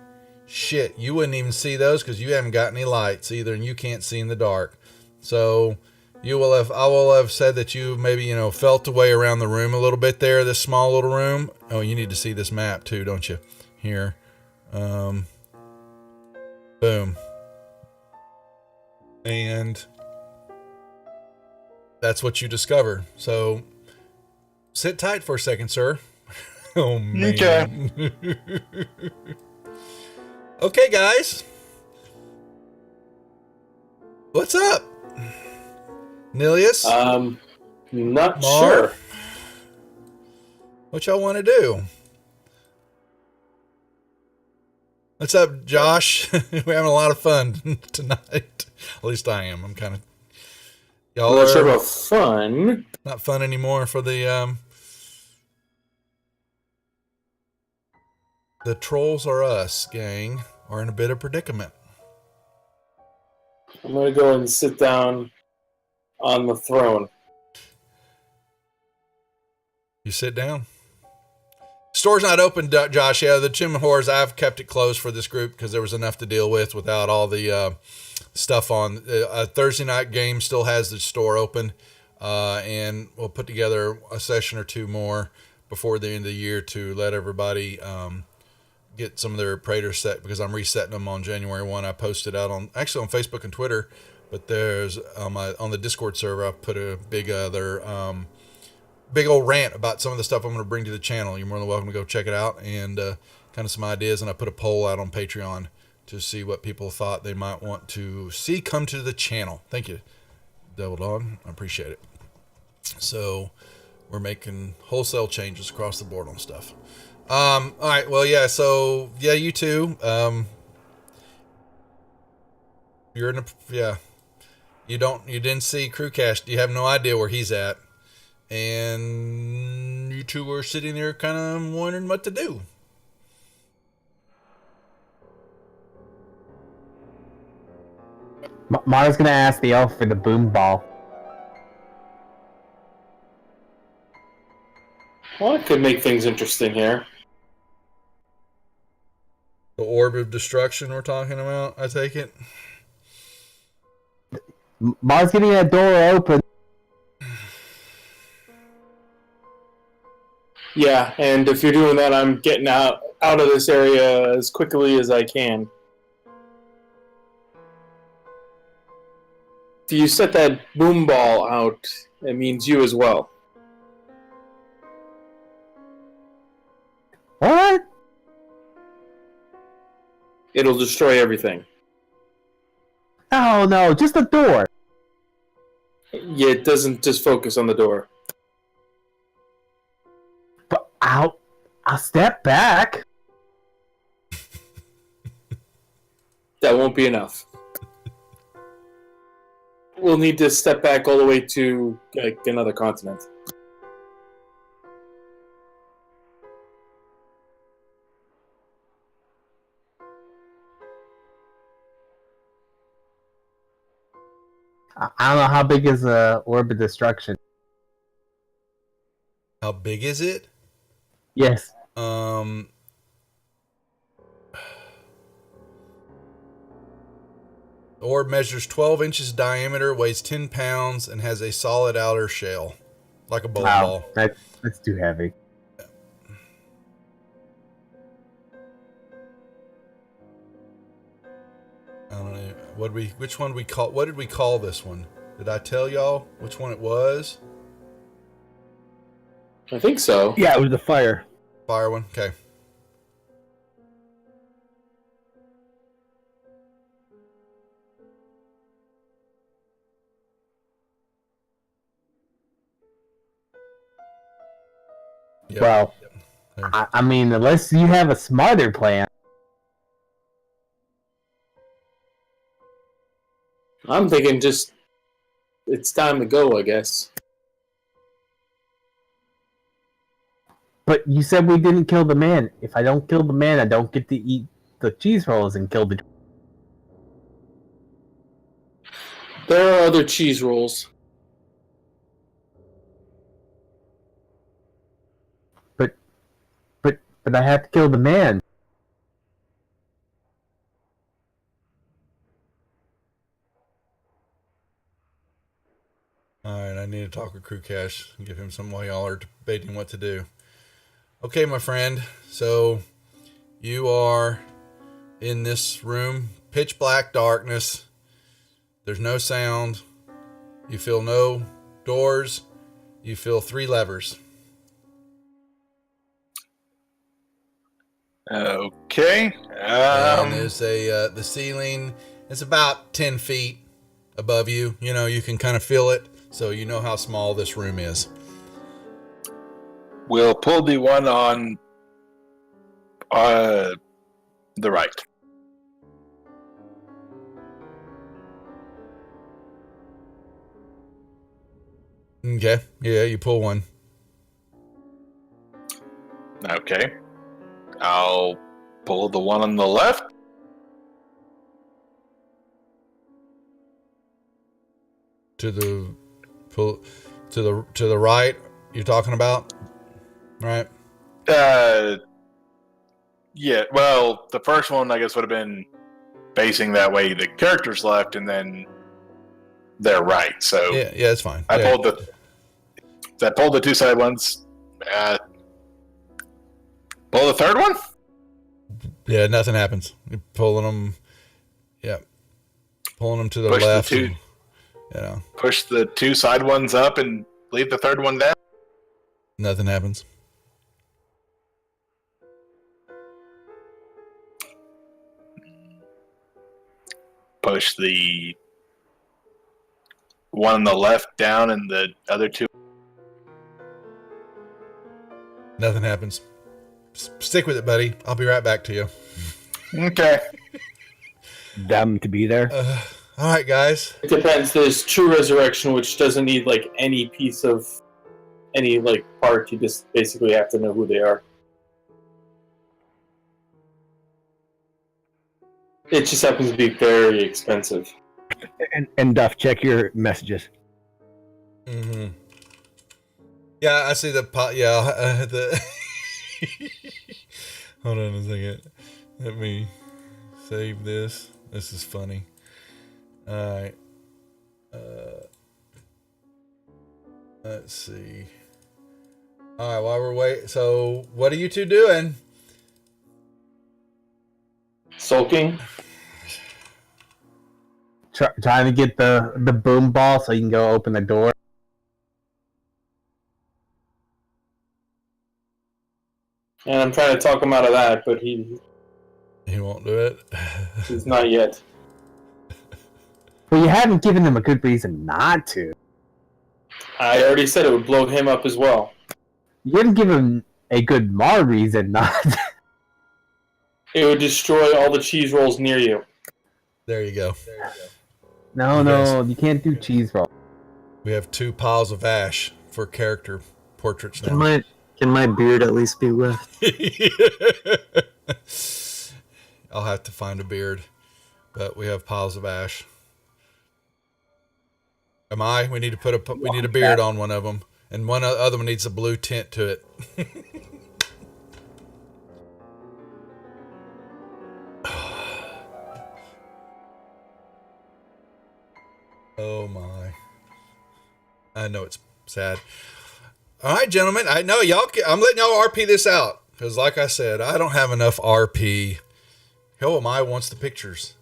shit, you wouldn't even see those because you haven't got any lights either, and you can't see in the dark. So I will have said that you maybe, felt the way around the room a little bit there, this small little room. Oh, you need to see this map too, don't you? Here. Boom. And that's what you discover. So sit tight for a second, sir. Oh, man. Okay. Okay, guys. What's up? Nilius? Not Mar? sure. What y'all want to do? What's up, Josh? We're having a lot of fun tonight. At least I am. I'm kind of... Y'all I'm not sure are about fun. not fun anymore for the Trolls Are Us gang are in a bit of predicament. I'm gonna go and sit down on the throne. You sit down. Store's not open, Josh. Yeah, the Gym Whores, I've kept it closed for this group because there was enough to deal with without all the stuff on. Thursday night game still has the store open, and we'll put together a session or two more before the end of the year to let everybody get some of their Praetors set, because I'm resetting them on January 1. I posted out on Facebook and Twitter, but there's on the Discord server, I put a big old rant about some of the stuff I'm going to bring to the channel. You're more than welcome to go check it out, and kind of some ideas. And I put a poll out on Patreon to see what people thought they might want to see come to the channel. Thank you, Devil Dog. I appreciate it. So we're making wholesale changes across the board on stuff. All right. Well, yeah. So yeah, you too. You're in a, yeah. You didn't see Crewcast. You have no idea where he's at. And you two were sitting there kind of wondering what to do. Mara's gonna ask the elf for the boom ball. Well, it could make things interesting here. The orb of destruction we're talking about, I take it. Mara's getting that door open. Yeah, and if you're doing that, I'm getting out of this area as quickly as I can. If you set that boom ball out, it means you as well. What? It'll destroy everything. Oh no, just the door. Yeah, it doesn't just focus on the door. But I'll step back. That won't be enough. We'll need to step back all the way to like another continent. I don't know how big is the orb of destruction. How big is it? Yes. The orb measures 12 inches diameter, weighs 10 pounds, and has a solid outer shell, like a bowling ball. That's too heavy. I don't know. What did we call this one? Did I tell y'all which one it was? I think so. Yeah, it was the fire. Fire one? Okay. Yep. Well, There. I mean, unless you have a smarter plan. I'm thinking just it's time to go, I guess. But you said we didn't kill the man. If I don't kill the man, I don't get to eat the cheese rolls and kill the... There are other cheese rolls. But I have to kill the man. Alright, I need to talk with Crew Cash and give him some while y'all are debating what to do. Okay, my friend. So, you are in this room, pitch black darkness. There's no sound. You feel no doors. You feel 3 levers. Okay. And there's the ceiling is about 10 feet above you. You know, you can kind of feel it, so you know how small this room is. We'll pull the one on the right. Okay. Yeah, you pull one. Okay. I'll pull the one on the left. To the right. You're talking about, right? Yeah. Well, the first one I guess would have been facing that way. The character's left, and then they're right. So Yeah, it's fine. I Yeah. pulled the 2 side ones. Pull the third one. Yeah, nothing happens. You're pulling them. Yeah, pulling them to the Push the left. 2. You know, Push the 2 side ones up and leave the third one down. nothing happens. Push the one on the left down and the other 2. Nothing happens. Stick with it, buddy. I'll be right back to you. Okay. Them to be there. All right, guys. It depends. There's true resurrection, which doesn't need like any piece of any like part. You just basically have to know who they are. It just happens to be very expensive. And Duff, check your messages. Mm-hmm. Yeah, I see the pot. Yeah, the. Hold on a second. Let me save this. This is funny. All right. Let's see. All right, while we're waiting. So, what are you two doing? Sulking. Trying to get the boom ball so you can go open the door. And I'm trying to talk him out of that, but He won't do it. he's not yet. Well, you haven't given him a good reason not to. I already said it would blow him up as well. You didn't give him a good Mar reason not to. It would destroy all the cheese rolls near you. There you go. No, you can't do cheese roll. We have 2 piles of ash for character portraits now. Can my beard at least be left? I'll have to find a beard, but we have piles of ash. We need to put we need a beard on one of them, and one other one needs a blue tint to it. Oh my! I know it's sad. All right, gentlemen. I know y'all. I'm letting y'all RP this out because, like I said, I don't have enough RP. Hell, Amai wants the pictures.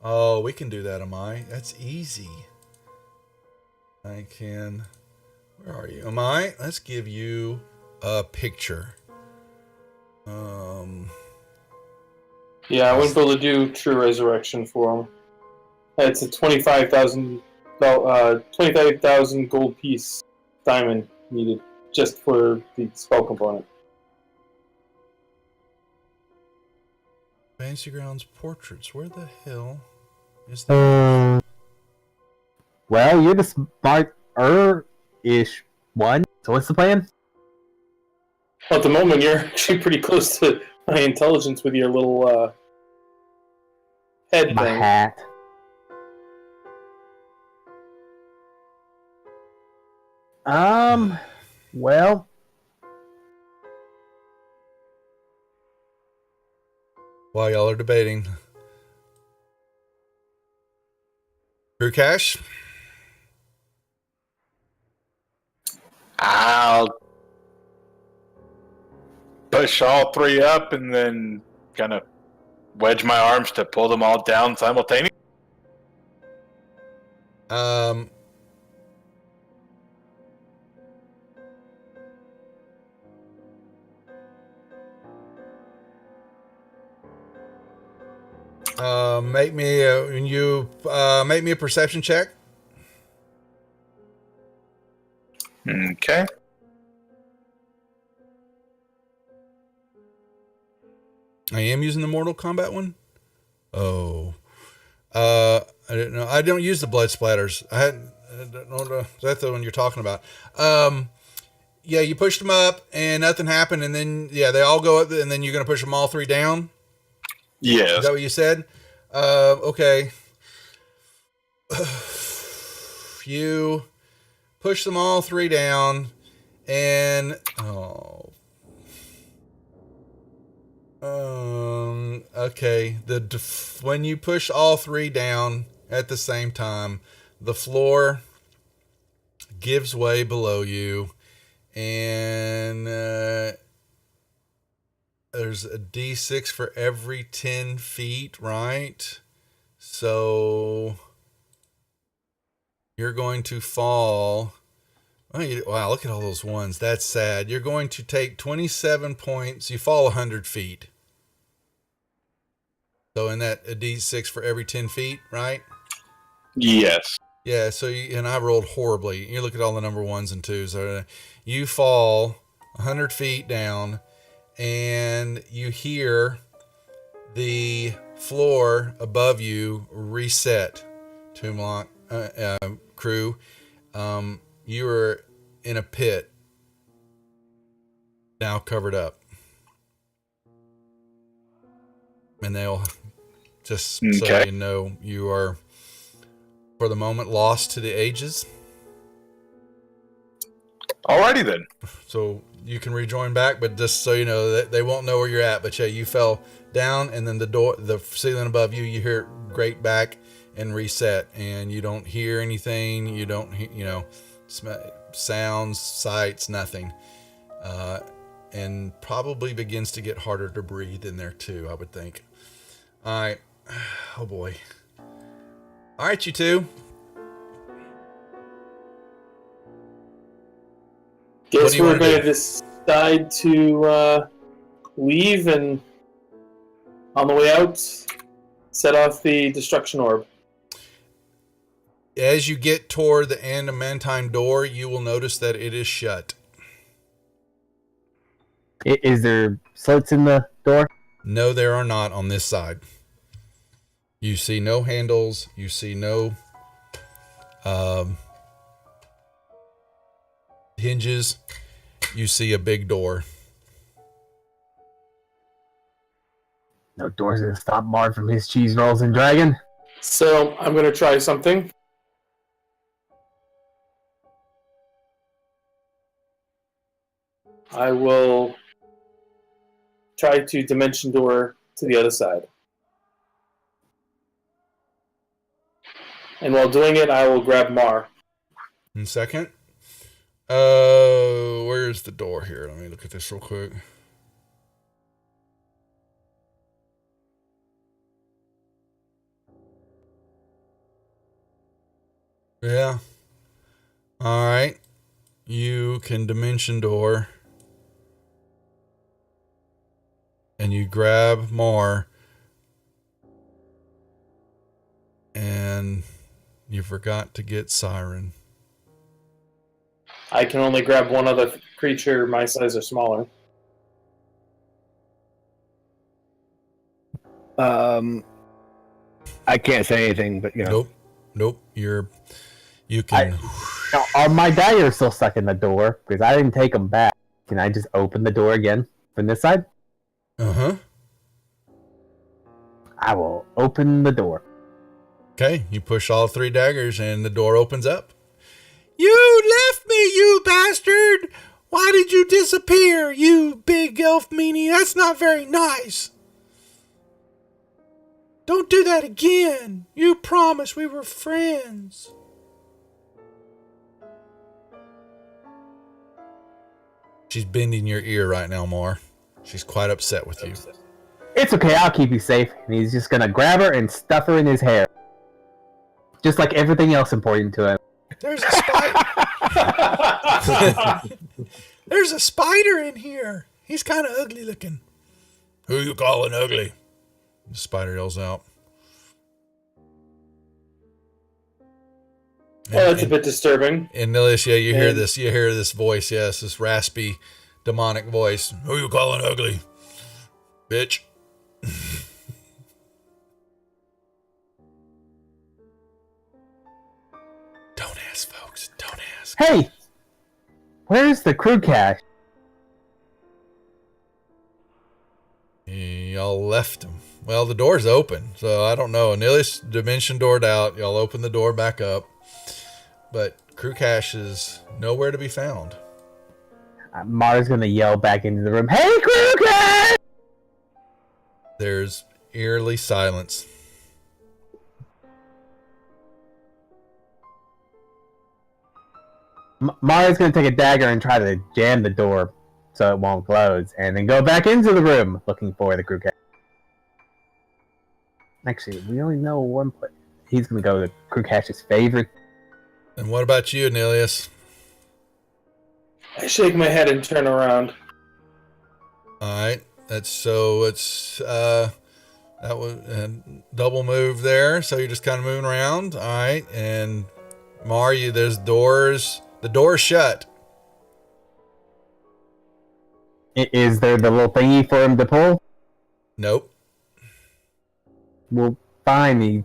Oh, we can do that, Amai. That's easy. I can. Where are you, Amai? Let's give you a picture. Yeah, I wouldn't be able to do true resurrection for him. It's a 25,000 gold piece diamond needed just for the spell component. Fantasy Grounds portraits. Where the hell is that? Well, you're the smart-ish one. So what's the plan? Well, at the moment, you're actually pretty close to my intelligence with your little head My thing. hat. Well, While y'all are debating. True Cash? I'll push all 3 up and then kind of wedge my arms to pull them all down simultaneously. Um, make me make me a perception check. Okay. I am using the Mortal Kombat one. Oh, I didn't know. I don't use the blood splatters. I don't know. Is that the one you're talking about? Yeah, you pushed them up and nothing happened, and then they all go up, and then you're gonna push them all three down. Is Yes. that what you said? Okay. You push them all three down, and okay. When you push all three down at the same time, the floor gives way below you, and there's a D6 for every 10 feet, right? So you're going to fall. Wow, look at all those ones. That's sad. You're going to take 27 points. You fall 100 feet. So in that, a D6 for every 10 feet, right? Yes. Yeah, so and I rolled horribly. You look at all the number ones and twos. You fall 100 feet down, and you hear the floor above you reset. Toonlock crew, you are in a pit now, covered up, and they'll just so Okay. you know, you are for the moment lost to the ages. Alrighty then. So you can rejoin back, but just so you know that they won't know where you're at. But yeah, you fell down, and then the ceiling above you, you hear it grate back and reset, and you don't hear anything. You don't sounds, sights, nothing, and probably begins to get harder to breathe in there too, I would think. All right. Oh boy. All right, you two. What Guess do you we're wanna going do? to decide to leave and on the way out, set off the destruction orb. As you get toward the adamantine door, you will notice that it is shut. Is there slits in the door? No, there are not on this side. You see no handles. You see no hinges. You see a big door. No doors gonna stop Marv from his cheese rolls and dragon. So I'm going to try something. I will try to dimension door to the other side. And while doing it, I will grab Mar. In a second. Where's the door here? Let me look at this real quick. Yeah. All right. You can dimension door. And you grab Mar. And you forgot to get Siren. I can only grab one other creature my size or smaller. I can't say anything, but you know. Nope. You can. Now, are my dagger still stuck in the door? Because I didn't take them back. Can I just open the door again from this side? Uh-huh. I will open the door. Okay, you push all three daggers and the door opens up. You left me, you bastard! Why did you disappear, you big elf meanie? That's not very nice. Don't do that again. You promised we were friends. She's bending your ear right now, Mar. She's quite upset with you. It's okay, I'll keep you safe. And he's just gonna grab her and stuff her in his hair. just like everything else important to him. There's a spider. There's a spider in here. He's kind of ugly looking. Who you calling ugly? The spider yells out. Oh, that's a bit disturbing. And Nilius, yeah, you hear And- this. You hear this voice. Yes, this raspy, demonic voice. Who you calling ugly, bitch? Don't ask, folks. Don't ask. Hey, where's the crew cache? Y'all left him. Well, the door's open, so I don't know. Nilius dimension doored out. Y'all open the door back up, but crew cache is nowhere to be found. Mara's gonna yell back into the room. Hey, crew cache! There's eerily silence. Mara's gonna take a dagger and try to jam the door so it won't close, and then go back into the room looking for the crew cache. Actually, we only know one place. He's gonna go to crew cache's favorite. And what about you, Nilius? I shake my head and turn around. All right, it's that was a double move there. So you're just kind of moving around. All right, and there's doors. The door's shut. Is there the little thingy for him to pull? Nope. Well, fine.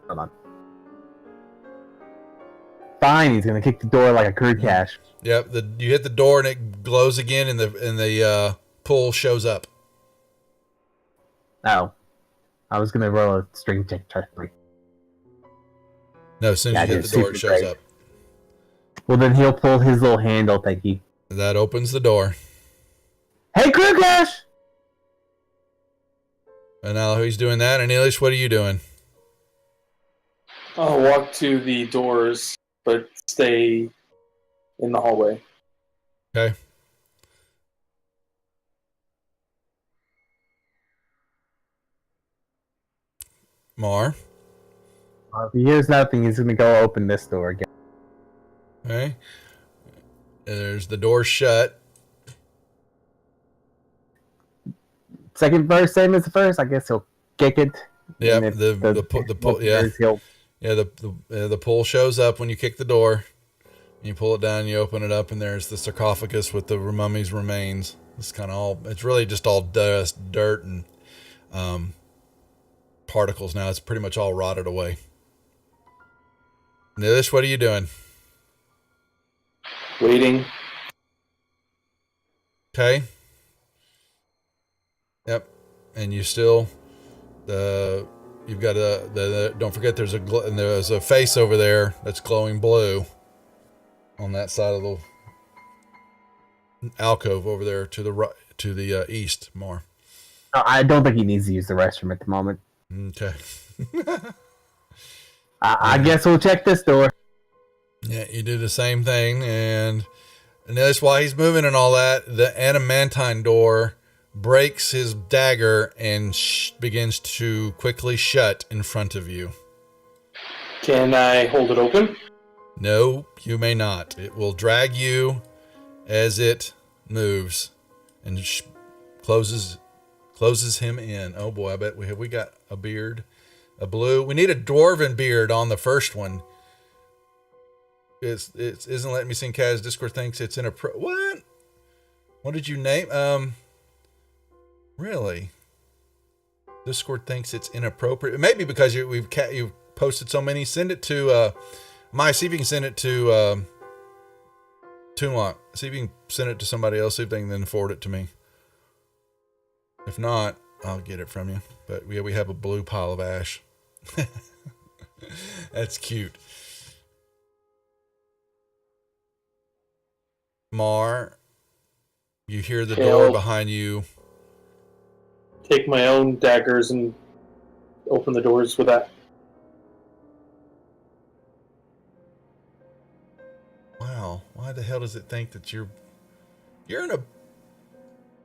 Hold on. Fine. He's gonna kick the door like a crew cache. Yep. You hit the door and it glows again, and the pull shows up. Oh, I was gonna roll a string check. Try 3. No, as soon as Yeah, you hit the door, it super shows great. up. Well, then he'll pull his little handle thingy. That opens the door. Hey, crew cache! And now he's doing that. And Elish, what are you doing? I'll walk to the doors, but stay in the hallway. Okay. Mar. If he hears nothing, he's gonna go open this door again. Okay. There's the door shut. Second verse, same as the first. I guess he'll kick it. Yep. And if The pull. Yeah. he'll Yeah. The pull shows up when you kick the door. You pull it down. You open it up, and there's the sarcophagus with the mummy's remains. It's kind of all. It's really just all dust, dirt, and particles now. It's pretty much all rotted away. Nilish, what are you doing? Waiting. Okay. Yep. And you still you've got don't forget there's a face over there that's glowing blue on that side of the alcove over there to the right, to the east, Mar. I don't think he needs to use the restroom at the moment. Okay. I guess we'll check this door. Yeah, you do the same thing, and that's why he's moving and all that. The adamantine door breaks his dagger and begins to quickly shut in front of you. Can I hold it open? No, you may not. It will drag you as it moves and closes him in. Oh boy, I bet we got a beard, a blue. We need a dwarven beard on the first one. It isn't letting me sing. Kaz Discord thinks it's inappropriate. What did you name? Really? Discord thinks it's inappropriate. Maybe because you've posted so many. Send it to see if you can send it to Toonlock. See if you can send it to somebody else. See if they can then forward it to me. If not, I'll get it from you. But we have a blue pile of ash. That's cute. Mar, you hear the door behind you. Take my own daggers and open the doors with that. Wow, why the hell does it think that you're in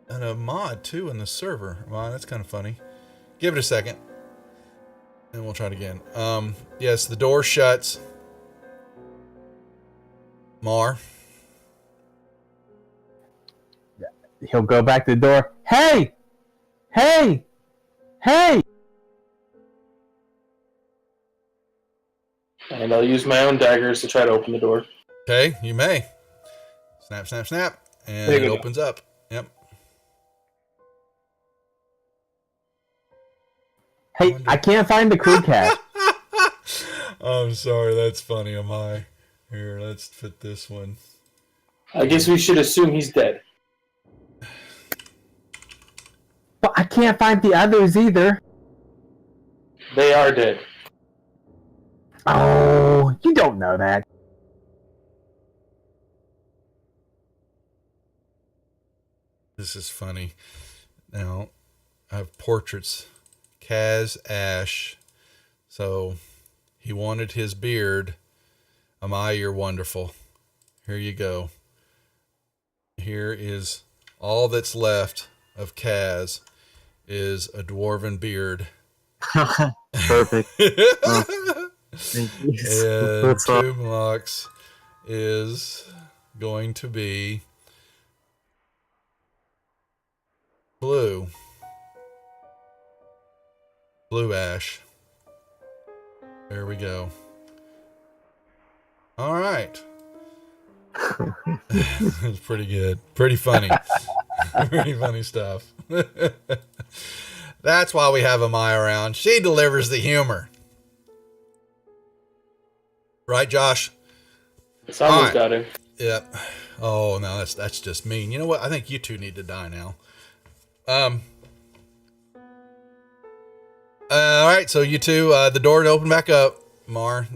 a mod too in the server? Wow, that's kind of funny. Give it a second. And we'll try it again. Yes, the door shuts. Mar. He'll go back to the door. Hey! Hey! Hey! And I'll use my own daggers to try to open the door. Okay, you may. Snap, snap, snap. And There it we go. opens up. Yep. Hey, I can't find the crew cache. I'm sorry, that's funny. Am I? Here, let's fit this one. I guess we should assume he's dead. But I can't find the others either. They are dead. Oh, you don't know that. This is funny. Now, I have portraits. Kaz Ash. So, he wanted his beard. Amaya, you're wonderful. Here you go. Here is all that's left of Kaz is a dwarven beard. Perfect. Thank you. And That's all. Toomlox is going to be blue. Blue Ash. There we go. All right. It's pretty good. Pretty funny. Pretty funny stuff. That's why we have Amaya around. She delivers the humor. Right, Josh? Someone's Alright. got him. Yep. Oh no, that's just mean. You know what? I think you two need to die now. All right, so you two, the door to open back up. Mar,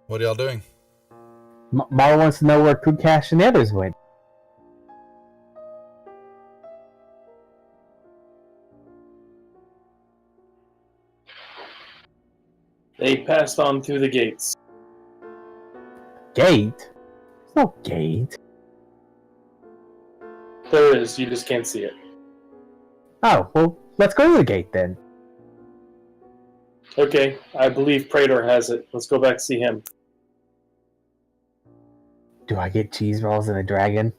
what are y'all doing? Mara wants to know where crew cache and the others went. They passed on through the gates. Gate? There's no gate. There is, you just can't see it. Oh, well, let's go to the gate then. Okay, I believe Praetor has it. Let's go back see him. Do I get cheese rolls and a dragon?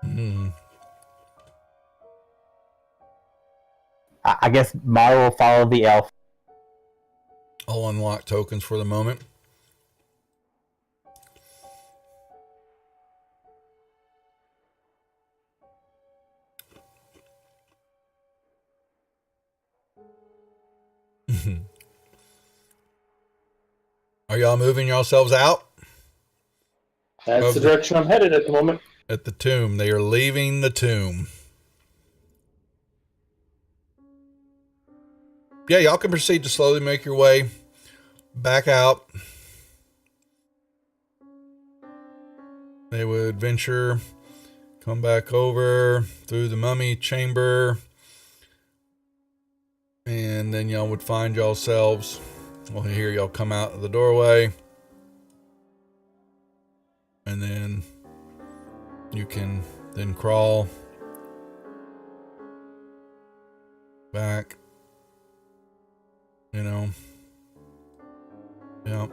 Hmm. I guess Mara will follow the elf. I'll unlock tokens for the moment. Are y'all moving yourselves out? That's Okay. the direction I'm headed at the moment. At the tomb. They are leaving the tomb. Yeah, y'all can proceed to slowly make your way back out. They would venture, come back over through the mummy chamber, and then y'all would find yourselves. Well, here y'all come out of the doorway, and then you can then crawl back. You know. Yep.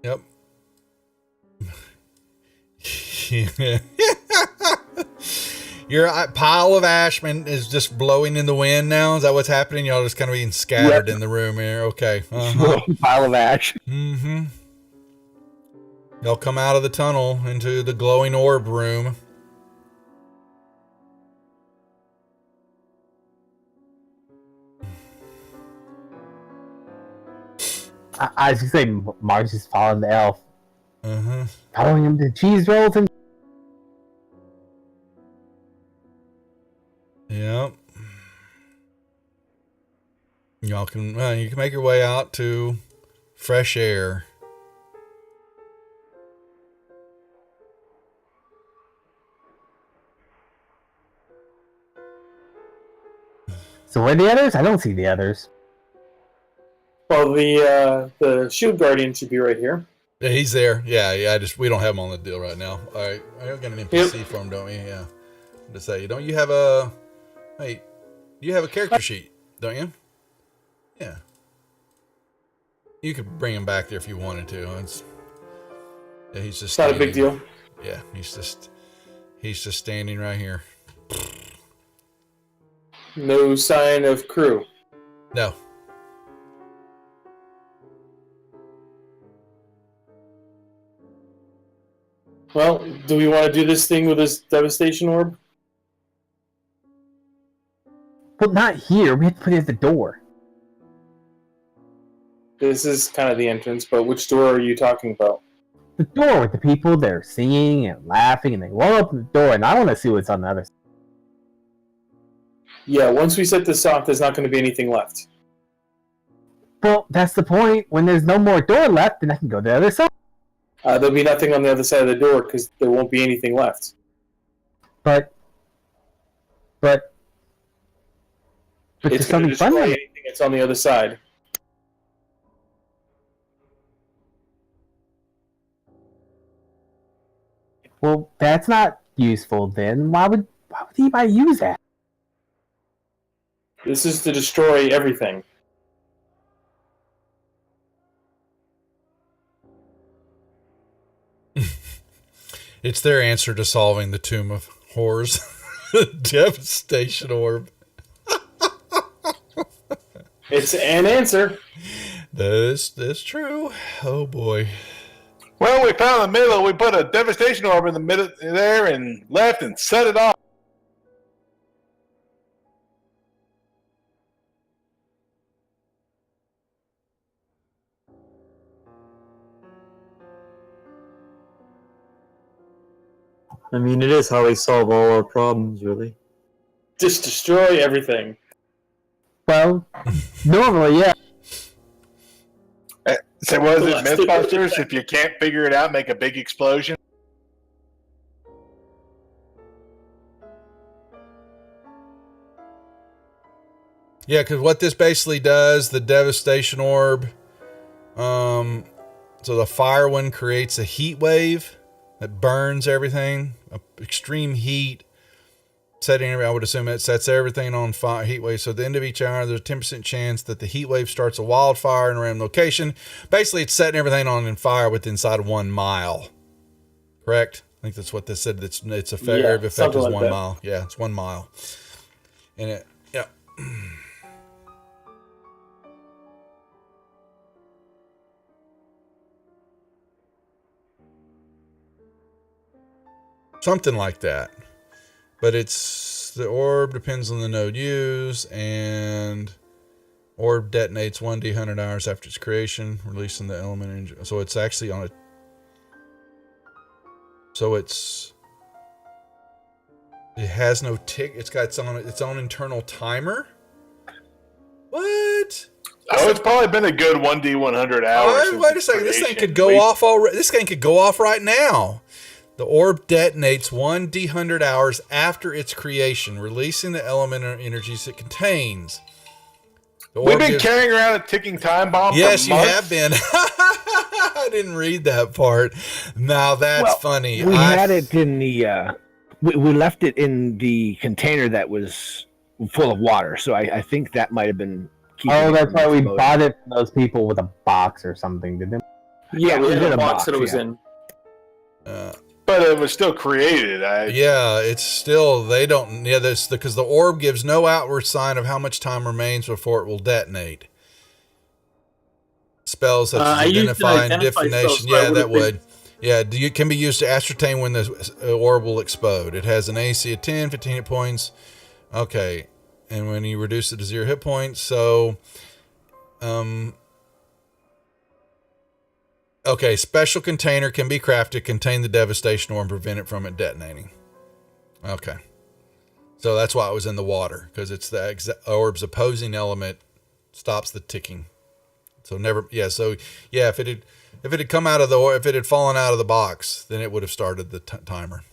Yep. Your pile of ashman is just blowing in the wind now. Is that what's happening? Y'all just kind of being scattered in the room here. Okay. Uh-huh. Pile of ash. Mm-hmm. Y'all come out of the tunnel into the glowing orb room. I was just saying, Mara's just following the elf. Uh-huh. Following him to cheese rolls and... Yep. Y'all can you can make your way out to fresh air. So where are the others? I don't see the others. Well, the shield guardian should be right here. Yeah, he's there. Yeah. We don't have him on the deal right now. All right, I got an NPC for him, don't we? Yeah. To say, don't you have a? Hey, you have a character sheet, don't you? Yeah. You could bring him back there if you wanted to. Yeah, he's just. It's not a big deal. Yeah, he's just standing right here. No sign of crew. No. Well, do we want to do this thing with this devastation orb? Well, not here. We have to put it at the door. This is kind of the entrance, but which door are you talking about? The door with the people that are singing and laughing, and they won't open the door, and I want to see what's on the other side. Yeah, once we set this off, there's not going to be anything left. Well, that's the point. When there's no more door left, then I can go to the other side. There'll be nothing on the other side of the door because there won't be anything left. But there's It's going to something destroy fun. anything that's on the other side. Well, that's not useful then. Why would anybody use that? This is to destroy everything. It's their answer to solving the Tomb of Horrors. Devastation orb. It's an answer. That's true. Oh boy. Well, we found the middle. We put a devastation orb in the middle there and left and set it off. I mean, it is how we solve all our problems, really. Just destroy everything. Well, normally, yeah. So was it Blast it. Mythbusters? If you can't figure it out, make a big explosion. Yeah, because what this basically does, the devastation orb, so the fire one creates a heat wave that burns everything, extreme heat, setting. I would assume it sets everything on fire, heat wave. So at the end of each hour, there's a 10% chance that the heat wave starts a wildfire in a random location. Basically, it's setting everything on in fire within inside of 1 mile. Correct? I think that's what this said. Its area of effect something is like 1 that. mile. Yeah, it's 1 mile. And it, yeah. Something like that. But it's the orb depends on the node used, and orb detonates 1d 100 hours after its creation, releasing the element. So it's actually on a. So it has no tick. It's got its own internal timer. What? Oh, it's probably been a good 1d 100 hours. Oh, since wait a its second. This thing creation. could go off already. This thing could go off right now. The orb detonates 1d 100 hours after its creation, releasing the element or energies it contains. The We've orb been gives- carrying around a ticking time bomb. Yes, for you months. have been. I didn't read that part. Now that's Well, funny. We had it in the we left it in the container that was full of water, so I think that might have been. keeping Oh, it that's from why we exploding. bought it from those people with a box or something, didn't we? Yeah, we it had was in a a box box, that it was yeah. in. But it was still created. Yeah, it's still they don't. Yeah, this because the orb gives no outward sign of how much time remains before it will detonate. Spells such I as used to identify and identify spells, divination. so I Yeah, would've that would. Yeah, can be used to ascertain when the orb will explode. It has an AC of 10, 15 hit points. Okay, and when you reduce it to 0 hit points, so, okay, special container can be crafted to contain the devastation orb and prevent it from it detonating. Okay, so that's why it was in the water, because it's the orb's opposing element stops the ticking. So if it had come out of if it had fallen out of the box, then it would have started the timer.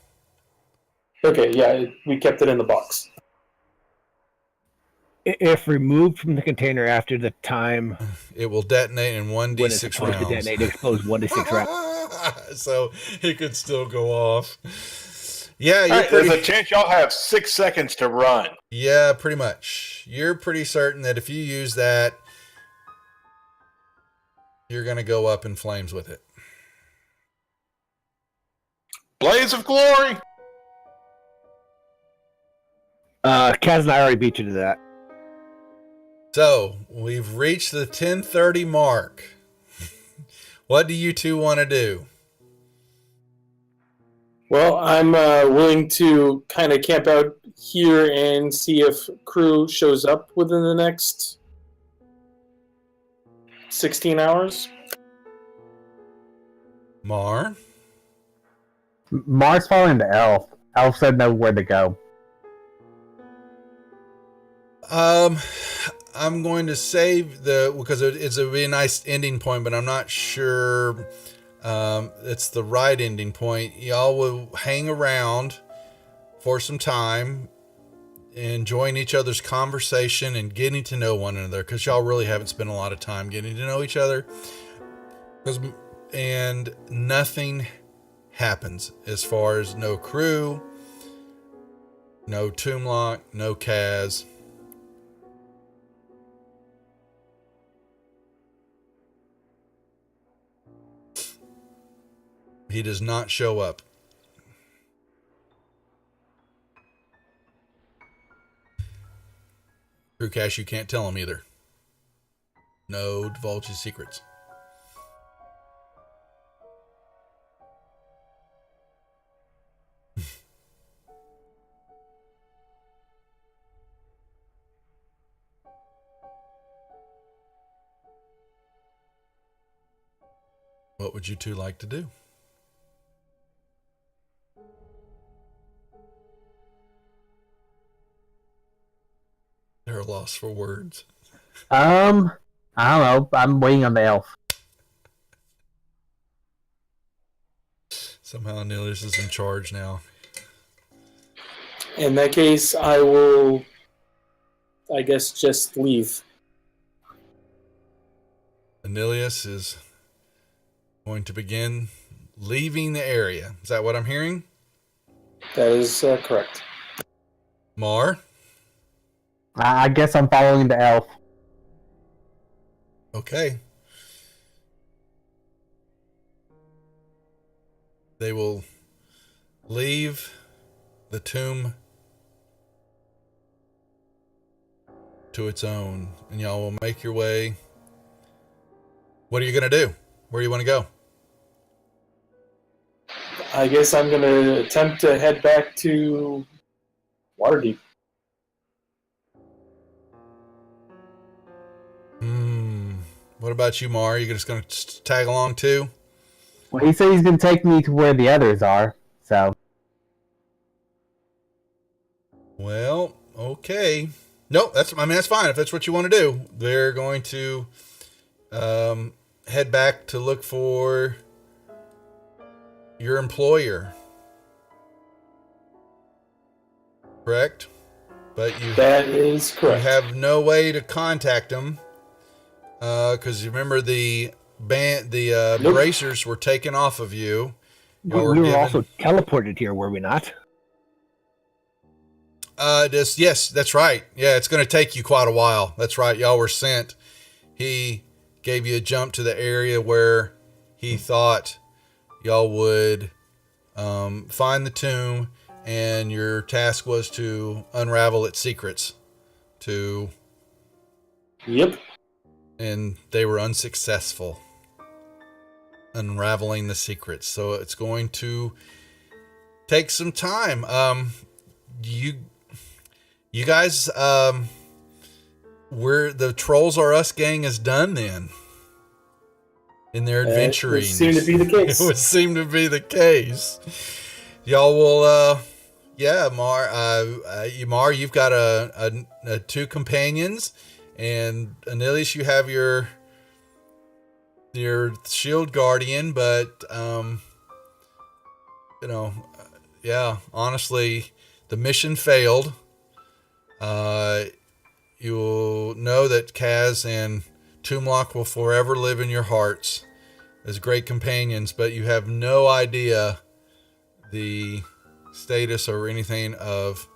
Okay, yeah, we kept it in the box. If removed from the container after the time It will detonate in when it's 1d6 supposed to rounds. detonate, it explodes 1 to 6 rounds. So it could still go off. Yeah, you're All right, there's pretty, a chance y'all have 6 seconds to run. yeah, pretty much. You're pretty certain that if you use that, you're going to go up in flames with it. Blaze of glory. Kaz and I already beat you to that. So we've reached the 10:30 mark. What do you two want to do? Well, I'm willing to kind of camp out here and see if crew shows up within the next 16 hours. Mar? Mars following the elf. Elf said know where to go. I'm going to save because it'll be a nice ending point, but I'm not sure it's the right ending point. Y'all will hang around for some time, enjoying each other's conversation and getting to know one another, because y'all really haven't spent a lot of time getting to know each other. And nothing happens as far as no crew, no Toomlock, no Kaz. He does not show up. Crew Cash, you can't tell him either. No divulge his secrets. What would you two like to do? They're lost for words. I don't know. I'm waiting on the elf. Somehow Nilius is in charge now. In that case, I will, I guess, just leave. Anilius is going to begin leaving the area. Is that what I'm hearing? That is correct. Mar? I guess I'm following the elf. Okay. They will leave the tomb to its own, and y'all will make your way. What are you going to do? Where do you want to go? I guess I'm going to attempt to head back to Waterdeep. What about you, Mar? You just going to tag along too? Well, he said he's going to take me to where the others are, so. Well, okay. No, that's fine if that's what you want to do. They're going to head back to look for your employer. Correct? But That is you correct. have no way to contact them because you remember the Nope. bracers were taken off of you. We were also teleported here, were we not? Yes, that's right. Yeah, it's going to take you quite a while. That's right. Y'all were sent. He gave you a jump to the area where he thought y'all would find the tomb, and your task was to unravel its secrets. Yep. And they were unsuccessful unraveling the secrets. So it's going to take some time. You guys, the Trolls Are Us gang is done then in their adventuring. It would seem to be the case. It would seem to be the case. Y'all will, Mar, you've got a two companions, and Anilius, you have your shield guardian, but honestly, the mission failed. you'll know that Kaz and Toomlock will forever live in your hearts as great companions, but you have no idea the status or anything of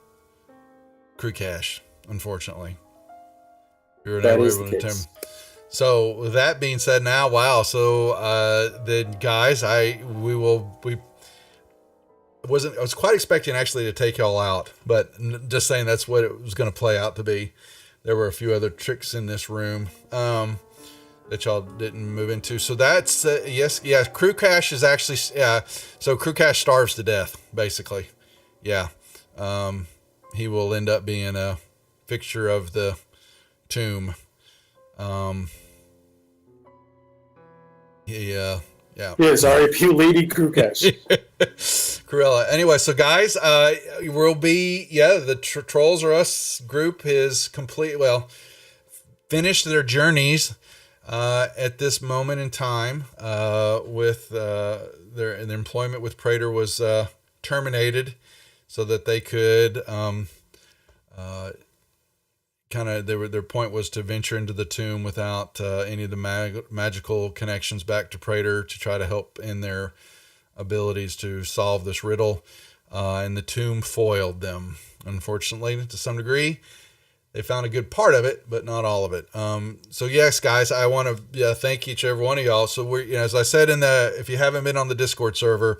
Crew Cash, unfortunately. You're That never is able the to case. So with that being said, now, wow. So then, guys, I was quite expecting actually to take y'all out, but just saying that's what it was going to play out to be. There were a few other tricks in this room that y'all didn't move into. So that's yes. Crew Cash is actually so Crew Cash starves to death basically. Yeah, he will end up being a fixture of the tomb. Yeah. Yes, R.I.P. Lady Krukash. Cruella. Anyway, so guys, we'll be, the Trolls Are Us group is finished their journeys at this moment in time with their employment with Praetor was terminated so that they could their point was to venture into the tomb without any of the magical connections back to Praetor to try to help in their abilities to solve this riddle. And the tomb foiled them, unfortunately, to some degree. They found a good part of it, but not all of it. So yes, guys, I want to thank each and every one of y'all. So we're, as I said if you haven't been on the Discord server,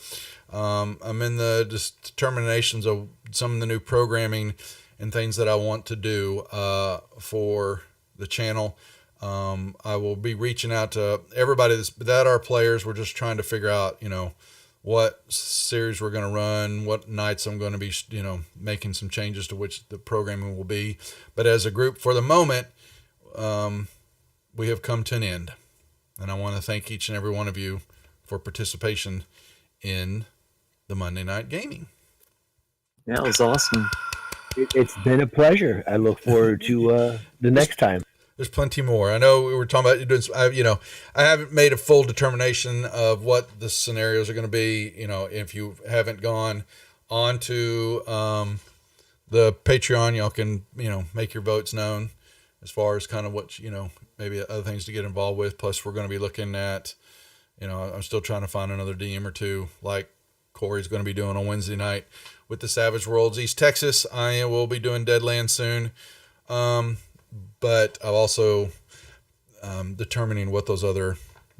I'm in the determinations of some of the new programming and things that I want to do for the channel. I will be reaching out to everybody that are players. We're just trying to figure out, what series we're going to run, what nights I'm going to be, making some changes to which the programming will be. But as a group, for the moment, we have come to an end. And I want to thank each and every one of you for participation in the Monday Night Gaming. Yeah, it was awesome. It's been a pleasure. I look forward to the next time. There's plenty more. I know we were talking about doing. I haven't made a full determination of what the scenarios are going to be. If you haven't gone onto the Patreon, y'all can make your votes known as far as kind of what maybe other things to get involved with. Plus, we're going to be looking at. I'm still trying to find another DM or two like Corey's going to be doing on Wednesday night with the Savage Worlds East Texas. I will be doing Deadlands soon. But I'm also determining what those other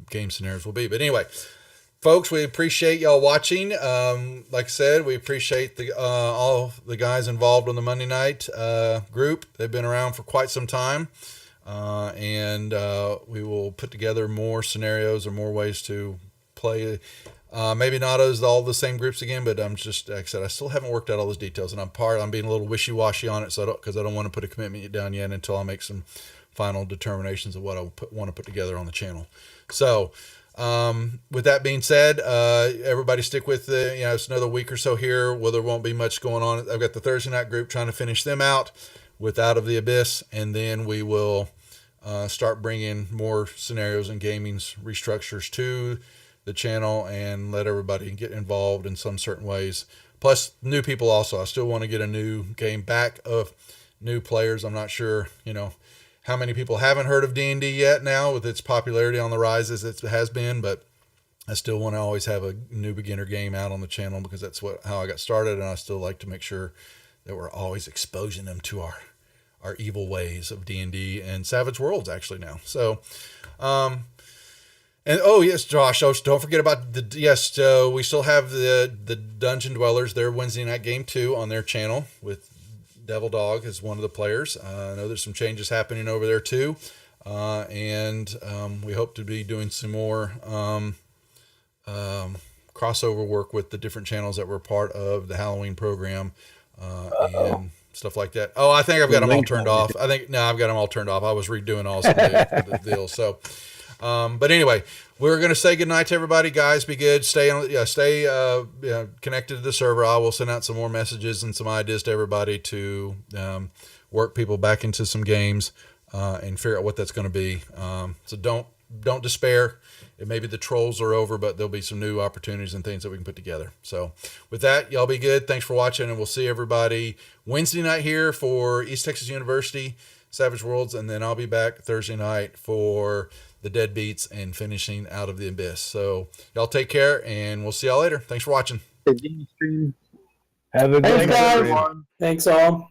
game scenarios will be. But anyway, folks, we appreciate y'all watching. Like I said, we appreciate all the guys involved on the Monday night group. They've been around for quite some time. And we will put together more scenarios or more ways to play. Maybe not as all the same groups again, but I'm just, like I said, I still haven't worked out all those details, and I'm being a little wishy-washy on it, because I don't want to put a commitment down yet until I make some final determinations of what I want to put together on the channel. So, with that being said, everybody stick with it's another week or so here. Well, there won't be much going on. I've got the Thursday night group trying to finish them out with Out of the Abyss, and then we will start bringing more scenarios and gaming's restructures to the channel and let everybody get involved in some certain ways. Plus new people also. I still want to get a new game back of new players. I'm not sure, how many people haven't heard of D&D yet now with its popularity on the rise as it has been, but I still want to always have a new beginner game out on the channel because that's how I got started. And I still like to make sure that we're always exposing them to our evil ways of D&D and Savage Worlds actually now. So, and oh yes, Josh, don't forget about we still have the Dungeon Dwellers, their Wednesday night game 2 on their channel with Devil Dog as one of the players. I know there's some changes happening over there too. And we hope to be doing some more crossover work with the different channels that were part of the Halloween program and stuff like that. Oh, I think I've got them all turned off. I've got them all turned off. I was redoing all some of the deals. So, but anyway, we're going to say goodnight to everybody, guys. Be good. Stay connected to the server. I will send out some more messages and some ideas to everybody to work people back into some games and figure out what that's going to be. So don't despair. Maybe the trolls are over, but there'll be some new opportunities and things that we can put together. So with that, y'all be good. Thanks for watching, and we'll see everybody Wednesday night here for East Texas University. Savage Worlds, and then I'll be back Thursday night for the Deadbeats and finishing Out of the Abyss. So y'all take care, and we'll see y'all later. Thanks for watching. Have a Thanks, good guys. night. Thanks all.